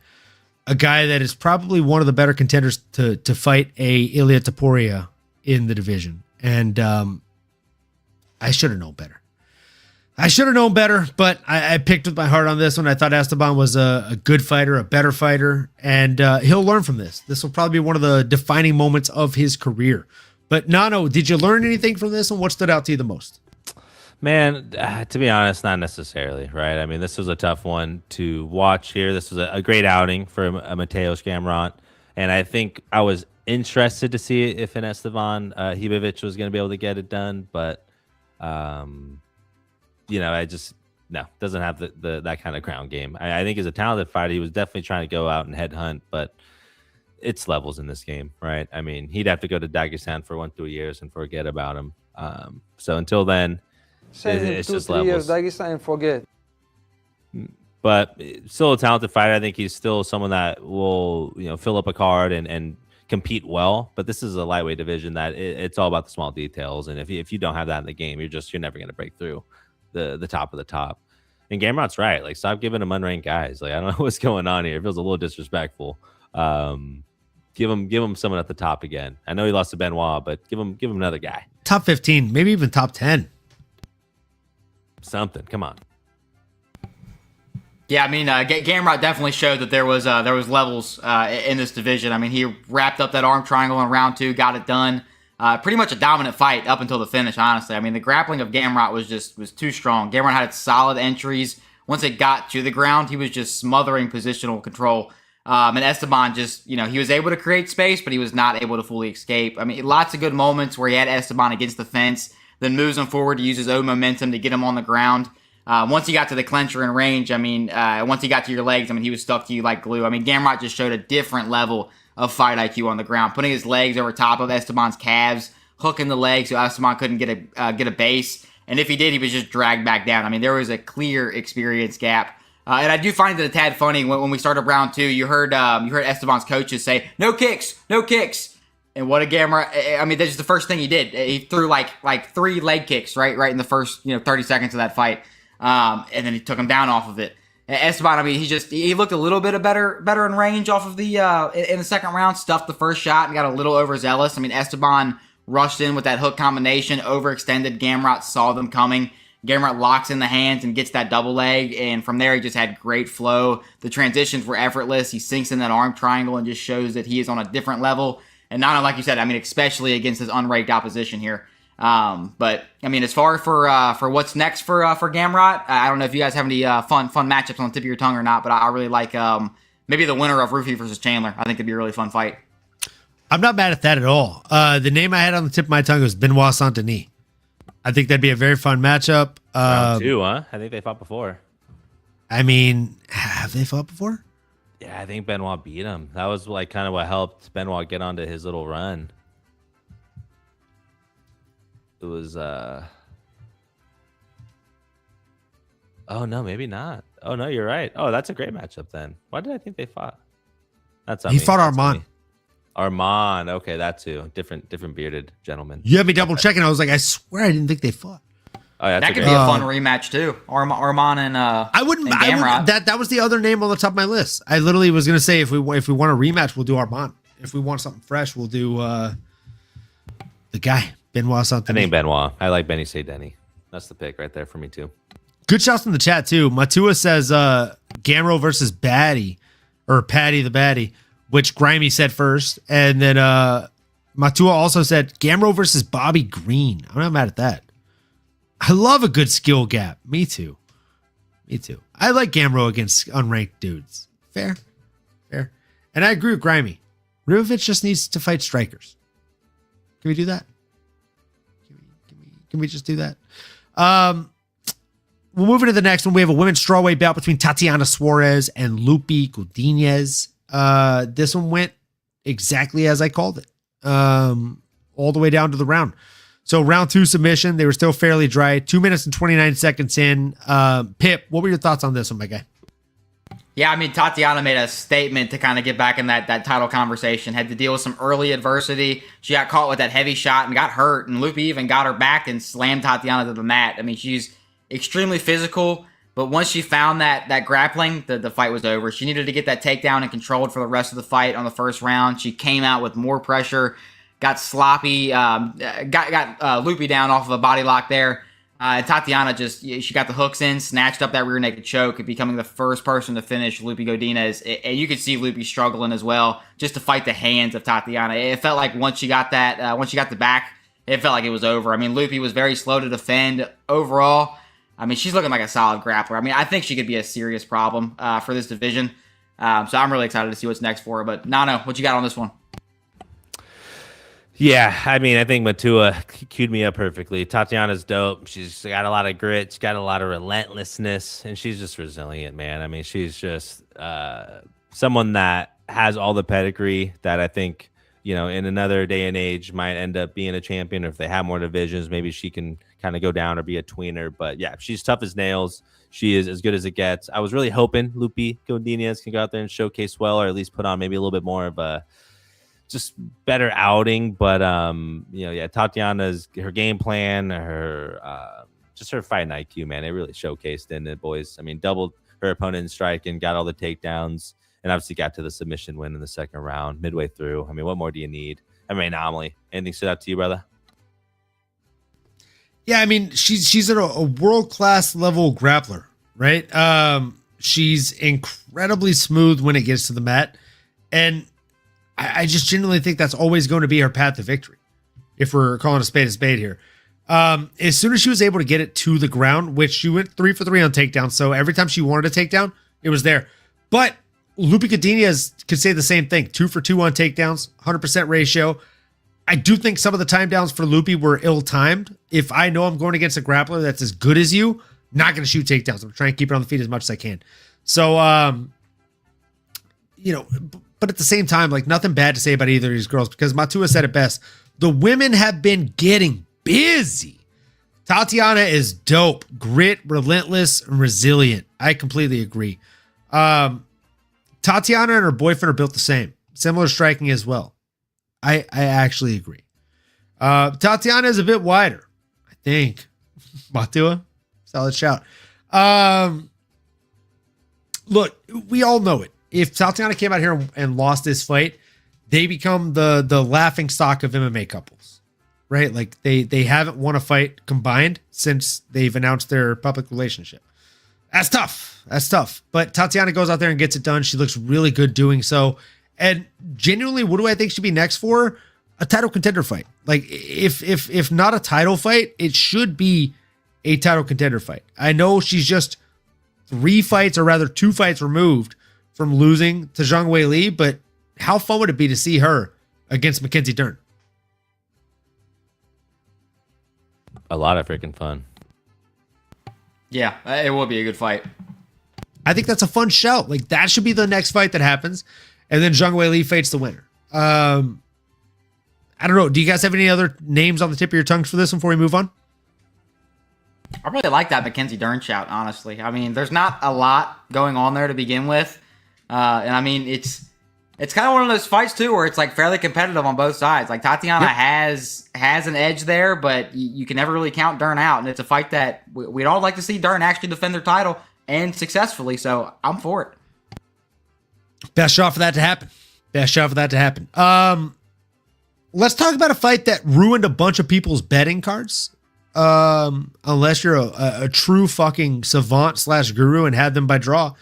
a guy that is probably one of the better contenders to fight a Ilia Topuria in the division. And I should have known better. I should have known better, but I picked with my heart on this one. I thought Esteban was a good fighter, a better fighter, and he'll learn from this. This will probably be one of the defining moments of his career. But Nano, did you learn anything from this, and what stood out to you the most? Man, to be honest, not necessarily, right? I mean, this was a tough one to watch here. This was a great outing for Mateusz Gamrot, and I think I was interested to see if an Esteban Hibovic was going to be able to get it done, but I just doesn't have that kind of ground game. I think he's a talented fighter. He was definitely trying to go out and headhunt, but it's levels in this game, right? I mean, he'd have to go to Dagestan for 1-2 years and forget about him. So until then, it's just levels. Dagestan and forget. But still a talented fighter. I think he's still someone that will fill up a card and compete well. But this is a lightweight division that it's all about the small details. And if you don't have that in the game, you're never going to break through the top of the top. And Gamrot's right. Like, stop giving him unranked guys. Like, I don't know what's going on here. It feels a little disrespectful. Give him someone at the top again. I know he lost to Benoit, but give him another guy. Top 15, maybe even top 10. Something. Come on. Yeah, I mean, Gamrot definitely showed that there was levels in this division. I mean, he wrapped up that arm triangle in round 2, got it done. Pretty much a dominant fight up until the finish, honestly. I mean, the grappling of Gamrot was too strong. Gamrot had solid entries. Once it got to the ground, he was just smothering positional control. And Esteban just, he was able to create space, but he was not able to fully escape. I mean, lots of good moments where he had Esteban against the fence, then moves him forward to use his own momentum to get him on the ground. Once he got to the clincher in range, I mean, once he got to your legs, I mean, he was stuck to you like glue. I mean, Gamrot just showed a different level of fight IQ on the ground, putting his legs over top of Esteban's calves, hooking the legs so Esteban couldn't get a base. And if he did, he was just dragged back down. I mean, there was a clear experience gap. And I do find it a tad funny when we started round 2, you heard Esteban's coaches say, no kicks. And what a Gamrot, I mean, that's just the first thing he did. He threw like 3 leg kicks, right in the first 30 seconds of that fight. And then he took him down off of it. Esteban, I mean, he looked a little bit better in range off of the in the second round, stuffed the first shot and got a little overzealous. I mean, Esteban rushed in with that hook combination, overextended. Gamrot saw them coming. Gamrot locks in the hands and gets that double leg, and from there he just had great flow. The transitions were effortless. He sinks in that arm triangle and just shows that he is on a different level. And not like you said, I mean, especially against his unranked opposition here. But I mean, as far for what's next for Gamrot, I don't know if you guys have any fun matchups on the tip of your tongue or not, but I really like maybe the winner of Rufy versus Chandler. I think it'd be a really fun fight. I'm not mad at that at all. The name I had on the tip of my tongue was Benoit Saint-Denis. I think that'd be a very fun matchup. Round 2, huh? I think they fought before. I mean, have they fought before? Yeah, I think Benoit beat him. That was like kind of what helped Benoit get onto his little run. It was oh no, maybe not. Oh no, you're right. Oh, that's a great matchup then. Why did I think they fought? He fought Armand. Armand, okay, that too. Different bearded gentleman. You had me double checking. I was like, I swear I didn't think they fought. Oh, yeah, that could be a fun rematch too. Armand and I wouldn't. Gamrot. That was the other name on the top of my list. I literally was gonna say if we want a rematch, we'll do Armand. If we want something fresh, we'll do the guy Benoit something. I think Benoit. I like Benny Saint-Denis. That's the pick right there for me too. Good shots in the chat too. Matua says Gamrot versus Patty the Baddie, which Grimy said first, and then Matua also said Gamrot versus Bobby Green. I'm not mad at that. I love a good skill gap. Me too. I like Gamrot against unranked dudes. Fair. And I agree with Grimy. Rivovic just needs to fight strikers. Can we do that? Can we just do that? We'll move into the next one. We have a women's strawweight bout between Tatiana Suarez and Lupe Godinez. This one went exactly as I called it, all the way down to the round. So round 2 submission, they were still fairly dry. 2 minutes and 29 seconds in. Pip, what were your thoughts on this one, my guy? Yeah, I mean, Tatiana made a statement to kind of get back in that title conversation. Had to deal with some early adversity. She got caught with that heavy shot and got hurt, and Lupe even got her back and slammed Tatiana to the mat. I mean, she's extremely physical, but once she found that grappling, the fight was over. She needed to get that takedown and controlled for the rest of the fight on the first round. She came out with more pressure, got sloppy, got Lupe down off of a body lock there. Tatiana she got the hooks in, snatched up that rear naked choke, becoming the first person to finish Lupe Godinez. And you could see Lupe struggling as well, just to fight the hands of Tatiana. It felt like once she got the back, it felt like it was over. I mean, Lupe was very slow to defend overall. I mean, she's looking like a solid grappler. I mean, I think she could be a serious problem for this division. So I'm really excited to see what's next for her. But Nano, what you got on this one? Yeah, I mean, I think Matua queued me up perfectly. Tatiana's dope. She's got a lot of grit. She's got a lot of relentlessness, and she's just resilient, man. I mean, she's just someone that has all the pedigree that I think, in another day and age might end up being a champion. Or if they have more divisions, maybe she can kind of go down or be a tweener. But yeah, she's tough as nails. She is as good as it gets. I was really hoping Lupe Godinez can go out there and showcase well, or at least put on maybe a little bit more of a just better outing. But Tatiana's her game plan, her just her fighting IQ, man, it really showcased, didn't it, boys? I mean, doubled her opponent in strike and got all the takedowns, and obviously got to the submission win in the second round midway through. I mean, what more do you need? Anomaly, anything stood out to you, brother? Yeah, I mean, she's at a world-class level grappler, right? She's incredibly smooth when it gets to the mat, and I just genuinely think that's always going to be her path to victory, if we're calling a spade here. As soon as she was able to get it to the ground, which she went 3 for 3 on takedown, so every time she wanted a takedown, it was there. But Lupe Godinez could say the same thing, 2 for 2 on takedowns, 100% ratio. I do think some of the time downs for Lupe were ill-timed. If I know I'm going against a grappler that's as good as you, not going to shoot takedowns. I'm trying to keep her on the feet as much as I can. So, but at the same time, like, nothing bad to say about either of these girls, because Matua said it best. The women have been getting busy. Tatiana is dope, grit, relentless, and resilient. I completely agree. Tatiana and her boyfriend are built the same. Similar striking as well. I actually agree. Tatiana is a bit wider, I think. Matua, solid shout. Look, we all know it. If Tatiana came out here and lost this fight, they become the laughing stock of MMA couples, right? Like they haven't won a fight combined since they've announced their public relationship. That's tough. But Tatiana goes out there and gets it done. She looks really good doing so. And genuinely, what do I think should be next for her? A title contender fight. Like, if not a title fight, it should be a title contender fight. I know she's just 2 fights removed from losing to Zhang Weili, but how fun would it be to see her against Mackenzie Dern? A lot of freaking fun. Yeah, it will be a good fight. I think that's a fun shout. Like, that should be the next fight that happens. And then Zhang Weili fights the winner. I don't know. Do you guys have any other names on the tip of your tongues for this one before we move on? I really like that Mackenzie Dern shout, honestly. I mean, there's not a lot going on there to begin with. And I mean, it's kind of one of those fights, too, where it's like fairly competitive on both sides. Like, Tatiana has an edge there, but you can never really count Dern out. And it's a fight that we'd all like to see Dern actually defend their title, and successfully. So I'm for it. Best shot for that to happen. Let's talk about a fight that ruined a bunch of people's betting cards. Unless you're a true fucking savant / guru and had them by draw.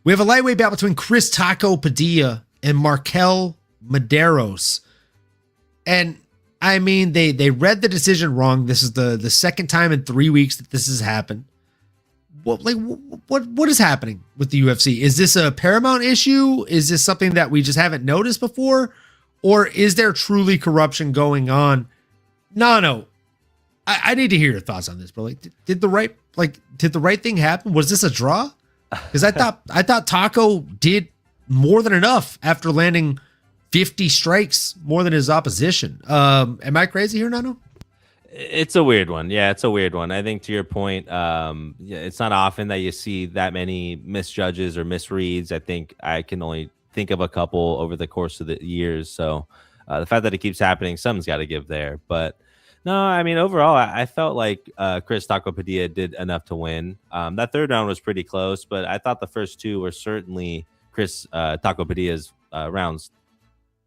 We have a lightweight bout between Chris Taco Padilla and Marquel Medeiros. And I mean, they read the decision wrong. This is the second time in 3 weeks that this has happened. What is happening with the UFC? Is this a Paramount issue? Is this something that we just haven't noticed before? Or is there truly corruption going on? No. I need to hear your thoughts on this, bro. Like, did the right thing happen? Was this a draw? Because I thought Taco did more than enough after landing 50 strikes more than his opposition. Am I crazy here, Nano? It's a weird one. Yeah, it's a weird one. I think to your point, it's not often that you see that many misjudges or misreads. I think I can only think of a couple over the course of the years. So the fact that it keeps happening, something's got to give there. But no, I mean, overall, I felt like Chris Taco Padilla did enough to win. That third round was pretty close, but I thought the first 2 were certainly Chris Taco Padilla's rounds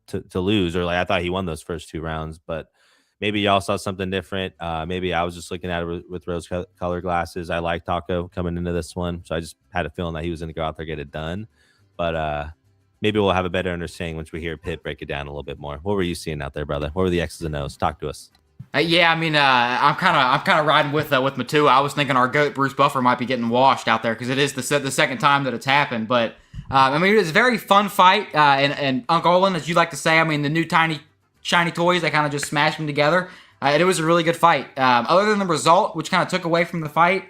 to lose, or like I thought he won those first 2 rounds. But maybe y'all saw something different. Maybe I was just looking at it with rose-colored glasses. I like Taco coming into this one, so I just had a feeling that he was going to go out there and get it done. But maybe we'll have a better understanding once we hear Pitt break it down a little bit more. What were you seeing out there, brother? What were the X's and O's? Talk to us. Yeah, I mean, I'm kind of riding with Mateusz. I was thinking our GOAT Bruce Buffer might be getting washed out there because it is the second time that it's happened. But I mean, it was a very fun fight. And Uncle Olin, as you like to say, I mean, the new tiny shiny toys, they kind of just smashed them together. And it was a really good fight. Other than the result, which kind of took away from the fight,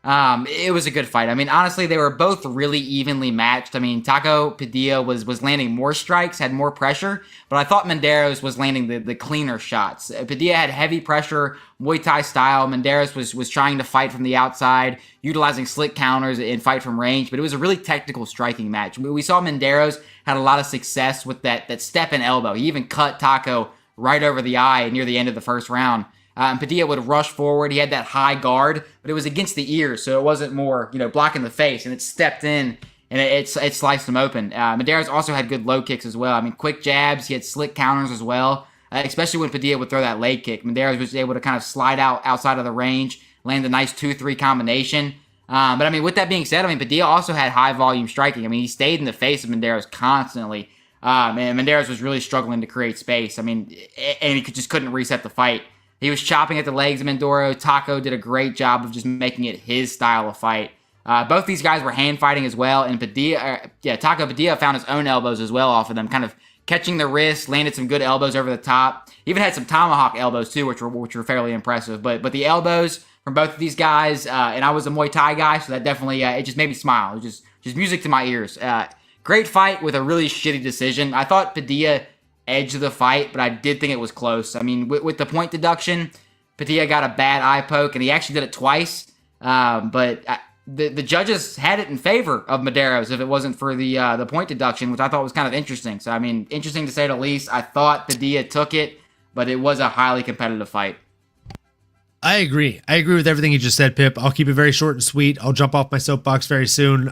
it was a good fight. I mean, honestly, they were both really evenly matched. I mean, Taco Padilla was landing more strikes, had more pressure, but I thought Medeiros was landing the cleaner shots. Padilla had heavy pressure, Muay Thai style. Medeiros was trying to fight from the outside, utilizing slick counters and fight from range, but it was a really technical striking match. We saw Medeiros had a lot of success with that step and elbow. He even cut Taco right over the eye near the end of the first round. Padilla would rush forward. He had that high guard, but it was against the ears, so it wasn't more, blocking the face, and it stepped in, and it sliced him open. Medeiros also had good low kicks as well. I mean, quick jabs. He had slick counters as well, especially when Padilla would throw that leg kick. Medeiros was able to kind of slide outside of the range, land a nice 2-3 combination. But, I mean, with that being said, I mean, Padilla also had high-volume striking. I mean, he stayed in the face of Medeiros constantly, and Medeiros was really struggling to create space. I mean, and he just couldn't reset the fight. He was chopping at the legs of Mindoro. Taco did a great job of just making it his style of fight. Both these guys were hand fighting as well, and Taco Padilla found his own elbows as well off of them, kind of catching the wrist, landed some good elbows over the top. Even had some tomahawk elbows too, which were fairly impressive. But the elbows from both of these guys, and I was a Muay Thai guy, so that definitely it just made me smile. It was just music to my ears. Great fight with a really shitty decision. I thought Padilla edge of the fight, but I did think it was close. I mean, with the point deduction, Padilla got a bad eye poke, and he actually did it twice. But the judges had it in favor of Medeiros if it wasn't for the point deduction, which I thought was kind of interesting. So, I mean, interesting to say the least. I thought Padilla took it, but it was a highly competitive fight. I agree. I agree with everything you just said, Pip. I'll keep it very short and sweet. I'll jump off my soapbox very soon.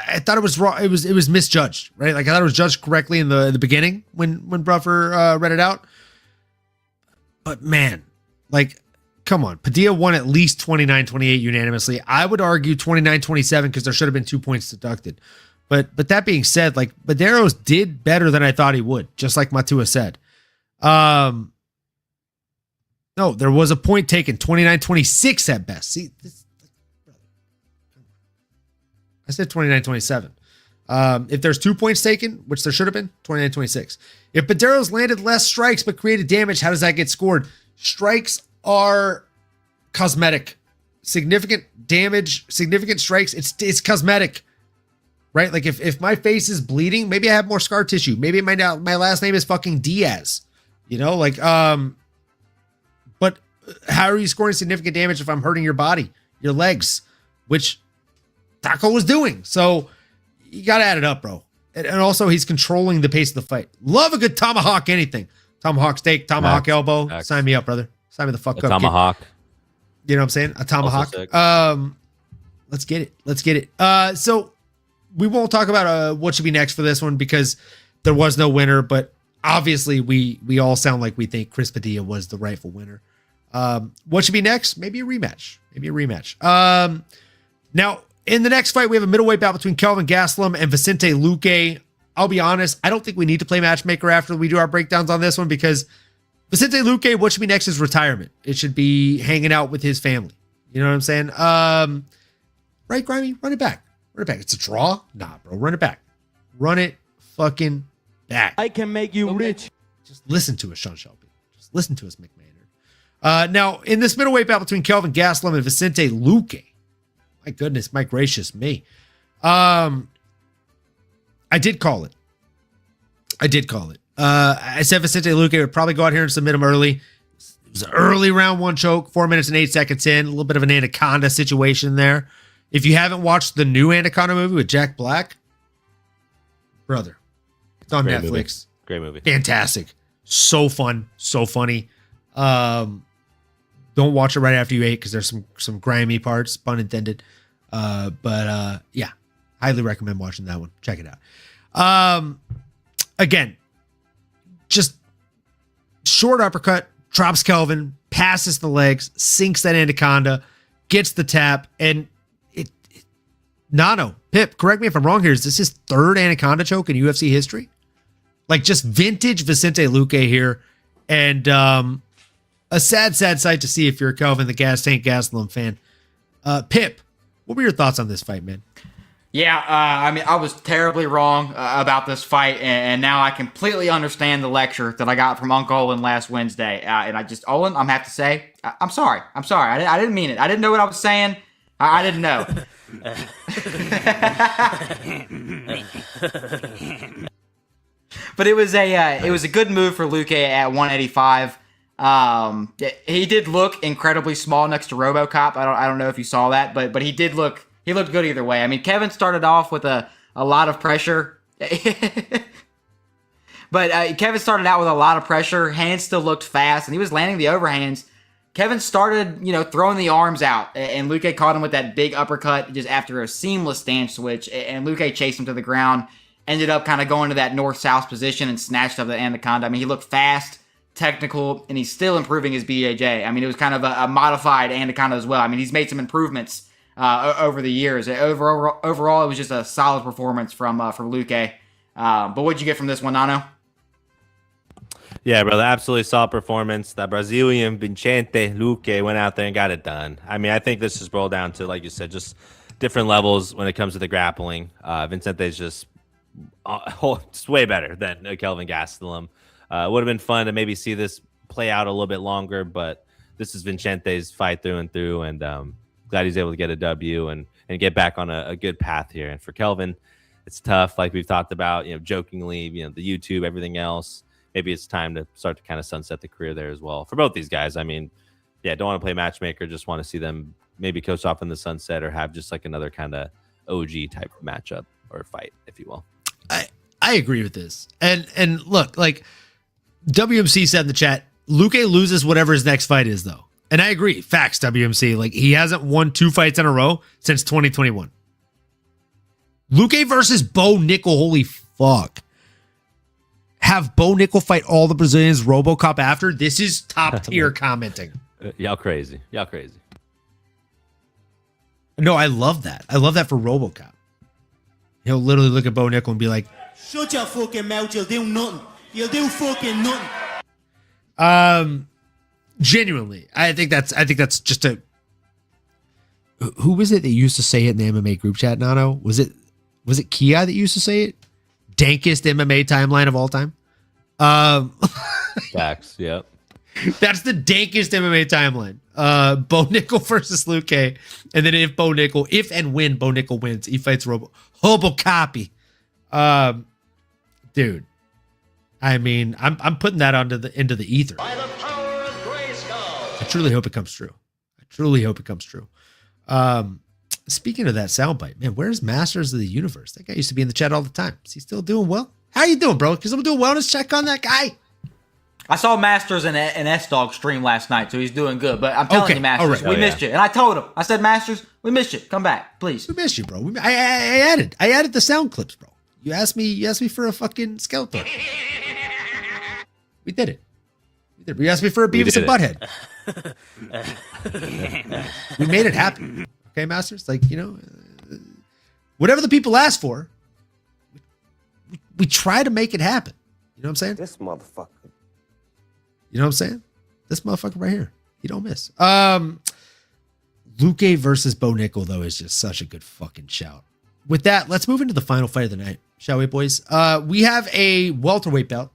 I thought it was wrong. It was misjudged, right? Like I thought it was judged correctly in the beginning when Buffer read it out. But man, like, come on. Padilla won at least 29-28 unanimously. I would argue 29-27 because there should have been 2 points deducted. But that being said, like Medeiros did better than I thought he would, just like Mateusz said. No, there was a point taken, 29-26 at best. See, I said 29-27. If there's 2 points taken, which there should have been, 29-26. If Medeiros landed less strikes but created damage, how does that get scored? Strikes are cosmetic. Significant damage, significant strikes, it's cosmetic. Right? Like if my face is bleeding, maybe I have more scar tissue. Maybe my last name is fucking Diaz. But how are you scoring significant damage if I'm hurting your body, your legs, which Taco was doing? So you got to add it up, bro. And also he's controlling the pace of the fight. Love a good tomahawk anything. Tomahawk steak, tomahawk elbow. Max. Sign me up, brother. Sign me the fuck up. Tomahawk. You know what I'm saying? A tomahawk. Let's get it. So we won't talk about what should be next for this one because there was no winner, but obviously we all sound like we think Chris Padilla was the rightful winner. What should be next? Maybe a rematch. Now, in the next fight, we have a middleweight bout between Kelvin Gastelum and Vicente Luque. I'll be honest, I don't think we need to play matchmaker after we do our breakdowns on this one because Vicente Luque, what should be next is retirement. It should be hanging out with his family. You know what I'm saying? Right, Grimy? Run it back. It's a draw? Nah, bro. Run it back. Run it fucking back. I can make you rich. Just listen to us, Sean Shelby. Just listen to us, McMahon. Now, in this middleweight bout between Kelvin Gastelum and Vicente Luque, my goodness, my gracious me. I did call it. I said Vicente Luque would probably go out here and submit him early. It was an early round one choke, 4 minutes and 8 seconds in. A little bit of an Anaconda situation there. If you haven't watched the new Anaconda movie with Jack Black, brother, it's on Great Netflix. Movie. Great movie. Fantastic. So fun. So funny. Don't watch it right after you ate because there's some grimy parts, pun intended. But yeah, highly recommend watching that one. Check it out. Again, just short uppercut, drops Kelvin, passes the legs, sinks that anaconda, gets the tap, and Nano, Pip, correct me if I'm wrong here. Is this his third anaconda choke in UFC history? Like just vintage Vicente Luque here. And a sad sight to see if you're a Kelvin the Gas Tank Gastelum fan. Pip, what were your thoughts on this fight, man? Yeah, I mean, I was terribly wrong about this fight, and now I completely understand the lecture that I got from Uncle Olin last Wednesday. And Olin, I'm have to say, I'm sorry. I didn't mean it. I didn't know what I was saying. I didn't know. But it was a good move for Luque at 185. He did look incredibly small next to RoboCop. I don't know if you saw that, but he looked good either way. I mean, Kevin started off with a lot of pressure. But Kevin started out with a lot of pressure. Hands still looked fast, and he was landing the overhands. Kevin started, throwing the arms out, and Luque caught him with that big uppercut just after a seamless stance switch, and Luque chased him to the ground, ended up kind of going to that north-south position and snatched up the anaconda. I mean, he looked fast, technical, and he's still improving his BJJ. I mean, it was kind of a modified anaconda as well. I mean, he's made some improvements over the years. Overall, it was just a solid performance from Luque. But what'd you get from this one, Nano? Yeah, brother, absolutely solid performance. That Brazilian Vicente Luque went out there and got it done. I mean, I think this is boiled down to, like you said, just different levels when it comes to the grappling. Vicente's just it's way better than Kelvin Gastelum. Would have been fun to maybe see this play out a little bit longer, but this is Vicente's fight through and through, and glad he's able to get a W and get back on a good path here. And for Kelvin, it's tough, like we've talked about, jokingly, the YouTube, everything else. Maybe it's time to start to kind of sunset the career there as well for both these guys. I mean, yeah, don't want to play matchmaker, just want to see them maybe coast off in the sunset or have just like another kind of OG type matchup or fight, if you will. I agree with this. And look, like WMC said in the chat, Luque loses whatever his next fight is, though. And I agree. Facts, WMC. Like, he hasn't won 2 fights in a row since 2021. Luque versus Bo Nickel. Holy fuck. Have Bo Nickel fight all the Brazilians RoboCop after? This is top tier commenting. Y'all crazy. No, I love that. I love that for RoboCop. He'll literally look at Bo Nickel and be like, shut your fucking mouth, you'll do nothing. You'll do fucking nothing. Genuinely, I think that's just a. Who was it that used to say it in the MMA group chat, Nano? Was it Kia that used to say it? Dankest MMA timeline of all time. Facts. Yep. That's the dankest MMA timeline. Bo Nickel versus Luque, and then if and when Bo Nickel wins, he fights RoboCop. Dude. I mean, I'm putting that into the ether. By the power of Grayskull. I truly hope it comes true. Speaking of that soundbite, man, where's Masters of the Universe? That guy used to be in the chat all the time. Is he still doing well? How you doing, bro? Because I'm doing wellness check on that guy. I saw Masters and S-Dog stream last night, so he's doing good. But I'm telling you, Masters, we missed you. And I told him, I said, Masters, we missed you. Come back, please. We missed you, bro. I added the sound clips, bro. You asked me for a fucking skeleton. We did it. You asked me for a Beavis and Butthead. We made it happen. Okay, Masters? Like, whatever the people ask for, we try to make it happen. You know what I'm saying? This motherfucker. You know what I'm saying? This motherfucker right here. You don't miss. Luque versus Bo Nickel, though, is just such a good fucking shout. With that, let's move into the final fight of the night, shall we, boys? We have a welterweight bout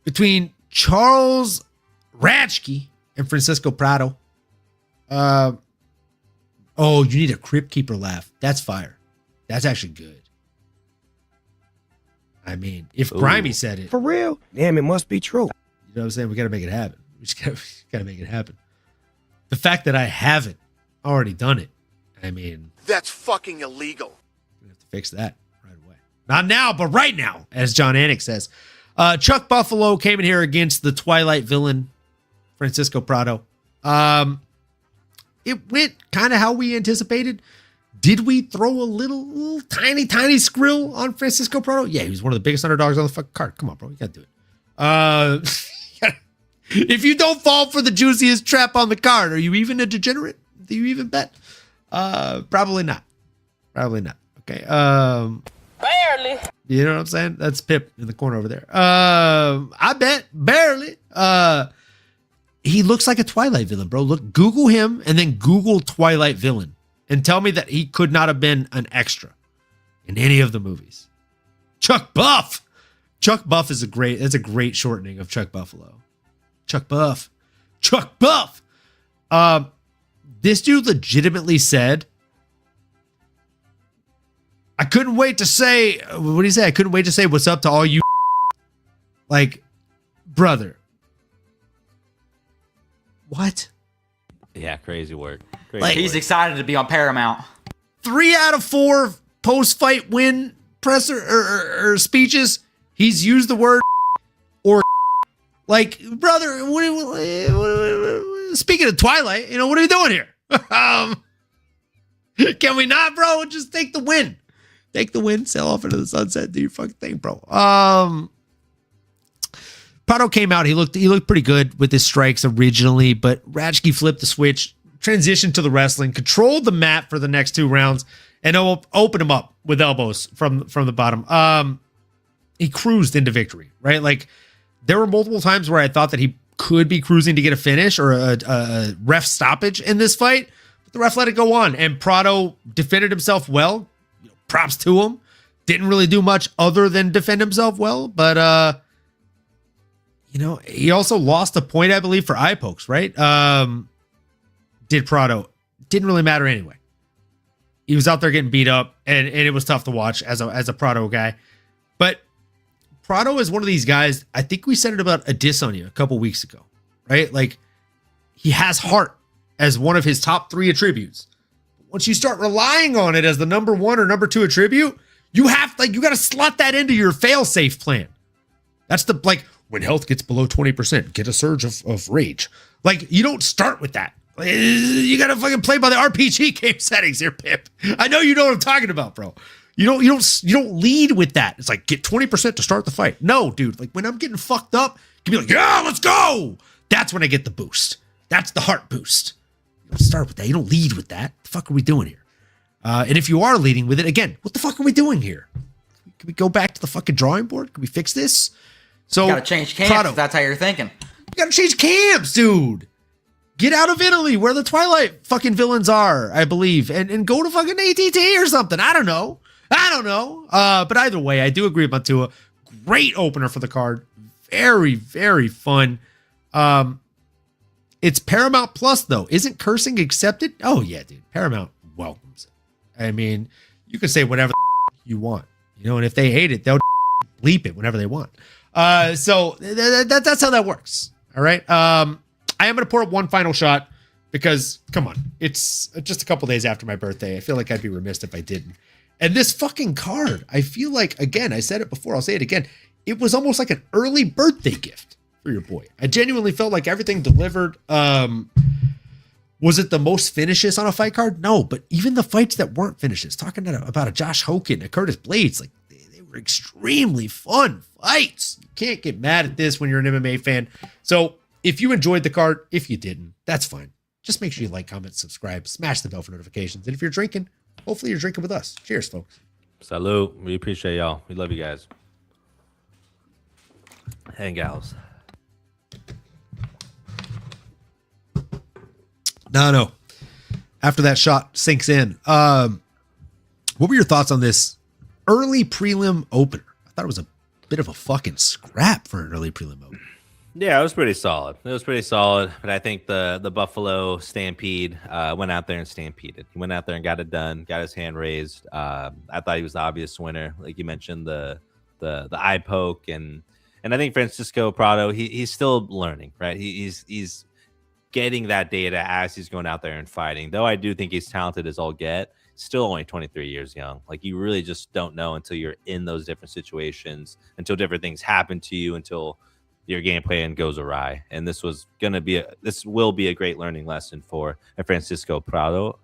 between Charles Radtke and Francisco Prado. Oh, you need a Crypt Keeper laugh. That's fire. That's actually good. I mean, if Grimy said it. For real? Damn, it must be true. You know what I'm saying? We got to make it happen. We just got to make it happen. The fact that I haven't already done it, I mean. That's fucking illegal. We have to fix that right away. Not now, but right now, as John Anik says. Chuck Buffalo came in here against the Twilight villain, Francisco Prado. It went kind of how we anticipated. Did we throw a little tiny skrill on Francisco Prado? Yeah, he was one of the biggest underdogs on the fucking card. Come on, bro. You got to do it. If you don't fall for the juiciest trap on the card, are you even a degenerate? Do you even bet? Probably not. Probably not. Okay. Barely. You know what I'm saying? That's Pip in the corner over there. I bet barely. He looks like a Twilight villain, bro. Look, Google him and then Google Twilight villain and tell me that he could not have been an extra in any of the movies. Chuck Buff. Chuck Buff is that's a great shortening of Chuck Buffalo. Chuck Buff. Chuck Buff. This dude legitimately said, I couldn't wait to say, what did he say? I couldn't wait to say what's up to all you. Like, brother. What? Yeah, crazy work. Crazy Like, he's excited to be on Paramount. 3 out of 4 post-fight win presser or speeches, he's used the word or like, brother, speaking of Twilight, what are you doing here? Can we not, bro? Just take the win. Take the win, sail off into the sunset, do your fucking thing, bro. Prado came out. He looked pretty good with his strikes originally, but Radtke flipped the switch, transitioned to the wrestling, controlled the mat for the next 2 rounds, and opened him up with elbows from the bottom. He cruised into victory, right? Like, there were multiple times where I thought that he could be cruising to get a finish or a ref stoppage in this fight, but the ref let it go on, and Prado defended himself well. Props to him. Didn't really do much other than defend himself well, but he also lost a point, I believe, for eye pokes, right? Did Prado. Didn't really matter anyway. He was out there getting beat up, and it was tough to watch as a Prado guy. But Prado is one of these guys, I think we said it about Adesanya a couple weeks ago, right? Like, he has heart as one of his top 3 attributes. Once you start relying on it as the number 1 or number 2 attribute, you got to slot that into your fail-safe plan. That's when health gets below 20%, get a surge of rage. Like, you don't start with that. You got to fucking play by the RPG game settings here, Pip. I know you know what I'm talking about, bro. You don't lead with that. It's like, get 20% to start the fight. No, dude. Like, when I'm getting fucked up, you can be like, yeah, let's go. That's when I get the boost. That's the heart boost. You don't start with that. You don't lead with that. What the fuck are we doing here? And if you are leading with it, again, what the fuck are we doing here? Can we go back to the fucking drawing board? Can we fix this? So, you gotta change camps if that's how you're thinking. You gotta change camps, dude. Get out of Italy where the Twilight fucking villains are, I believe, and go to fucking ATT or something. I don't know. But either way, I do agree with Mateusz. Great opener for the card. Very, very fun. It's Paramount Plus, though. Isn't cursing accepted? Oh, yeah, dude. Paramount welcomes it. I mean, you can say whatever you want, and if they hate it, they'll bleep it whenever they want. So that's how that works. All right. I am going to pour up one final shot because, come on, it's just a couple days after my birthday. I feel like I'd be remiss if I didn't. And this fucking card, I feel like, again, I said it before, I'll say it again. It was almost like an early birthday gift for your boy. I genuinely felt like everything delivered. Was it the most finishes on a fight card? No, but even the fights that weren't finishes, talking about a Josh Hokit and a Curtis Blades, like they were extremely fun fights. You can't get mad at this when you're an MMA fan. So if you enjoyed the card, if you didn't, that's fine. Just make sure you like, comment, subscribe, smash the bell for notifications. And if you're drinking, hopefully you're drinking with us. Cheers, folks. Salute. We appreciate y'all. We love you guys. And gals. No. After that shot sinks in, what were your thoughts on this early prelim opener? I thought it was a bit of a fucking scrap for an early prelim opener. Yeah, it was pretty solid. But I think the Buffalo Stampede went out there and stampeded. He went out there and got it done, got his hand raised. I thought he was the obvious winner. Like you mentioned, the eye poke. And I think Francisco Prado, he's still learning, right? He's getting that data as he's going out there and fighting. Though I do think he's talented as all get, still only 23 years young. Like you really just don't know until you're in those different situations, until different things happen to you, until your game plan goes awry. And this will be a great learning lesson for Francisco Prado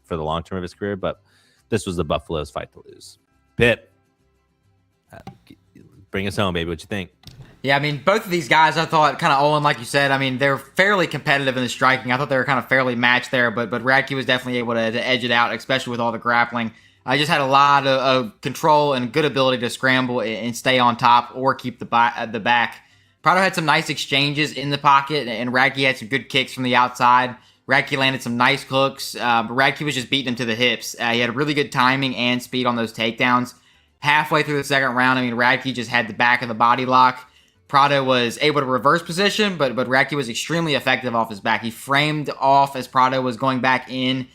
for the long term of his career. But this was the Buffalo's fight to lose. Pip, bring us home, baby. What you think? Yeah, I mean, both of these guys, I thought, kind of Olin, like you said, I mean, they're fairly competitive in the striking. I thought they were kind of fairly matched there, but Radtke was definitely able to edge it out, especially with all the grappling. I just had a lot of control and good ability to scramble and stay on top or keep the back. Prado had some nice exchanges in the pocket, and Radtke had some good kicks from the outside. Radtke landed some nice hooks, but Radtke was just beating him to the hips. He had really good timing and speed on those takedowns. Halfway through the second round, I mean, Radtke just had the back of the body lock. Prado was able to reverse position, but Radtke was extremely effective off his back. He framed off as Prado was going back in,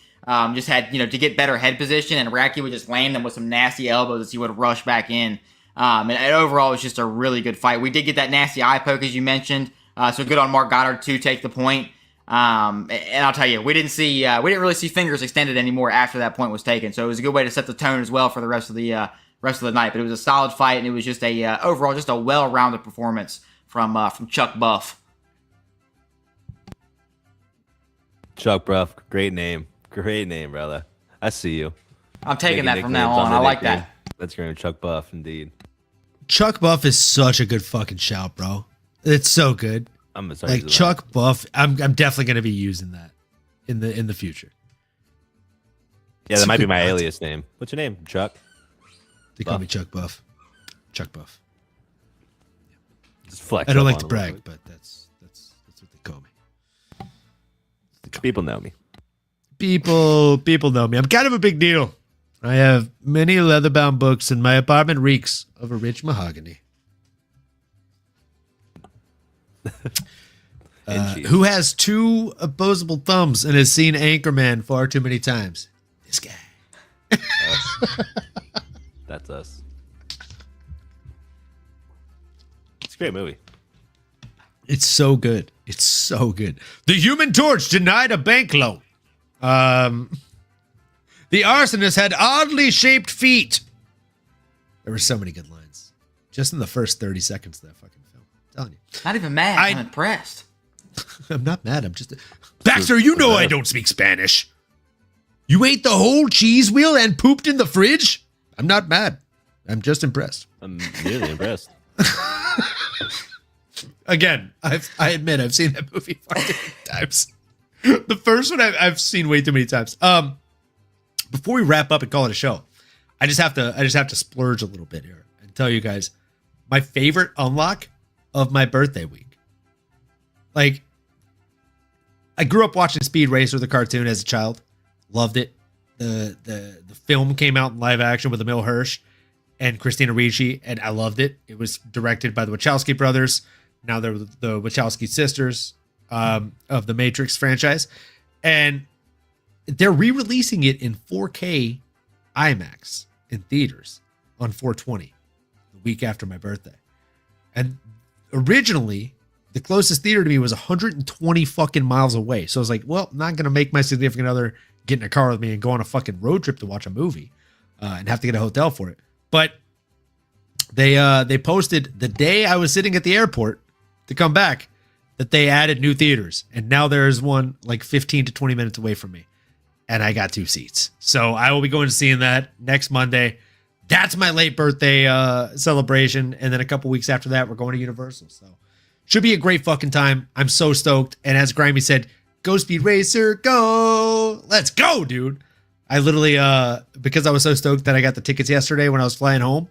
just had, to get better head position, and Radtke would just land him with some nasty elbows as he would rush back in. And overall, it was just a really good fight. We did get that nasty eye poke, as you mentioned, so good on Mark Goddard to take the point. And I'll tell you, we didn't really see fingers extended anymore after that point was taken, so it was a good way to set the tone as well for the rest of the night. But it was a solid fight, and it was just overall just a well-rounded performance from Chuck Buff. Chuck Buff, great name, brother. I see you. I'm taking that from now on. I like that. That's your name, Chuck Buff, indeed. Chuck Buff is such a good fucking shout, bro. It's so good. I'm sorry. Like Chuck Buff, I'm definitely gonna be using that in the future. Yeah, that might be my alias name. What's your name, Chuck? They call me Chuck Buff. Chuck Buff. Just flex. I don't like to brag, but that's what they call me. People know me. People know me. I'm kind of a big deal. I have many leather-bound books, and my apartment reeks of a rich mahogany. Who has 2 opposable thumbs and has seen Anchorman far too many times? This guy. That's us. It's a great movie. It's so good. It's so good. The Human Torch denied a bank loan. The arsonist had oddly shaped feet. There were so many good lines. Just in the first 30 seconds of that fucking film. I'm telling you. Not even mad. I'm impressed. I'm not mad. I'm just... Baxter, you know I don't speak Spanish. You ate the whole cheese wheel and pooped in the fridge? I'm not mad. I'm just impressed. I'm really impressed. Again, I admit I've seen that movie far too many times. The first one I've seen way too many times. Before we wrap up and call it a show, I just have to splurge a little bit here and tell you guys my favorite unlock of my birthday week. Like, I grew up watching Speed Racer, the cartoon, as a child. Loved it. The film came out in live action with Emil Hirsch and Christina Ricci, and I loved it. It was directed by the Wachowski brothers. Now they're the Wachowski sisters of the Matrix franchise. And they're re-releasing it in 4K IMAX in theaters on 4/20, the week after my birthday. And originally, the closest theater to me was 120 fucking miles away. So I was like, well, I'm not going to make my significant other get in a car with me and go on a fucking road trip to watch a movie and have to get a hotel for it. But they posted the day I was sitting at the airport to come back that they added new theaters. And now there's one like 15 to 20 minutes away from me. And I got 2 seats. So I will be going to seeing that next Monday. That's my late birthday celebration. And then a couple weeks after that, we're going to Universal. So should be a great fucking time. I'm so stoked. And as Grimy said, go Speed Racer, go. Let's go, dude. I literally, because I was so stoked that I got the tickets yesterday when I was flying home,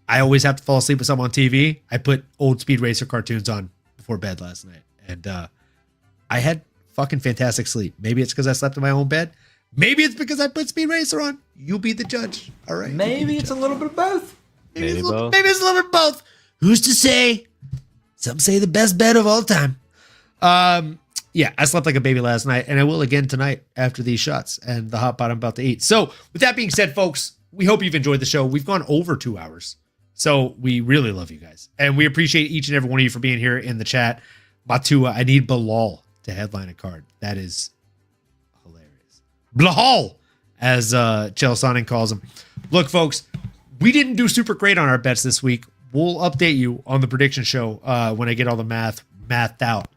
I always have to fall asleep with something on TV. I put old Speed Racer cartoons on before bed last night. And I had fucking fantastic sleep. Maybe it's because I slept in my own bed. Maybe it's because I put Speed Racer on. You be the judge. All right. Maybe it's a little bit of both. Maybe it's a little bit of both. Who's to say? Some say the best bet of all time. Yeah, I slept like a baby last night, and I will again tonight after these shots and the hot pot I'm about to eat. So with that being said, folks, we hope you've enjoyed the show. We've gone over 2 hours. So we really love you guys. And we appreciate each and every one of you for being here in the chat. Matua, I need Bilal to headline a card. That is hilarious. Bilal, as Chael Sonnen calls him. Look, folks, we didn't do super great on our bets this week. We'll update you on the prediction show when I get all the mathed out.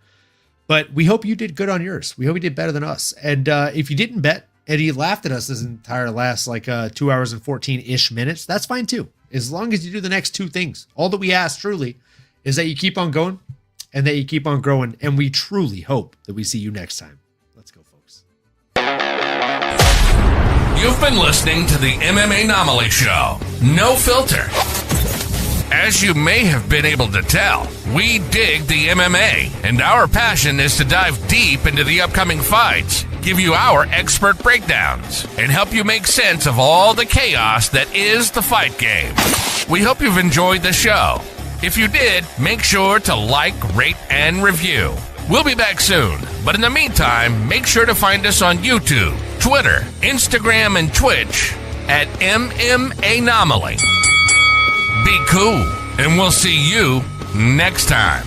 But we hope you did good on yours. We hope you did better than us. And if you didn't bet and you laughed at us this entire last 2 hours and 14-ish minutes, that's fine too. As long as you do the next 2 things. All that we ask truly is that you keep on going and that you keep on growing. And we truly hope that we see you next time. Let's go, folks. You've been listening to the MMAnomaly Show. No filter. As you may have been able to tell, we dig the MMA, and our passion is to dive deep into the upcoming fights, give you our expert breakdowns, and help you make sense of all the chaos that is the fight game. We hope you've enjoyed the show. If you did, make sure to like, rate, and review. We'll be back soon, but in the meantime, make sure to find us on YouTube, Twitter, Instagram, and Twitch at MMAnomaly. Be cool, and we'll see you next time.